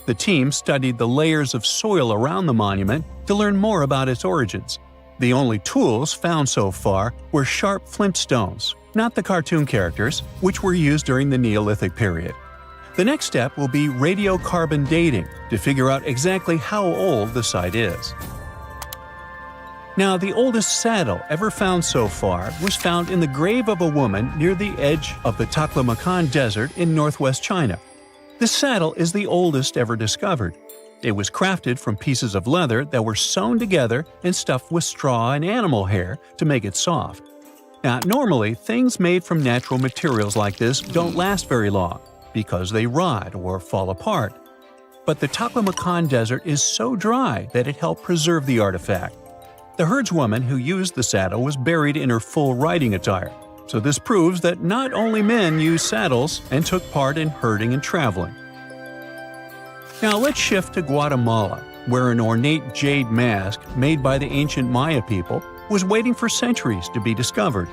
S3: The team studied the layers of soil around the monument to learn more about its origins. The only tools found so far were sharp flintstones, not the cartoon characters, which were used during the Neolithic period. The next step will be radiocarbon dating to figure out exactly how old the site is. Now, the oldest saddle ever found so far was found in the grave of a woman near the edge of the Taklamakan Desert in northwest China. This saddle is the oldest ever discovered. It was crafted from pieces of leather that were sewn together and stuffed with straw and animal hair to make it soft. Now, normally, things made from natural materials like this don't last very long because they rot or fall apart. But the Taklamakan Desert is so dry that it helped preserve the artifact. The herdswoman who used the saddle was buried in her full riding attire, so this proves that not only men used saddles and took part in herding and traveling. Now let's shift to Guatemala, where an ornate jade mask made by the ancient Maya people was waiting for centuries to be discovered.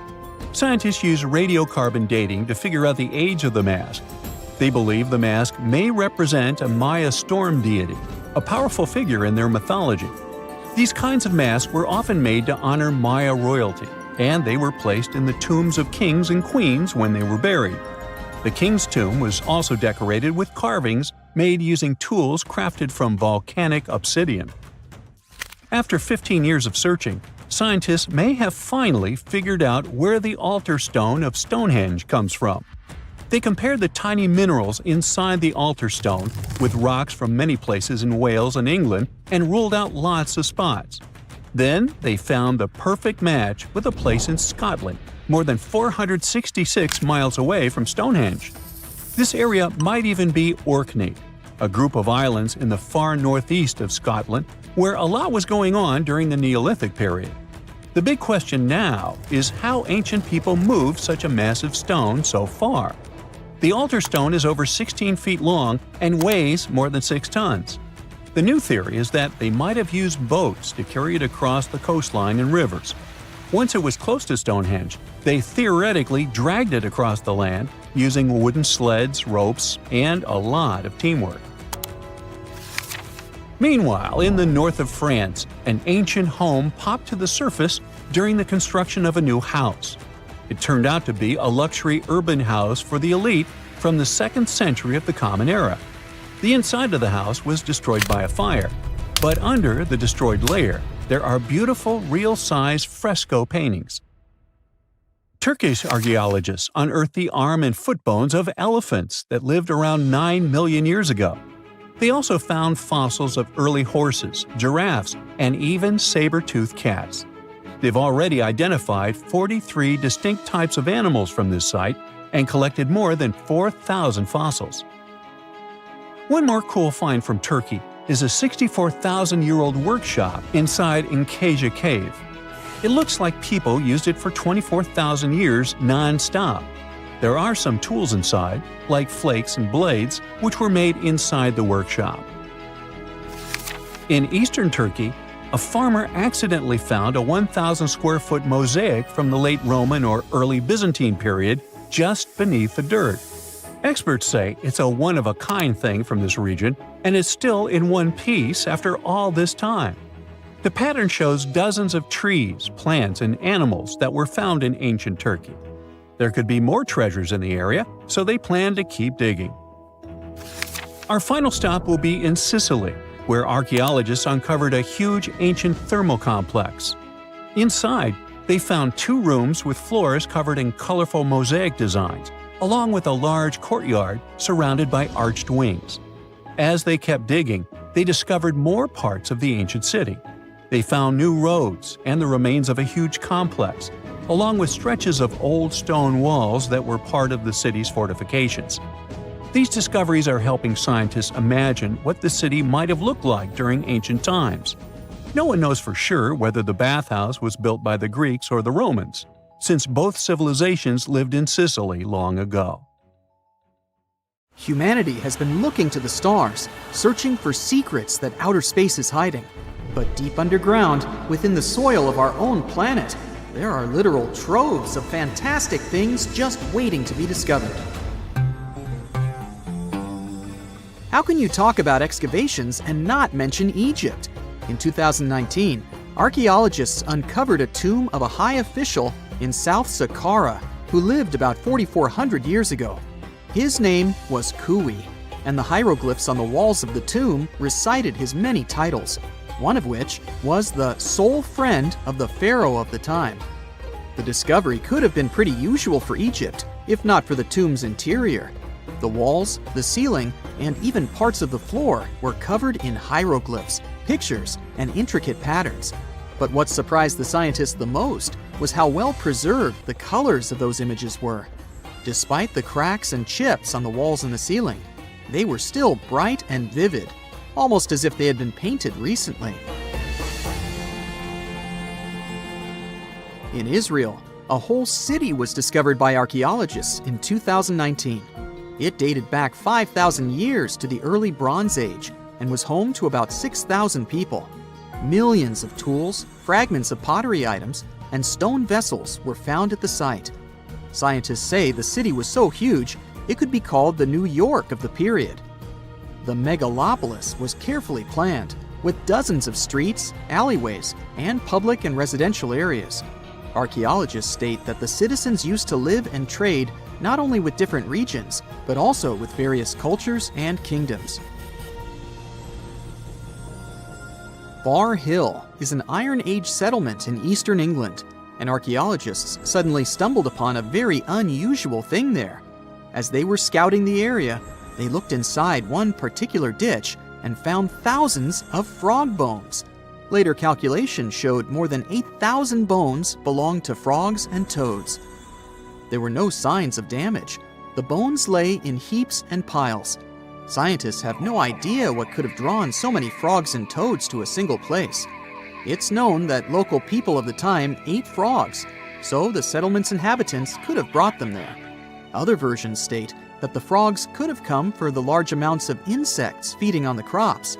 S3: Scientists use radiocarbon dating to figure out the age of the mask. They believe the mask may represent a Maya storm deity, a powerful figure in their mythology. These kinds of masks were often made to honor Maya royalty, and they were placed in the tombs of kings and queens when they were buried. The king's tomb was also decorated with carvings made using tools crafted from volcanic obsidian. After 15 years of searching, scientists may have finally figured out where the altar stone of Stonehenge comes from. They compared the tiny minerals inside the altar stone with rocks from many places in Wales and England and ruled out lots of spots. Then they found the perfect match with a place in Scotland, more than 466 miles away from Stonehenge. This area might even be Orkney, a group of islands in the far northeast of Scotland where a lot was going on during the Neolithic period. The big question now is how ancient people moved such a massive stone so far. The altar stone is over 16 feet long and weighs more than 6 tons. The new theory is that they might have used boats to carry it across the coastline and rivers. Once it was close to Stonehenge, they theoretically dragged it across the land using wooden sleds, ropes, and a lot of teamwork. Meanwhile, in the north of France, an ancient home popped to the surface during the construction of a new house. It turned out to be a luxury urban house for the elite from the 2nd century of the Common Era. The inside of the house was destroyed by a fire, but under the destroyed layer, there are beautiful, real-size fresco paintings. Turkish archaeologists unearthed the arm and foot bones of elephants that lived around 9 million years ago. They also found fossils of early horses, giraffes, and even saber-toothed cats. They've already identified 43 distinct types of animals from this site and collected more than 4,000 fossils. One more cool find from Turkey is a 64,000-year-old workshop inside Incasia Cave. It looks like people used it for 24,000 years non-stop. There are some tools inside, like flakes and blades, which were made inside the workshop. In eastern Turkey, a farmer accidentally found a 1,000-square-foot mosaic from the late Roman or early Byzantine period just beneath the dirt. Experts say it's a one-of-a-kind thing from this region, and it's still in one piece after all this time. The pattern shows dozens of trees, plants, and animals that were found in ancient Turkey. There could be more treasures in the area, so they planned to keep digging. Our final stop will be in Sicily, where archaeologists uncovered a huge ancient thermal complex. Inside, they found 2 rooms with floors covered in colorful mosaic designs, along with a large courtyard surrounded by arched wings. As they kept digging, they discovered more parts of the ancient city. They found new roads and the remains of a huge complex, along with stretches of old stone walls that were part of the city's fortifications. These discoveries are helping scientists imagine what the city might have looked like during ancient times. No one knows for sure whether the bathhouse was built by the Greeks or the Romans, since both civilizations lived in Sicily long ago.
S5: Humanity has been looking to the stars, searching for secrets that outer space is hiding. But deep underground, within the soil of our own planet, there are literal troves of fantastic things just waiting to be discovered. How can you talk about excavations and not mention Egypt? In 2019, archaeologists uncovered a tomb of a high official in South Saqqara who lived about 4,400 years ago. His name was Kui, and the hieroglyphs on the walls of the tomb recited his many titles, one of which was the sole friend of the pharaoh of the time. The discovery could have been pretty usual for Egypt, if not for the tomb's interior. The walls, the ceiling, and even parts of the floor were covered in hieroglyphs, pictures, and intricate patterns. But what surprised the scientists the most was how well preserved the colors of those images were. Despite the cracks and chips on the walls and the ceiling, they were still bright and vivid, almost as if they had been painted recently. In Israel, a whole city was discovered by archaeologists in 2019. It dated back 5,000 years to the early Bronze Age and was home to about 6,000 people. Millions of tools, fragments of pottery items, and stone vessels were found at the site. Scientists say the city was so huge, it could be called the New York of the period. The megalopolis was carefully planned, with dozens of streets, alleyways, and public and residential areas. Archaeologists state that the citizens used to live and trade not only with different regions, but also with various cultures and kingdoms. Bar Hill is an Iron Age settlement in eastern England, and archaeologists suddenly stumbled upon a very unusual thing there. As they were scouting the area, they looked inside one particular ditch and found thousands of frog bones. Later calculations showed more than 8,000 bones belonged to frogs and toads. There were no signs of damage. The bones lay in heaps and piles. Scientists have no idea what could have drawn so many frogs and toads to a single place. It's known that local people of the time ate frogs, so the settlement's inhabitants could have brought them there. Other versions state that the frogs could have come for the large amounts of insects feeding on the crops,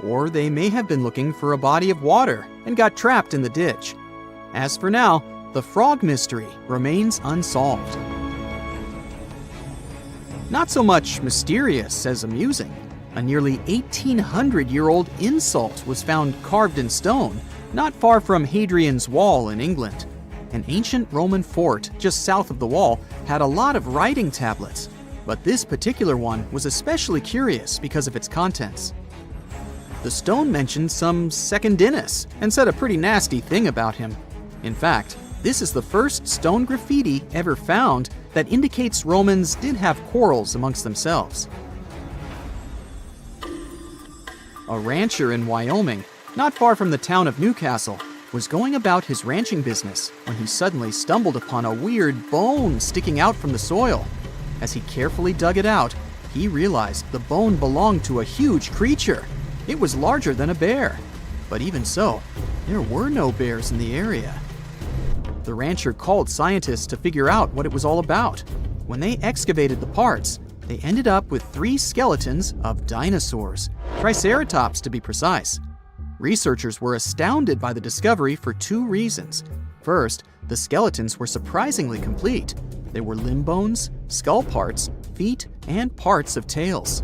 S5: or they may have been looking for a body of water and got trapped in the ditch. As for now, the frog mystery remains unsolved. Not so much mysterious as amusing. A nearly 1,800-year-old insult was found carved in stone, not far from Hadrian's Wall in England. An ancient Roman fort just south of the wall had a lot of writing tablets, but this particular one was especially curious because of its contents. The stone mentioned some Secundinus and said a pretty nasty thing about him. In fact, this is the first stone graffiti ever found that indicates Romans did have quarrels amongst themselves. A rancher in Wyoming, not far from the town of Newcastle, was going about his ranching business when he suddenly stumbled upon a weird bone sticking out from the soil. As he carefully dug it out, he realized the bone belonged to a huge creature. It was larger than a bear. But even so, there were no bears in the area. The rancher called scientists to figure out what it was all about. When they excavated the parts, they ended up with 3 skeletons of dinosaurs, Triceratops to be precise. Researchers were astounded by the discovery for 2 reasons. First, the skeletons were surprisingly complete. There were limb bones, skull parts, feet, and parts of tails.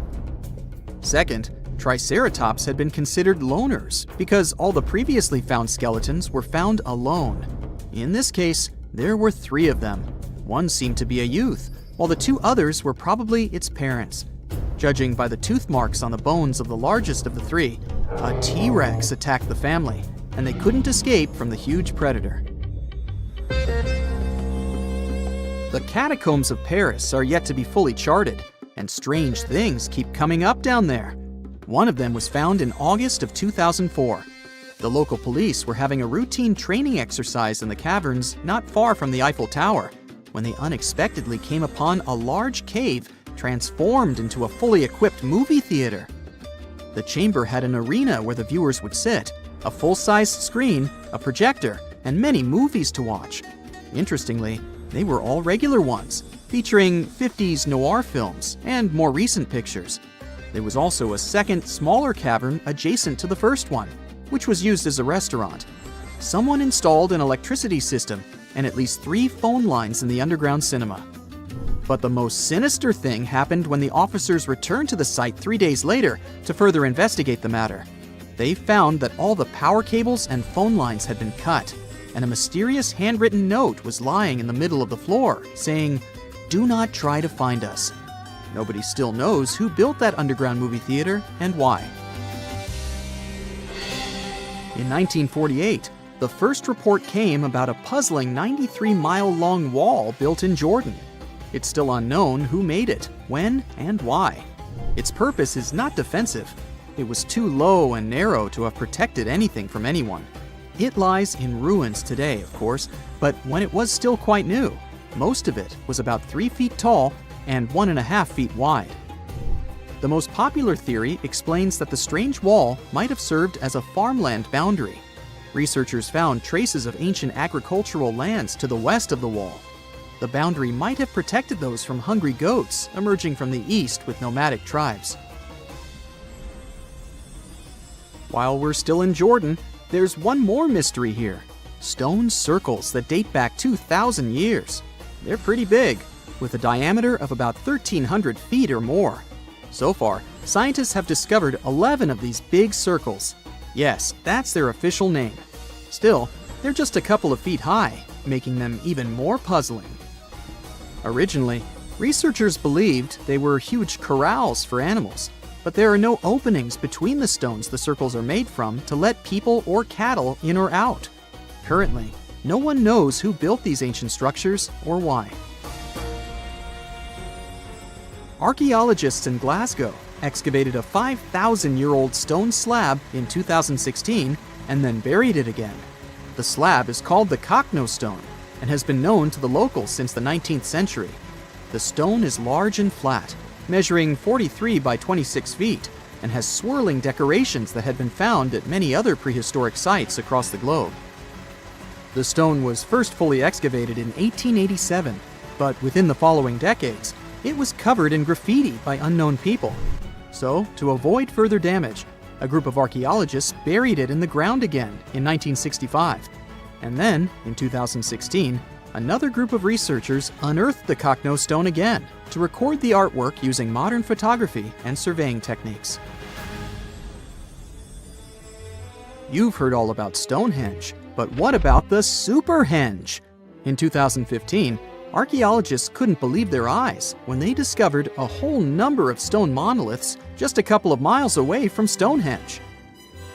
S5: Second, Triceratops had been considered loners because all the previously found skeletons were found alone. In this case, there were 3 of them. One seemed to be a youth, while the two others were probably its parents. Judging by the tooth marks on the bones of the largest of the three, a T-Rex attacked the family, and they couldn't escape from the huge predator. The catacombs of Paris are yet to be fully charted, and strange things keep coming up down there. One of them was found in August of 2004. The local police were having a routine training exercise in the caverns not far from the Eiffel Tower when they unexpectedly came upon a large cave transformed into a fully equipped movie theater. The chamber had an arena where the viewers would sit, a full-sized screen, a projector, and many movies to watch. Interestingly, they were all regular ones, featuring 50s noir films and more recent pictures. There was also a second, smaller cavern adjacent to the first one, which was used as a restaurant. Someone installed an electricity system and at least 3 phone lines in the underground cinema. But the most sinister thing happened when the officers returned to the site 3 days later to further investigate the matter. They found that all the power cables and phone lines had been cut, and a mysterious handwritten note was lying in the middle of the floor, saying, "Do not try to find us." Nobody still knows who built that underground movie theater and why. In 1948, the first report came about a puzzling 93-mile-long wall built in Jordan. It's still unknown who made it, when, and why. Its purpose is not defensive. It was too low and narrow to have protected anything from anyone. It lies in ruins today, of course, but when it was still quite new, most of it was about 3 feet tall and 1.5 feet wide. The most popular theory explains that the strange wall might have served as a farmland boundary. Researchers found traces of ancient agricultural lands to the west of the wall. The boundary might have protected those from hungry goats emerging from the east with nomadic tribes. While we're still in Jordan, there's one more mystery here: stone circles that date back 2,000 years. They're pretty big, with a diameter of about 1,300 feet or more. So far, scientists have discovered 11 of these big circles. Yes, that's their official name. Still, they're just a couple of feet high, making them even more puzzling. Originally, researchers believed they were huge corrals for animals, but there are no openings between the stones the circles are made from to let people or cattle in or out. Currently, no one knows who built these ancient structures or why. Archaeologists in Glasgow excavated a 5,000-year-old stone slab in 2016 and then buried it again. The slab is called the Cockno stone and has been known to the locals since the 19th century. The stone is large and flat, measuring 43 by 26 feet, and has swirling decorations that had been found at many other prehistoric sites across the globe. The stone was first fully excavated in 1887, but within the following decades, it was covered in graffiti by unknown people. So, to avoid further damage, a group of archaeologists buried it in the ground again in 1965. And then, in 2016, another group of researchers unearthed the Cockno stone again to record the artwork using modern photography and surveying techniques. You've heard all about Stonehenge, but what about the Superhenge? In 2015, archaeologists couldn't believe their eyes when they discovered a whole number of stone monoliths just a couple of miles away from Stonehenge.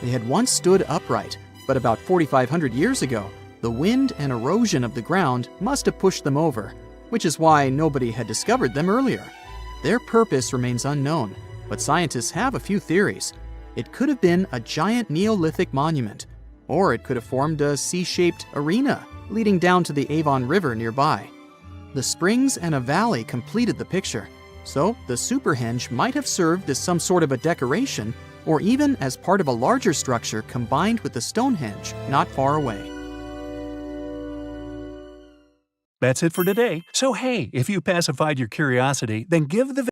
S5: They had once stood upright, but about 4,500 years ago, the wind and erosion of the ground must have pushed them over, which is why nobody had discovered them earlier. Their purpose remains unknown, but scientists have a few theories. It could have been a giant Neolithic monument, or it could have formed a C-shaped arena leading down to the Avon River nearby. The springs and a valley completed the picture, so the Superhenge might have served as some sort of a decoration or even as part of a larger structure combined with the Stonehenge not far away.
S3: That's it for today. So hey, if you pacified your curiosity, then give the